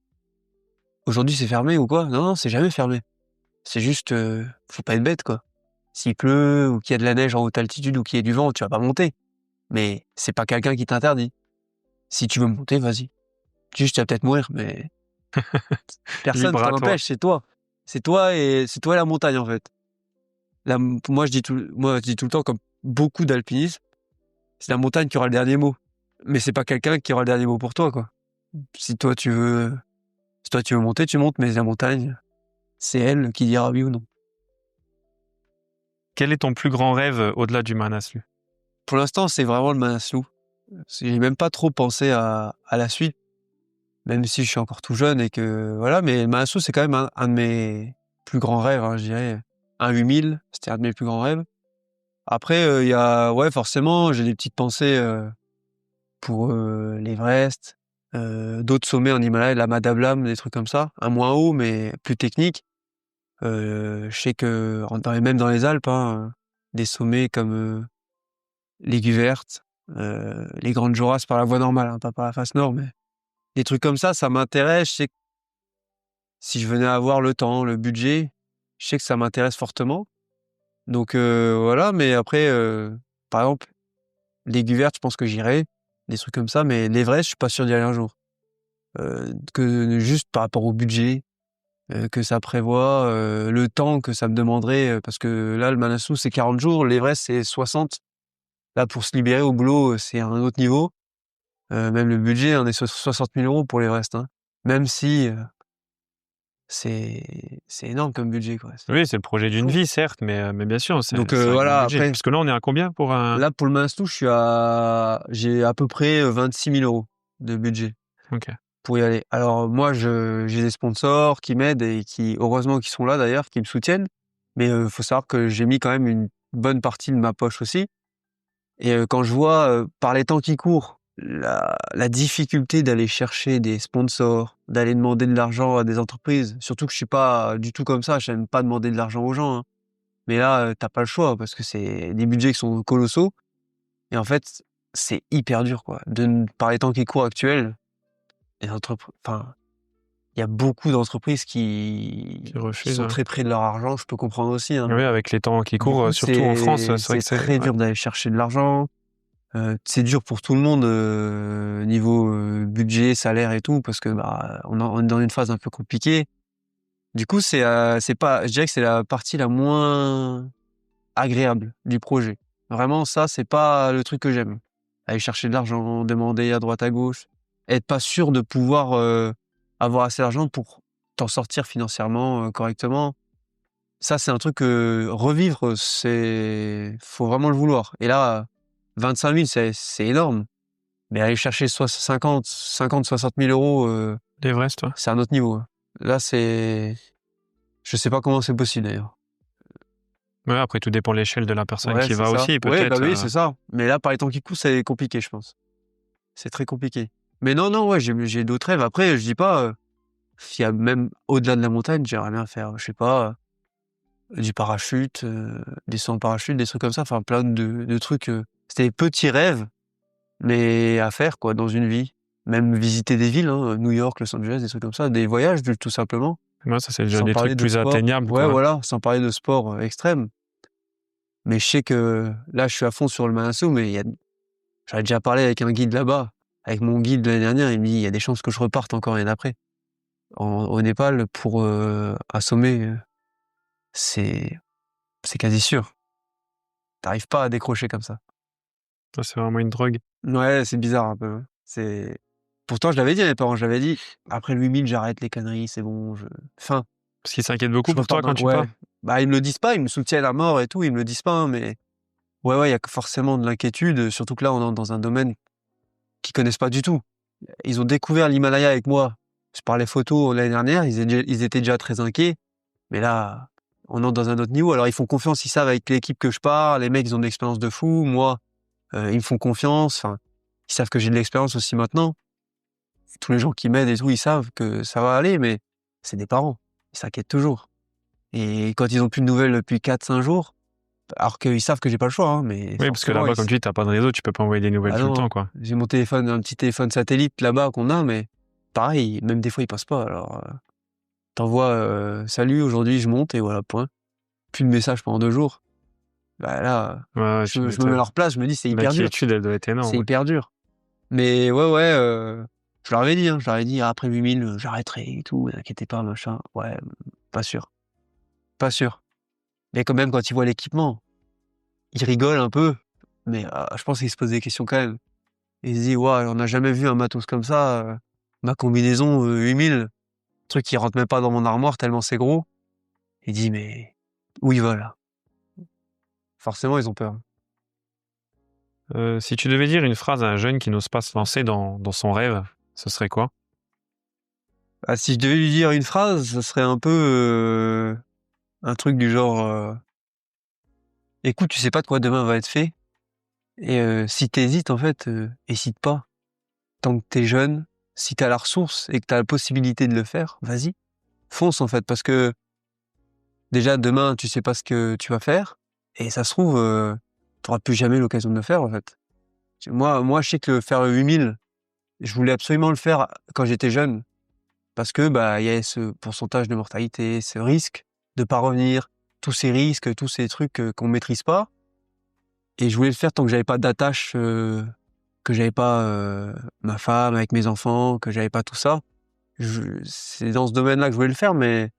Aujourd'hui, c'est fermé» ou quoi. Non, non, c'est jamais fermé. C'est juste, faut pas être bête, quoi. S'il pleut ou qu'il y a de la neige en haute altitude ou qu'il y a du vent, tu vas pas monter. Mais c'est pas quelqu'un qui t'interdit. Si tu veux monter, vas-y. Juste, tu vas peut-être mourir, mais personne Libre t'en à toi. empêche, c'est toi. C'est toi et la montagne, en fait. Moi, je dis tout le temps, comme beaucoup d'alpinistes, c'est la montagne qui aura le dernier mot. Mais c'est pas quelqu'un qui aura le dernier mot pour toi, quoi. Si toi tu veux Si toi tu veux monter, tu montes, mais la montagne, c'est elle qui dira oui ou non. Quel est ton plus grand rêve, au-delà du Manaslu? Pour l'instant, c'est vraiment le Manaslu. J'ai même pas trop pensé à la suite, même si je suis encore tout jeune et que voilà, mais le Manaslu, c'est quand même un de mes plus grands rêves, hein, je dirais. Un 8000, c'était un de mes plus grands rêves. Après, il y a ouais, forcément, j'ai des petites pensées, pour, l'Everest, d'autres sommets en Himalaya, la Madablam, des trucs comme ça, un moins haut, mais plus technique. Je sais que même dans les Alpes, hein, des sommets comme, l'Aiguë Verte, les Grandes Jorasses par la voie normale, hein, pas par la face nord, mais des trucs comme ça m'intéresse. Je sais que si je venais à avoir le temps, le budget, je sais que ça m'intéresse fortement. Donc voilà, mais après, par exemple, l'Aiguille Verte, je pense que j'irai, des trucs comme ça, mais l'Everest, je suis pas sûr d'y aller un jour. Que juste par rapport au budget que ça prévoit, le temps que ça me demanderait, parce que là, le Manaslu, c'est 40 jours, l'Everest, c'est 60. Là, pour se libérer au boulot, c'est un autre niveau. Même le budget, on est sur 60 000 € pour l'Everest, hein. Même si c'est énorme comme budget, quoi. Oui, c'est le projet d'une chaud. vie, certes, mais bien sûr, c'est Donc un grand voilà, budget. après, Parce que là, on est à combien pour un... là, pour le Manaslu, j'ai à peu près 26 000 € de budget Ok. pour y aller. Alors moi, j'ai des sponsors qui m'aident et qui, heureusement, qui sont là d'ailleurs, qui me soutiennent. Mais faut savoir que j'ai mis quand même une bonne partie de ma poche aussi. Et quand je vois, par les temps qui courent, la difficulté d'aller chercher des sponsors, d'aller demander de l'argent à des entreprises, surtout que je suis pas du tout comme ça, j'aime pas demander de l'argent aux gens, hein. Mais là, tu pas le choix parce que c'est des budgets qui sont colossaux et en fait, c'est hyper dur, quoi. Par les temps qui courent actuels, enfin, il y a beaucoup d'entreprises qui refusent, sont ouais. très près de leur argent, je peux comprendre aussi, hein. Oui, avec les temps qui Du courent, coup, surtout en France, c'est vrai que c'est très dur d'aller chercher de l'argent. C'est dur pour tout le monde, niveau, budget, salaire et tout parce que, bah, on est dans une phase un peu compliquée. Du coup, c'est pas je dirais que c'est la partie la moins agréable du projet. Vraiment ça, c'est pas le truc que j'aime. Aller chercher de l'argent, demander à droite à gauche, être pas sûr de pouvoir, avoir assez d'argent pour t'en sortir financièrement, correctement. Ça, c'est un truc que revivre, faut vraiment le vouloir et là, 25 000 c'est énorme, mais aller chercher 60 000 €, l'Everest, ouais. c'est un autre niveau, hein. Là, je sais pas comment c'est possible d'ailleurs. Ouais, après, tout dépend de l'échelle de la personne Ouais, qui c'est va ça. aussi, Ouais, bah peut-être. oui, c'est ça. Mais là, par les temps qui courent, c'est compliqué, je pense. C'est très compliqué. Mais non, non, ouais, j'ai d'autres rêves. Après, je dis pas, s'il y a même au-delà de la montagne, j'aimerais bien faire, je sais pas, du parachute, des sauts en parachute, des trucs comme ça, enfin plein de trucs, c'est des petits rêves, mais à faire quoi, dans une vie. Même visiter des villes, hein, New York, Los Angeles, des trucs comme ça, des voyages tout simplement. Ouais, ça, c'est déjà Sans des parler trucs de plus sport. atteignables, Ouais, quoi. voilà, sans parler de sport, extrême. Mais je sais que là, je suis à fond sur le Manaslu, mais j'en ai déjà parlé avec un guide là-bas. Avec mon guide de l'année dernière, il me dit: «Il y a des chances que je reparte encore l'année d'après». Au Népal pour, un sommet, c'est quasi sûr. Tu pas à décrocher comme ça. Ça, c'est vraiment une drogue. Ouais, c'est bizarre un peu, hein. Pourtant je l'avais dit à mes parents, je l'avais dit: «Après le 8 000, j'arrête les conneries, c'est bon, fin». Parce qu'ils s'inquiètent beaucoup Je pour toi repars quand dans tu ouais. pars? Bah, ils me le disent pas, ils me soutiennent à mort et tout, ils me le disent pas, hein, mais ouais, ouais, il y a forcément de l'inquiétude, surtout que là, on entre dans un domaine qu'ils connaissent pas du tout. Ils ont découvert l'Himalaya avec moi, par les photos l'année dernière, ils étaient déjà très inquiets, mais là, on entre dans un autre niveau. Alors ils font confiance, ils savent avec l'équipe que je pars, les mecs, ils ont de l'expérience de fou. Moi, ils me font confiance, enfin, ils savent que j'ai de l'expérience aussi maintenant. Tous les gens qui m'aident et tout, ils savent que ça va aller, mais c'est des parents, ils s'inquiètent toujours et quand ils ont plus de nouvelles depuis 4 5 jours, alors qu'ils savent que j'ai pas le choix, hein, mais Oui, parce que forcément là-bas, ils comme tu dis, t'as pas de réseau, tu peux pas envoyer des nouvelles ah tout le non, temps, hein. quoi. J'ai mon téléphone, un petit téléphone satellite là-bas qu'on a, mais pareil, même des fois, il passe pas. Alors, tu «Salut, aujourd'hui, je monte» et voilà, point. Plus de messages pendant 2 jours. Bah, là, Ouais, ouais, tu je me mets à m'étonnes. leur place, je me dis: «C'est hyper dur, L'inquiétude, elle doit être énorme, c'est ouais. hyper dur». Mais ouais, ouais, je leur avais dit, hein, je leur ai dit: «Après 8 000, j'arrêterai et tout, vous inquiétez pas, machin». Ouais, pas sûr, pas sûr. Mais quand même, quand ils voient l'équipement, ils rigolent un peu, mais je pense qu'ils se posent des questions quand même. Ils se disent: «Waouh, on n'a jamais vu un matos comme ça, ma combinaison, 8 000, truc qui rentre même pas dans mon armoire tellement c'est gros». Il dit: «Mais où il va là?» Forcément, ils ont peur. Si tu devais dire une phrase à un jeune qui n'ose pas se lancer dans son rêve, ce serait quoi? Ah, si je devais lui dire une phrase, ce serait un peu, un truc du genre, «Écoute, tu sais pas de quoi demain va être fait et si tu hésites en fait, hésite pas. Tant que tu es jeune, si tu as la ressource et que tu as la possibilité de le faire, vas-y, fonce en fait, parce que déjà demain, tu sais pas ce que tu vas faire et ça se trouve, tu auras plus jamais l'occasion de le faire en fait». Moi, je sais que faire 8 000 je voulais absolument le faire quand j'étais jeune parce que, bah, il y avait ce pourcentage de mortalité, ce risque de pas revenir, tous ces risques, tous ces trucs, qu'on maîtrise pas et je voulais le faire tant que j'avais pas d'attache, que j'avais pas, ma femme avec mes enfants, que j'avais pas tout ça. C'est dans ce domaine-là que je voulais le faire, mais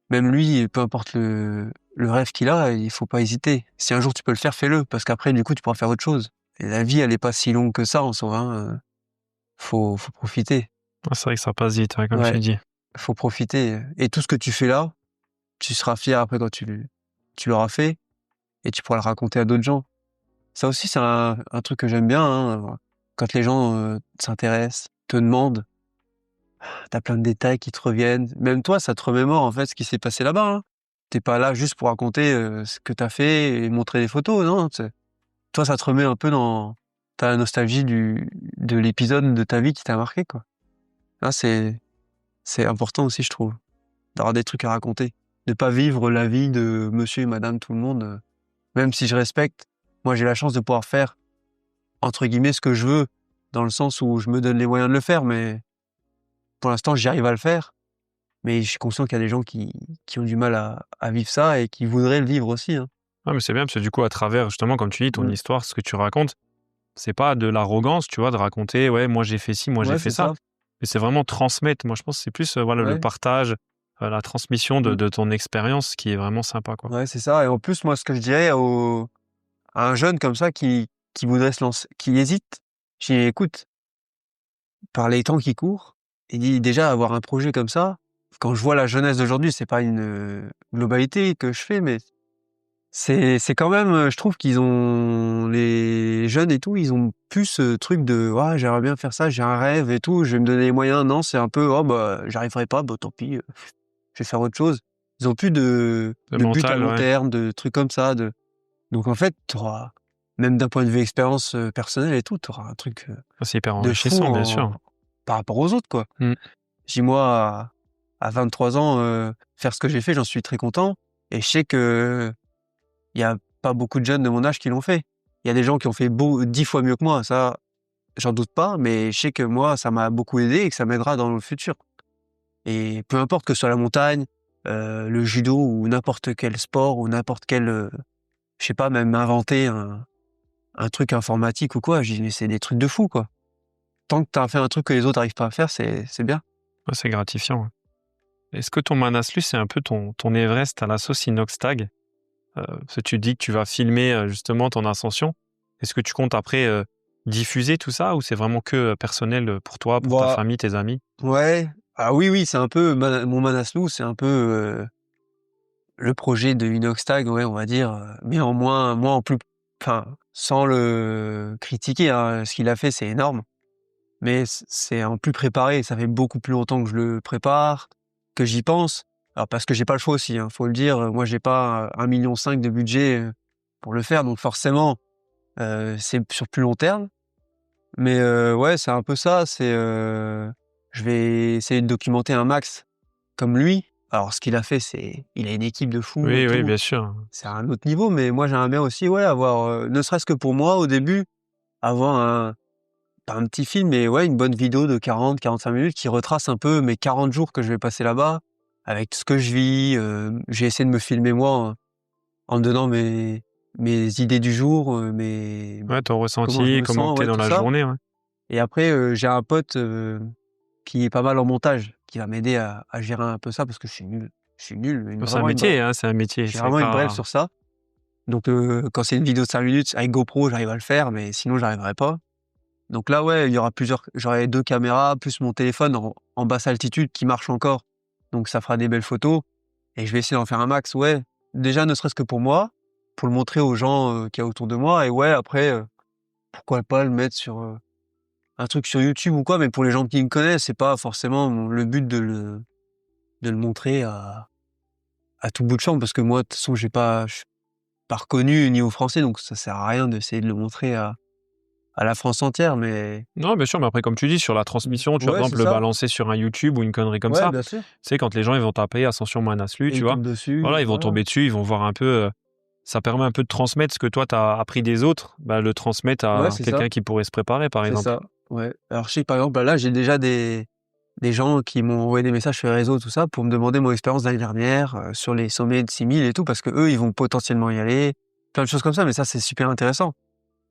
même lui, peu importe le rêve qu'il a, il faut pas hésiter. Si un jour tu peux le faire, fais-le, parce qu'après, du coup, tu pourras faire autre chose. Et la vie, elle est pas si longue que ça en soi, hein. Faut profiter. Ah, c'est vrai que ça passe vite, ouais, comme Ouais, tu dis. faut profiter. Et tout ce que tu fais là, tu seras fier après quand tu l'auras fait et tu pourras le raconter à d'autres gens. Ça aussi, c'est un truc que j'aime bien, hein. Quand les gens s'intéressent, te demandent, t'as plein de détails qui te reviennent. Même toi, ça te remémore en fait ce qui s'est passé là-bas, hein. T'es pas là juste pour raconter ce que t'as fait et montrer des photos, non. Toi, ça te remet un peu dans... T'as la nostalgie de l'épisode de ta vie qui t'a marqué, quoi. Là, c'est important aussi, je trouve, d'avoir des trucs à raconter. De pas vivre la vie de monsieur et madame tout le monde. Même si je respecte, moi, j'ai la chance de pouvoir faire, entre guillemets, ce que je veux, dans le sens où je me donne les moyens de le faire, mais pour l'instant, j'y arrive à le faire. Mais je suis conscient qu'il y a des gens qui ont du mal à vivre ça et qui voudraient le vivre aussi, hein. Ah, mais c'est bien parce que du coup, à travers, justement, comme tu dis, ton Mmh. histoire, ce que tu racontes, c'est pas de l'arrogance, tu vois, de raconter, ouais, moi j'ai fait ci, moi j'ai Ouais, fait c'est ça. ça. Mais c'est vraiment transmettre. Moi, je pense que c'est plus, voilà, le Ouais. partage, la transmission de, Mmh. de ton expérience qui est vraiment sympa, quoi. Ouais, c'est ça. Et en plus, moi, ce que je dirais à un jeune comme ça qui voudrait se lancer, qui hésite, je dis: «Écoute, par les temps qui courent», et dit: «Déjà, avoir un projet comme ça», quand je vois la jeunesse d'aujourd'hui, c'est pas une globalité que je fais, mais c'est quand même, je trouve qu'ils ont les jeunes et tout, ils ont plus ce truc de: «Ah, j'aimerais bien faire ça, j'ai un rêve et tout, je vais me donner les moyens». Non, c'est un peu: «Oh bah, j'arriverai pas, bah, tant pis, je vais faire autre chose». Ils ont plus Le de but à mental, long ouais. terme, de trucs comme ça, donc en fait, tu auras, même d'un point de vue expérience, personnelle et tout, tu auras un truc, Ah, c'est hyper de fou enrichissant, bien sûr. par rapport aux autres, quoi. Mm. J'ai moi, à 23 ans, faire ce que j'ai fait, j'en suis très content et je sais qu'il y a pas beaucoup de jeunes de mon âge qui l'ont fait. Il y a des gens qui ont fait 10 fois mieux que moi, ça, j'en doute pas, mais je sais que moi, ça m'a beaucoup aidé et que ça m'aidera dans le futur. Et peu importe que ce soit la montagne, le judo ou n'importe quel sport ou n'importe quel, je sais pas, même inventer un truc informatique ou quoi, je dis: «Mais c'est des trucs de fou, quoi». Tant que tu as fait un truc que les autres arrivent pas à faire, c'est bien. Ouais, c'est gratifiant, ouais. Est-ce que ton Manaslu, c'est un peu ton Everest à la sauce Inoxtag? Parce que tu dis que tu vas filmer justement ton ascension. Est-ce que tu comptes après diffuser tout ça ou c'est vraiment que personnel pour toi, pour ta Bah, famille, tes amis? ouais, ah oui, oui, c'est un peu mon Manaslu, c'est un peu, le projet de Inoxtag, ouais, on va dire, mais en moins en plus, enfin, sans le critiquer, hein, ce qu'il a fait, c'est énorme, mais c'est en plus préparé. Ça fait beaucoup plus longtemps que je le prépare, que j'y pense. Alors parce que j'ai pas le choix aussi, hein, faut le dire, moi j'ai pas 1,5 million de budget, pour le faire, donc forcément, c'est sur plus long terme. Mais ouais, c'est un peu ça, je vais essayer de documenter un max comme lui. Alors ce qu'il a fait, il a une équipe de fous et Oui, oui, tout, bien sûr. c'est à un autre niveau, mais moi j'aimerais bien aussi, ouais, avoir, ne serait-ce que pour moi au début, avoir pas un petit film, mais ouais, une bonne vidéo de 40-45 minutes qui retrace un peu mes 40 jours que je vais passer là-bas, avec tout ce que je vis, j'ai essayé de me filmer moi en me donnant mes idées du jour, Ouais, ton comment je ressenti, me comment sens, tu es ouais, dans tout la ça. journée, ouais. Et après, j'ai un pote, qui est pas mal en montage, qui va m'aider à gérer un peu ça parce que je suis nul. Je suis nul, Oh, c'est un vraiment une brêle. métier, hein, c'est un métier. J'ai C'est vraiment une brêle pas. sur ça. Donc quand c'est une vidéo de 5 minutes avec GoPro, j'arrive à le faire, mais sinon j'arriverai pas. Donc là, ouais, il y aura j'aurai 2 caméras plus mon téléphone en basse altitude qui marche encore. Donc ça fera des belles photos et je vais essayer d'en faire un max, ouais. Déjà ne serait-ce que pour moi, pour le montrer aux gens, qu'il y a autour de moi et ouais après, pourquoi pas le mettre sur, un truc sur YouTube ou quoi, mais pour les gens qui me connaissent, c'est pas forcément le but de le montrer à tout bout de champ parce que moi, de toute façon, je suis pas reconnu au niveau français, donc ça sert à rien d'essayer de le montrer à la France entière, mais Non, bien sûr, mais après, comme tu dis, sur la transmission, tu vas par ouais, c'est exemple le ça. balancer sur un YouTube ou une connerie comme Ouais, ça. bien sûr. Tu sais, quand les gens ils vont taper Ascension Manaslu, Et tu ils vois, tombent dessus, voilà, ils vont voilà. tomber dessus, ils vont voir un peu. Ça permet un peu de transmettre ce que toi, tu as appris des autres, bah, le transmettre Ouais, à c'est ça, quelqu'un qui pourrait se préparer, par c'est exemple. ça. Ouais. Alors je sais que par exemple, là, j'ai déjà des gens qui m'ont envoyé des messages sur les réseaux, tout ça, pour me demander mon expérience l'année dernière, sur les sommets de 6000 et tout, parce qu'eux, ils vont potentiellement y aller. Plein de choses comme ça, mais ça, c'est super intéressant.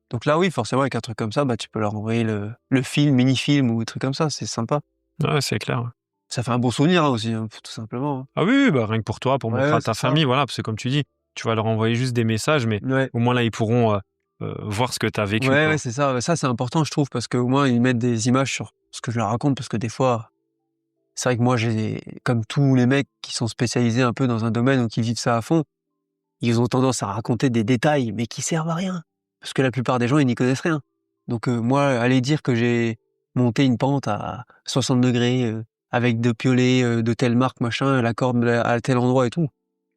Donc là, oui, forcément, avec un truc comme ça, bah, tu peux leur envoyer le film, mini-film ou des trucs comme ça, c'est sympa. Ouais, c'est clair. Ouais. Ça fait un bon souvenir hein, aussi, hein, tout simplement. Hein. Ah oui, oui, bah, rien que pour toi, pour Ouais, montrer ouais, à ta c'est ça. famille, voilà, parce que comme tu dis, tu vas leur envoyer juste des messages, mais Ouais, au moins là, ils pourront voir ce que tu as vécu, ouais, quoi. ouais, c'est ça. Ouais, ça, c'est important, je trouve, parce qu'au moins, ils mettent des images sur ce que je leur raconte, parce que des fois, c'est vrai que moi, comme tous les mecs qui sont spécialisés un peu dans un domaine ou qui vivent ça à fond, ils ont tendance à raconter des détails, mais qui servent à rien. Parce que la plupart des gens, ils n'y connaissent rien. Donc, moi, aller dire que j'ai monté une pente à 60 degrés, avec de piolets, de telle marque, machin, la corde à tel endroit et tout.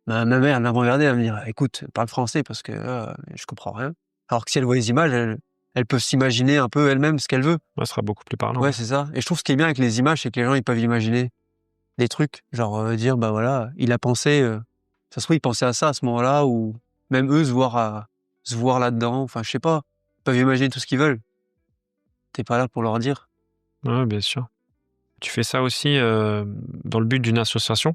Ma mère, elle va me regarder, elle va me dire: «Écoute, parle français parce que je comprends rien». Alors que si elle voit les images, elle peut s'imaginer un peu elle-même ce qu'elle veut. Ouais, ça sera beaucoup plus parlant. Ouais, c'est ça. Et je trouve ce qui est bien avec les images, c'est que les gens, ils peuvent imaginer des trucs, genre, dire: «Bah, voilà, il a pensé, ça se trouve, il pensait à ça à ce moment-là» ou même eux se voir là-dedans. Enfin, je sais pas. Ils peuvent imaginer tout ce qu'ils veulent. Tu pas là pour leur dire. Ouais, bien sûr. Tu fais ça aussi dans le but d'une association,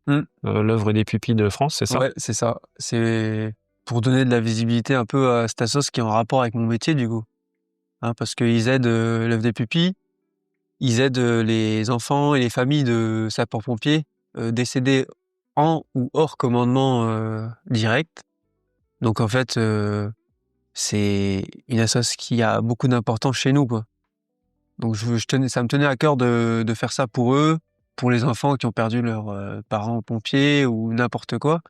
Mmh. l'œuvre des pupilles de France, c'est ça? Ouais, c'est ça. C'est pour donner de la visibilité un peu à cette assos qui est en rapport avec mon métier, du coup. Hein, parce qu'ils aident, l'œuvre des pupilles, ils aident, les enfants et les familles de sapeurs-pompiers, décédés en ou hors commandement, direct. Donc en fait, c'est une assoce qui a beaucoup d'importance chez nous, quoi. Donc ça me tenait à cœur de faire ça pour eux, pour les enfants qui ont perdu leurs, parents pompiers ou n'importe quoi.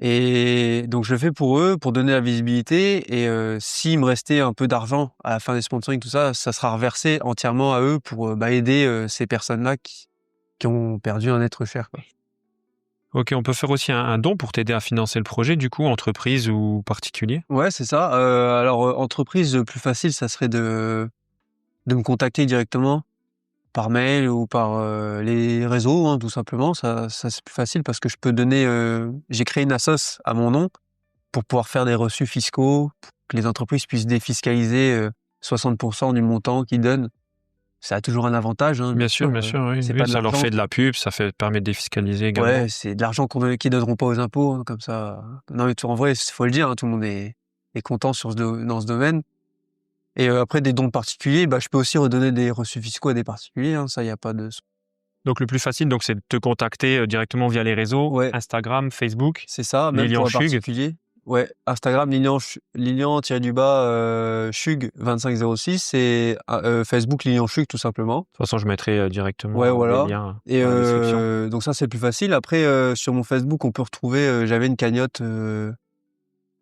Et donc je le fais pour eux, pour donner la visibilité et s'il me restait un peu d'argent à la fin des sponsoring, tout ça, ça sera reversé entièrement à eux pour, aider, ces personnes-là qui ont perdu un être cher, quoi. Ok, on peut faire aussi un don pour t'aider à financer le projet, du coup, entreprise ou particulier? Ouais, c'est ça. Alors, entreprise, le plus facile, ça serait de me contacter directement par mail ou par, les réseaux, hein, tout simplement. Ça c'est plus facile parce que je peux donner, j'ai créé une assoce à mon nom pour pouvoir faire des reçus fiscaux, pour que les entreprises puissent défiscaliser, 60 du montant qu'ils donnent. Ça a toujours un avantage, hein, Bien sûr, oui. c'est Oui, pas de ça leur l'argent fait de la pub, permet de défiscaliser également. ouais, c'est de l'argent qu'ils donneront pas aux impôts, hein, comme ça. Non, mais en vrai, faut le dire, hein, tout le monde est content dans ce domaine et après des dons particuliers, bah, je peux aussi redonner des reçus fiscaux à des particuliers, hein, ça, il y a pas de Donc le plus facile, donc, c'est de te contacter directement via les réseaux, ouais, Instagram, Facebook, c'est ça, même Lilian pour un Chug. particulier. Ouais, Instagram Lilian-Chug 2506 et Facebook Lilian Chug tout simplement. De toute façon, je mettrai directement Ouais, les voilà liens et dans la description. donc ça, c'est le plus facile. Après, sur mon Facebook, on peut retrouver, j'avais une cagnotte,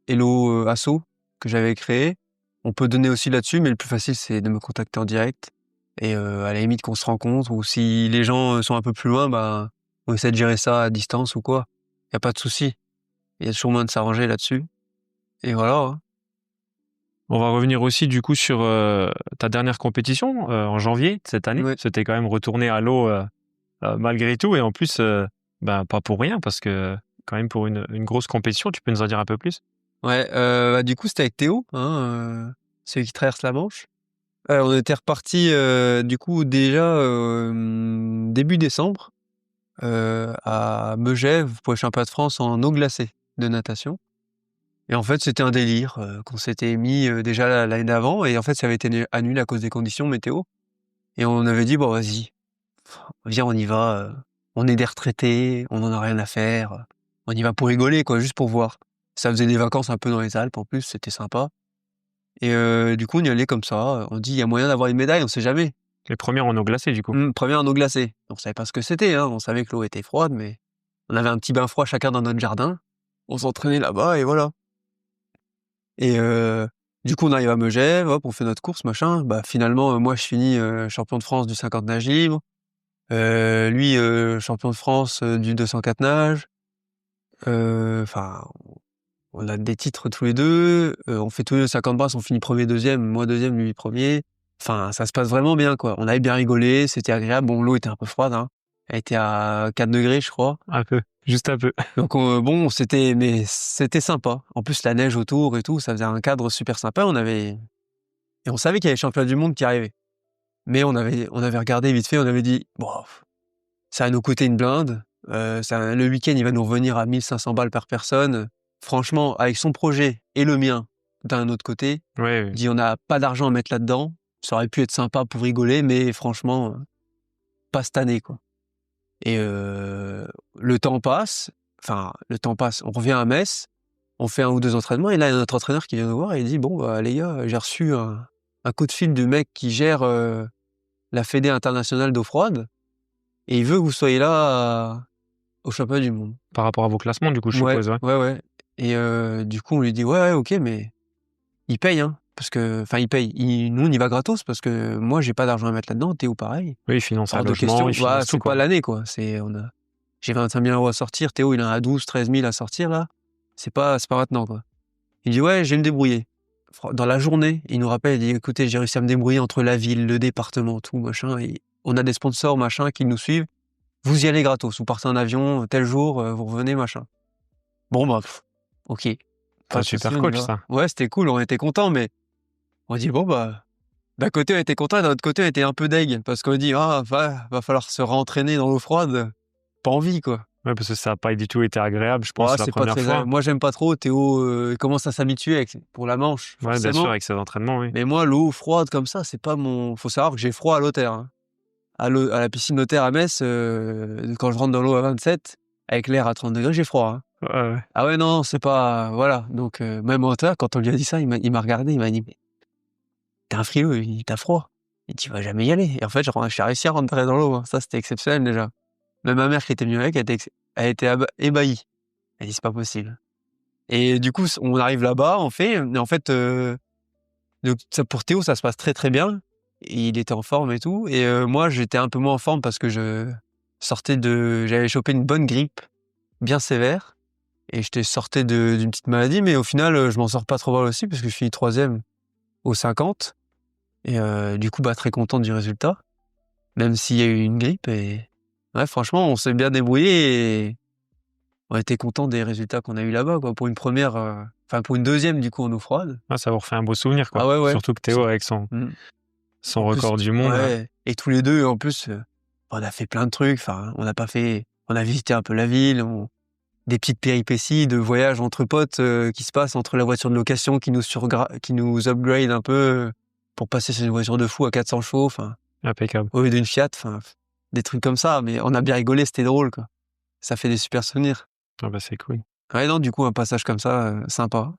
Hello, Asso que j'avais créée. On peut donner aussi là-dessus, mais le plus facile, c'est de me contacter en direct et à la limite qu'on se rencontre ou si les gens, sont un peu plus loin, bah, on essaie de gérer ça à distance ou quoi. Il y a pas de souci. Il y a toujours moyen de s'arranger là-dessus et voilà, hein. On va revenir aussi du coup sur ta dernière compétition en janvier de cette année. Ouais. C'était quand même retourné à l'eau malgré tout et en plus, pas pour rien parce que quand même pour une grosse compétition, tu peux nous en dire un peu plus? Ouais, bah, du coup, c'était avec Théo, hein, celui qui traverse la Manche. On était repartis, du coup déjà, début décembre, à Megève pour les championnats de France en eau glacée de natation et en fait, c'était un délire, qu'on s'était mis, déjà l'année d'avant et en fait, ça avait été annulé à cause des conditions météo et on avait dit: «Bon vas-y, viens on y va, on est des retraités, on en a rien à faire, on y va pour rigoler quoi, juste pour voir». Ça faisait des vacances un peu dans les Alpes en plus, c'était sympa et du coup, on y allait comme ça, on dit: «Il y a moyen d'avoir une médaille, on sait jamais». Les premières en eau glacée du coup? 1er en eau glacée. On savait pas ce que c'était, hein, on savait que l'eau était froide, mais on avait un petit bain froid chacun dans notre jardin. On s'entraînait là-bas et voilà et du coup, on arrive à Megève, hop, on fait notre course, machin. Bah, finalement, moi, je finis, champion de France du 50 nage libre. Lui, champion de France, du 204 nage. Enfin, on a des titres tous les 2. On fait tous les 2 50 brasses, on finit 1er, 2e, moi 2e, lui 1er. Enfin, ça se passe vraiment bien, quoi. On avait bien rigolé, c'était agréable. Bon, l'eau était un peu froide, hein. Elle était à 4 degrés, je crois. Un peu, juste un peu. Donc bon, c'était sympa. En plus, la neige autour et tout, ça faisait un cadre super sympa. Et on savait qu'il y avait les championnats du monde qui arrivaient. Mais on avait regardé vite fait, on avait dit: «Bon, ça va nous coûter une blinde, le week-end, il va nous revenir à 1 500 balles par personne». Franchement, avec son projet et le mien d'un autre côté, Ouais, ouais. dit: «On n'a pas d'argent à mettre là-dedans». Ça aurait pu être sympa pour rigoler, mais franchement, pas cette année, quoi. Et le temps passe, on revient à Metz, on fait 1 ou 2 entraînements et là, il y a notre entraîneur qui vient nous voir et il dit: «Bon, bah, les gars, j'ai reçu un coup de fil du mec qui gère, la fédé internationale d'eau froide et il veut que vous soyez là au championnat du monde». Par rapport à vos classements, du coup, je Ouais, suppose, ouais. ouais, ouais. Et du coup, on lui dit: «Ouais, ouais, OK, mais il paye, hein». Parce que il paye. Nous, on y va gratos parce que moi, j'ai pas d'argent à mettre là-dedans, Théo pareil. Oui, il finance un Hors de logement, question. il Bah, finance tout, c'est pas quoi. l'année, quoi. J'ai 25 000 € à sortir, Théo, il en a 12 000 13 000 à sortir là. C'est pas maintenant, quoi. Il dit: «Ouais, je vais me débrouiller». Dans la journée, il nous rappelle, il dit: «Écoutez, j'ai réussi à me débrouiller entre la ville, le département, tout machin et on a des sponsors, machin, qui nous suivent. Vous y allez gratos. Vous partez en avion, tel jour, vous revenez, machin». Bon, bah, OK. Pas C'est de souci, super on y coach, va. ça. Ouais, c'était cool, on était contents, mais on dit: «Bon, bah». D'un côté, on était contents et d'un autre côté, on était un peu deg parce qu'on dit: «Ah, va falloir se rentraîner dans l'eau froide». Pas envie, quoi. Ouais, parce que ça a pas du tout été agréable, je Ouais, pense, la c'est pas première très fois. moi, j'aime pas trop. Théo, il commence à s'habituer pour la Manche, Ouais, bien sûr, forcément. avec ses entraînements, oui. Mais moi, l'eau froide comme ça, c'est pas mon faut savoir que j'ai froid à l'eau terre, hein. À la piscine d'eau terre à Metz, quand je rentre dans l'eau à 27, avec l'air à 30 degrés, j'ai froid, hein. Ouais, ouais. Ah ouais, non, c'est pas voilà, donc même en terre, quand on lui a dit ça, il m'a regardé, il m'a dit: «Mais tu un frileux, il dit: «Tu froid». Il dit: «Tu vas jamais y aller» et en fait, j'ai réussi à rentrer dans l'eau, hein. Ça, c'était exceptionnel déjà. Même ma mère qui était venue avec, elle était ébahie. Elle dit: «C'est pas possible». Et du coup, on arrive là-bas, on fait et en fait, donc ça pour Théo, ça se passe très, très bien. Et il était en forme et tout et moi, j'étais un peu moins en forme parce que j'avais chopé une bonne grippe bien sévère et j'étais sortais d'une petite maladie, mais au final, je m'en sors pas trop mal aussi parce que je finis 3e aux 50 et du coup, bah, très content du résultat, même s'il y a eu une grippe et ouais, franchement, on s'est bien débrouillé et on était content des résultats qu'on a eu là-bas, quoi, pour une première, pour une deuxième du coup en eau froide. Ah, ça vous refait un beau souvenir, quoi. Ah ouais, ouais. Surtout que Théo, C'est avec son mmh. son En plus record du monde, ouais et tous les 2 en plus, on a fait plein de trucs, on a visité un peu la ville, des petites péripéties de voyage entre potes, qui se passent entre la voiture de location qui nous upgrade un peu, pour passer sur une voiture de fou à 400 chevaux, impeccable. au lieu d'une Fiat, des trucs comme ça, mais on a bien rigolé, c'était drôle, quoi. Ça fait des super souvenirs. Ah bah, c'est cool. Ouais, non, du coup, un passage comme ça, sympa.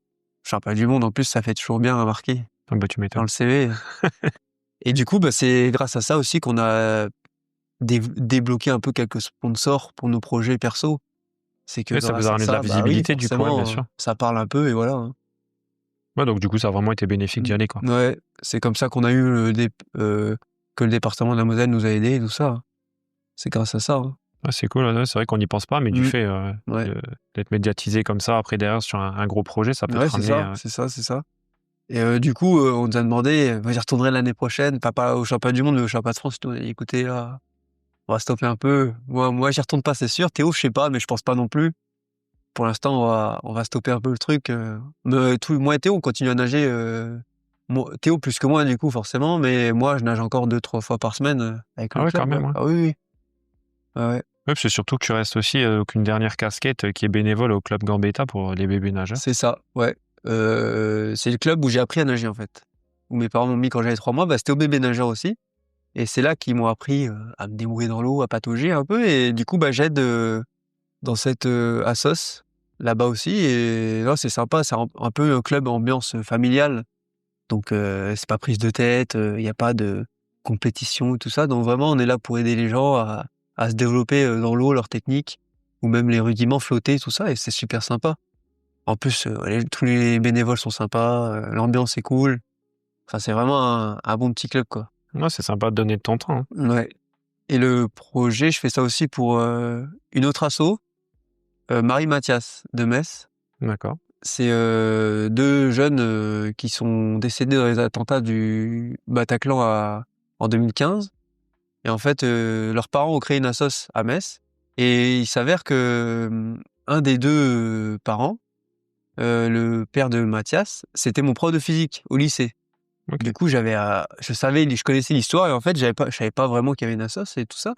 Championnat du monde, en plus, ça fait toujours bien à marquer Ah bah, tu dans m'étonnes. le CV. Et du coup, bah, c'est grâce à ça aussi qu'on a débloqué un peu quelques sponsors pour nos projets perso. C'est que Oui, ça vous grâce a à ramené de la ça, bah oui, visibilité, du coup, ouais, bien forcément, sûr. ça parle un peu et voilà, hein. Ouais, donc du coup, ça a vraiment été bénéfique d'y aller, quoi. Ouais, c'est comme ça qu'on a eu que le département de la Moselle nous a aidés et tout ça, hein. C'est grâce à ça, hein. Ouais, c'est cool, ouais, c'est vrai qu'on n'y pense pas, mais du Mmh. fait, Ouais. d'être médiatisé comme ça, après derrière sur un gros projet, ça peut te Ouais, c'est ramener, ça, c'est ça, c'est ça. Et du coup, on nous a demandé, bah, j'y retournerai l'année prochaine, pas au championnat du monde, mais au championnat de France et tout. On a dit: «Écoutez, là, on va stopper un peu. Moi, j'y retourne pas, c'est sûr. Théo, je sais pas, mais je pense pas non plus. Pour l'instant, on va stopper un peu le truc, mais moi et Théo, on continue à nager, Théo plus que moi, du coup, forcément, mais moi, je nage encore 2 3 fois par semaine, avec Ah le ouais, quand club, ouais. même, ouais. Ah oui, oui. Ouais, ouais. Ouais, parce que surtout que tu restes aussi, avec une dernière casquette, qui est bénévole au club Gambetta pour les bébés nageurs. C'est ça, ouais. C'est le club où j'ai appris à nager, en fait. Où mes parents m'ont mis quand j'avais 3 mois, bah, c'était au bébé nageur aussi et c'est là qu'ils m'ont appris, à me débrouiller dans l'eau, à patauger un peu et du coup, bah, j'aide, dans cette, assos, là-bas aussi et non, c'est sympa, c'est un peu un club ambiance, familiale. Donc c'est pas prise de tête, il y a pas de compétition et tout ça. Donc vraiment, on est là pour aider les gens à se développer, dans l'eau, leurs techniques ou même les rudiments, flotter, tout ça et c'est super sympa. En plus, tous les bénévoles sont sympas, l'ambiance est cool. Enfin, c'est vraiment un bon petit club, quoi. Ouais, c'est sympa de donner de ton temps, hein. Ouais et le projet, je fais ça aussi pour, une autre asso, Marie Mathias de Metz. D'accord. C'est, 2 jeunes, qui sont décédés dans les attentats du Bataclan en 2015 et en fait, leurs parents ont créé une assos à Metz et il s'avère que, un des 2 parents, le père de Mathias, c'était mon prof de physique au lycée. Ok. Du coup, je connaissais l'histoire et en fait, je savais pas vraiment qu'il y avait une assoce et tout ça.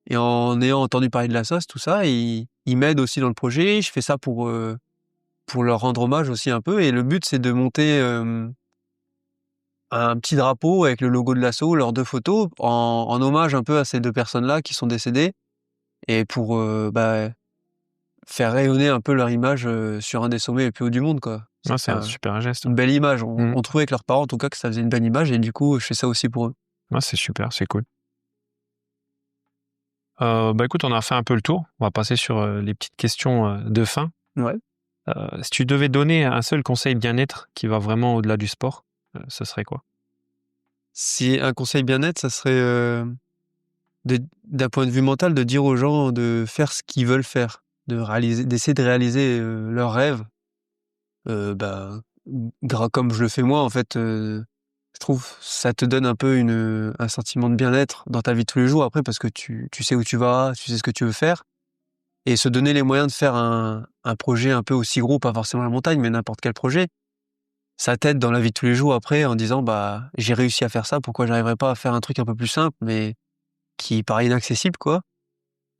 Et en ayant entendu parler de l'assoce, tout ça, ils m'aident aussi dans le projet. Je fais ça pour leur rendre hommage aussi un peu. Et le but, c'est de monter un petit drapeau avec le logo de l'asso, leurs 2 photos, en hommage un peu à ces 2 personnes-là qui sont décédées et pour faire rayonner un peu leur image sur un des sommets les plus hauts du monde, quoi. Ouais, c'est un Enfin, super geste. une belle image. Mm. On trouvait avec leurs parents, en tout cas, que ça faisait une belle image et du coup, je fais ça aussi pour eux. Ouais, c'est super, c'est cool. Écoute, on a fait un peu le tour. On va passer sur les petites questions de fin. Ouais. Si tu devais donner un seul conseil bien-être qui va vraiment au-delà du sport, ce serait quoi? Si un conseil bien-être, ça serait d'un point de vue mental, de dire aux gens de faire ce qu'ils veulent faire, d'essayer de réaliser leurs rêves. Bah, comme je le fais moi, en fait, je trouve ça te donne un peu un sentiment de bien-être dans ta vie de tous les jours après parce que tu sais où tu vas, tu sais ce que tu veux faire et se donner les moyens de faire un projet un peu aussi gros, pas forcément la montagne, mais n'importe quel projet. Ça t'aide dans la vie de tous les jours après en disant: «Bah, j'ai réussi à faire ça, pourquoi j'arriverais pas à faire un truc un peu plus simple, mais qui paraît inaccessible, quoi?»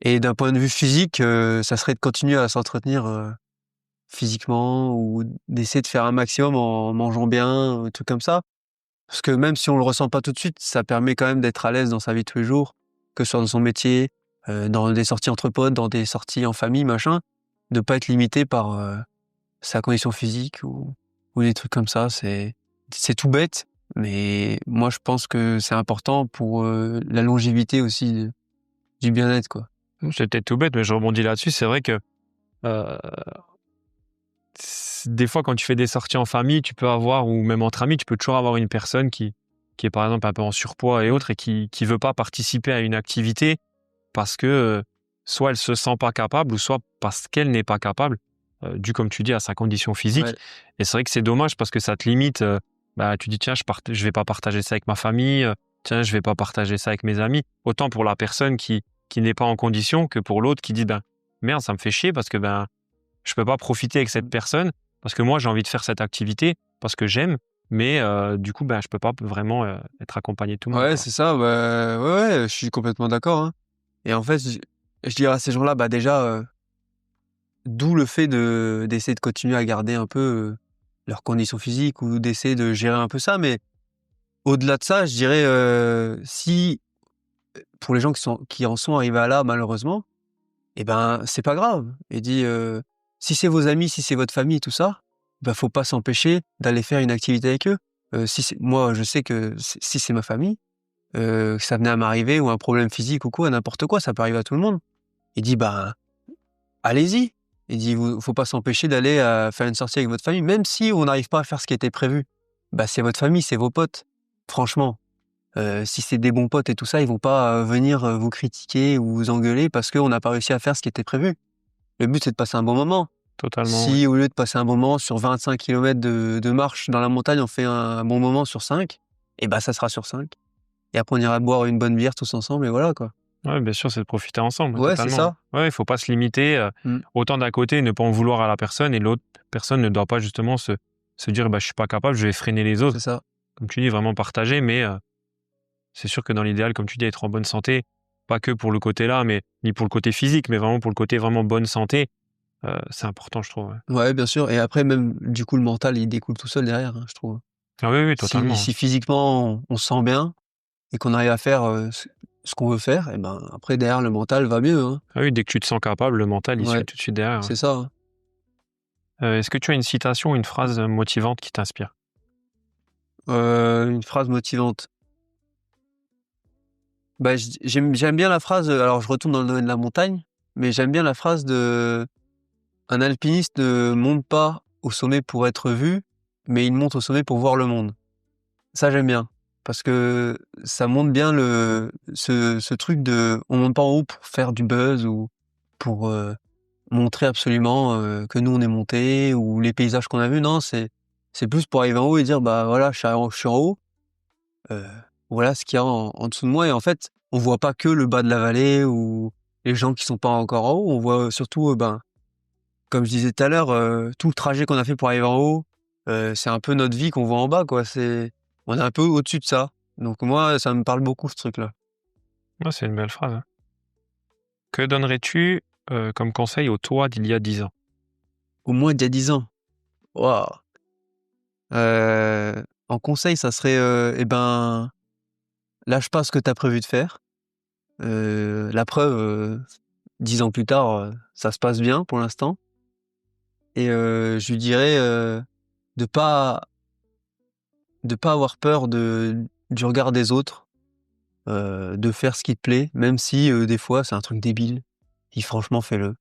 Et d'un point de vue physique, ça serait de continuer à s'entretenir, physiquement ou d'essayer de faire un maximum en mangeant bien, trucs comme ça. Parce que même si on le ressent pas tout de suite, ça permet quand même d'être à l'aise dans sa vie de tous les jours, que ce soit dans son métier, dans des sorties entre potes, dans des sorties en famille, machin. De pas être limité par, sa condition physique ou des trucs comme ça. C'est tout bête, mais moi je pense que c'est important pour, la longévité aussi du bien-être, quoi. C'est peut-être tout bête, mais je rebondis là-dessus. C'est vrai que euh, des fois, quand tu fais des sorties en famille, tu peux avoir, ou même entre amis, tu peux toujours avoir une personne qui est par exemple un peu en surpoids et autres et qui veut pas participer à une activité parce que soit elle se sent pas capable ou soit parce qu'elle n'est pas capable, dû comme tu dis à sa condition physique. Ouais. Et c'est vrai que c'est dommage parce que ça te limite. Tu dis tiens, je vais pas partager ça avec ma famille, tiens, je vais pas partager ça avec mes amis. Autant pour la personne qui n'est pas en condition que pour l'autre qui dit ben merde, ça me fait chier parce que ben je peux pas profiter avec cette personne parce que moi j'ai envie de faire cette activité parce que j'aime, mais du coup ben je peux pas vraiment être accompagné de tout le monde, Ouais, quoi. c'est ça, bah, ouais, je suis complètement d'accord, hein. Et en fait, je dirais à ces gens-là, bah, déjà, d'où le fait d'essayer de continuer à garder un peu, leur condition physique ou d'essayer de gérer un peu ça. Mais au-delà de ça, je dirais, si pour les gens qui en sont arrivés à là, malheureusement, et ben, c'est pas grave. Et si c'est vos amis, si c'est votre famille, tout ça, bah, faut pas s'empêcher d'aller faire une activité avec eux. Si c'est moi, je sais que si c'est ma famille, que ça venait à m'arriver ou un problème physique ou quoi, n'importe quoi, ça peut arriver à tout le monde. Il dit: «Ben, allez-y». Il dit: «Vous faut pas s'empêcher d'aller, faire une sortie avec votre famille, même si on n'arrive pas à faire ce qui était prévu. Bah, c'est votre famille, c'est vos potes. Franchement, si c'est des bons potes et tout ça, ils vont pas, venir, vous critiquer ou vous engueuler parce qu'on n'a pas réussi à faire ce qui était prévu. Le but, c'est de passer un bon moment. Totalement, oui. Si au lieu de passer un bon moment sur 25 kilomètres de marche dans la montagne, on fait un bon moment sur 5, et bah, ça sera sur 5. Et après on ira boire une bonne bière tous ensemble et voilà, quoi. Ouais, bien sûr, c'est de profiter ensemble, Ouais, c'est totalement. ça. Ouais, il faut pas se limiter. Mmh. Autant d'un côté, ne pas en vouloir à la personne et l'autre personne ne doit pas justement se dire, bah, je suis pas capable, je vais freiner les C'est autres. ça. Comme tu dis, vraiment partager, mais c'est sûr que dans l'idéal, comme tu dis, être en bonne santé, pas que pour le côté là, mais ni pour le côté physique, mais vraiment pour le côté vraiment bonne santé, c'est important, je trouve. Ouais. Ouais, bien sûr et après même, du coup, le mental, il découle tout seul derrière, hein, je trouve. Ah oui, oui, Si totalement. si physiquement on se sent bien et qu'on arrive à faire, ce qu'on veut faire et ben, après derrière le mental va mieux, hein. Ah oui, dès que tu te sens capable, le mental, il suit Ouais, tout de suite derrière. c'est ça, hein. Est-ce que tu as une citation ou une phrase motivante qui t'inspire? Une phrase motivante. Bah, j'aime bien la phrase, alors je retourne dans le domaine de la montagne, mais j'aime bien la phrase de: «Un alpiniste ne monte pas au sommet pour être vu, mais il monte au sommet pour voir le monde». Ça, j'aime bien parce que ça montre bien ce truc de on monte pas en haut pour faire du buzz ou pour, montrer absolument, que nous on est montés ou les paysages qu'on a vus. Non, c'est plus pour arriver en haut et dire: «Bah, voilà, je suis en haut, heu, voilà ce qu'il y a en dessous de moi» et en fait, on voit pas que le bas de la vallée ou les gens qui sont pas encore en haut. On voit surtout, ben, comme je disais tout à l'heure, tout le trajet qu'on a fait pour arriver en haut, c'est un peu notre vie qu'on voit en bas, quoi. On est un peu au-dessus de ça. Donc moi, ça me parle beaucoup ce truc-là. Ouais, c'est une belle phrase, hein. Que donnerais-tu comme conseil au toi d'il y a 10 ans? Au moins d'il y a 10 ans. Waouh! En conseil, ça serait, lâche pas ce que tu as prévu de faire. La preuve, 10 ans plus tard, ça se passe bien pour l'instant et je lui dirais, de pas de pas avoir peur du regard des autres, de faire ce qui te plaît, même si, des fois c'est un truc débile. Et franchement, fais-le.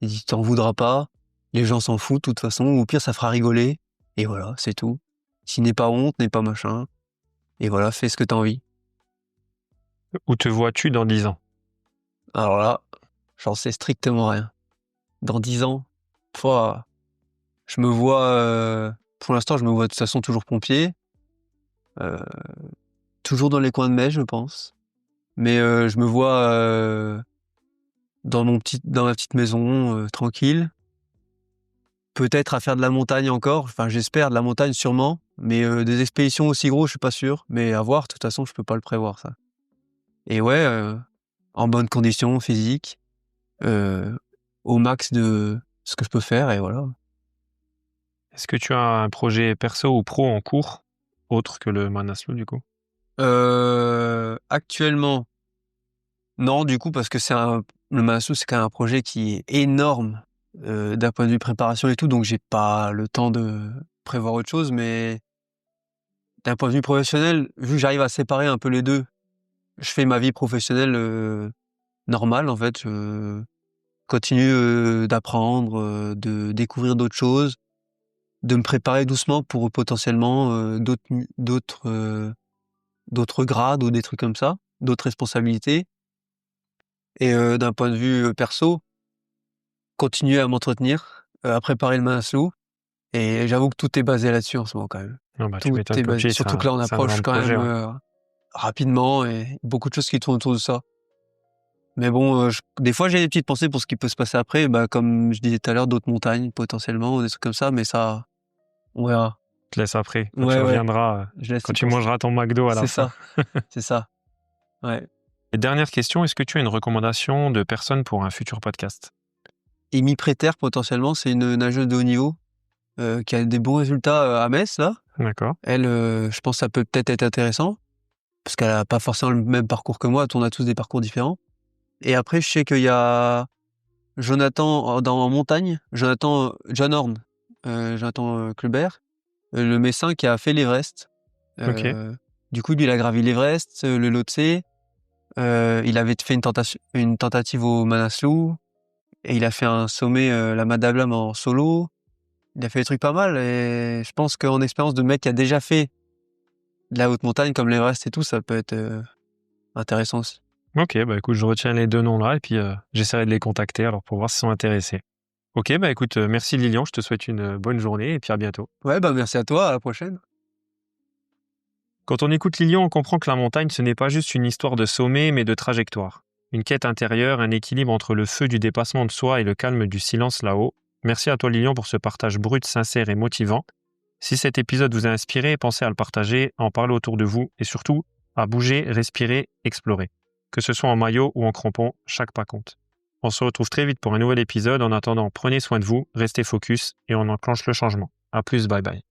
Il dit: «Tu en voudras pas, les gens s'en foutent de toute façon, ou au pire ça fera rigoler et voilà, c'est tout. S'il n'est pas honte, n'est pas machin et voilà, fais ce que tu as envie». Où te vois-tu dans 10 ans? Alors là, j'en sais strictement rien. Dans 10 ans, pouah, je me vois, pour l'instant, je me vois de toute façon toujours pompier, heu, toujours dans les coins de Metz, je pense. Mais, je me vois, dans ma petite maison, tranquille. Peut-être à faire de la montagne encore, enfin j'espère de la montagne sûrement, mais, des expéditions aussi gros, je suis pas sûr, mais à voir, de toute façon, je peux pas le prévoir ça. Et ouais, en bonne condition physique, heu, au max de ce que je peux faire et voilà. Est-ce que tu as un projet perso ou pro en cours, autre que le Manaslu du coup? Actuellement, non, du coup, parce que le Manaslu, c'est quand même un projet qui est énorme, d'un point de vue préparation et tout, donc j'ai pas le temps de prévoir autre chose. Mais d'un point de vue professionnel, vu que j'arrive à séparer un peu les 2, je fais ma vie professionnelle, normale en fait. Je continue, d'apprendre, de découvrir d'autres choses, de me préparer doucement pour potentiellement, d'autres grades ou des trucs comme ça, d'autres responsabilités. Et d'un point de vue, perso, continuer à m'entretenir, à préparer le Manaslu et j'avoue que tout est basé là-dessus en ce moment quand même. Ah bah, tu Tout m'étonnes est comme tu basé, dis, surtout que là on c'est un approche grand quand projet, même, ouais. rapidement et beaucoup de choses qui tournent autour de ça. Mais bon, des fois j'ai des petites pensées pour ce qui peut se passer après, bah, comme je disais tout à l'heure, d'autres montagnes potentiellement ou des trucs comme ça, mais ça, on verra. Je te laisse après, quand tu Ouais, ouais, reviendras, je laisse quand y tu penser. mangeras ton McDo à la C'est fin. ça, c'est ça, ouais. Et dernière question, est-ce que tu as une recommandation de personne pour un futur podcast? Amy Préter potentiellement, c'est une nageuse de haut niveau, qui a des bons résultats, à Metz là. D'accord. Elle, je pense que ça peut peut-être être intéressant, parce qu'elle a pas forcément le même parcours que moi, on a tous des parcours différents. Et après, je sais qu'il y a Jonathan en montagne, John Horn, Jonathan, Kleubert, le Messin qui a fait l'Everest. OK. Du coup, lui, il a gravi l'Everest, le Lhotse, il avait fait une tentative au Manaslu et il a fait un sommet, la Madablam en solo. Il a fait des trucs pas mal et je pense qu'en expérience de mec qui a déjà fait de la haute montagne comme l'Everest et tout, ça peut être, intéressant aussi. OK, bah, écoute, je retiens les 2 noms là et puis, j'essaierai de les contacter alors pour voir s'ils sont intéressés. OK, bah, écoute, merci Lilian, je te souhaite une, bonne journée et puis à bientôt. Ouais, bah, merci à toi, à la prochaine. Quand on écoute Lilian, on comprend que la montagne, ce n'est pas juste une histoire de sommet, mais de trajectoire. Une quête intérieure, un équilibre entre le feu du dépassement de soi et le calme du silence là-haut. Merci à toi Lilian pour ce partage brut, sincère et motivant. Si cet épisode vous a inspiré, pensez à le partager, à en parler autour de vous et surtout à bouger, respirer, explorer. Que ce soit en maillot ou en crampon, chaque pas compte. On se retrouve très vite pour un nouvel épisode. En attendant, prenez soin de vous, restez focus et on enclenche le changement. À plus, bye bye.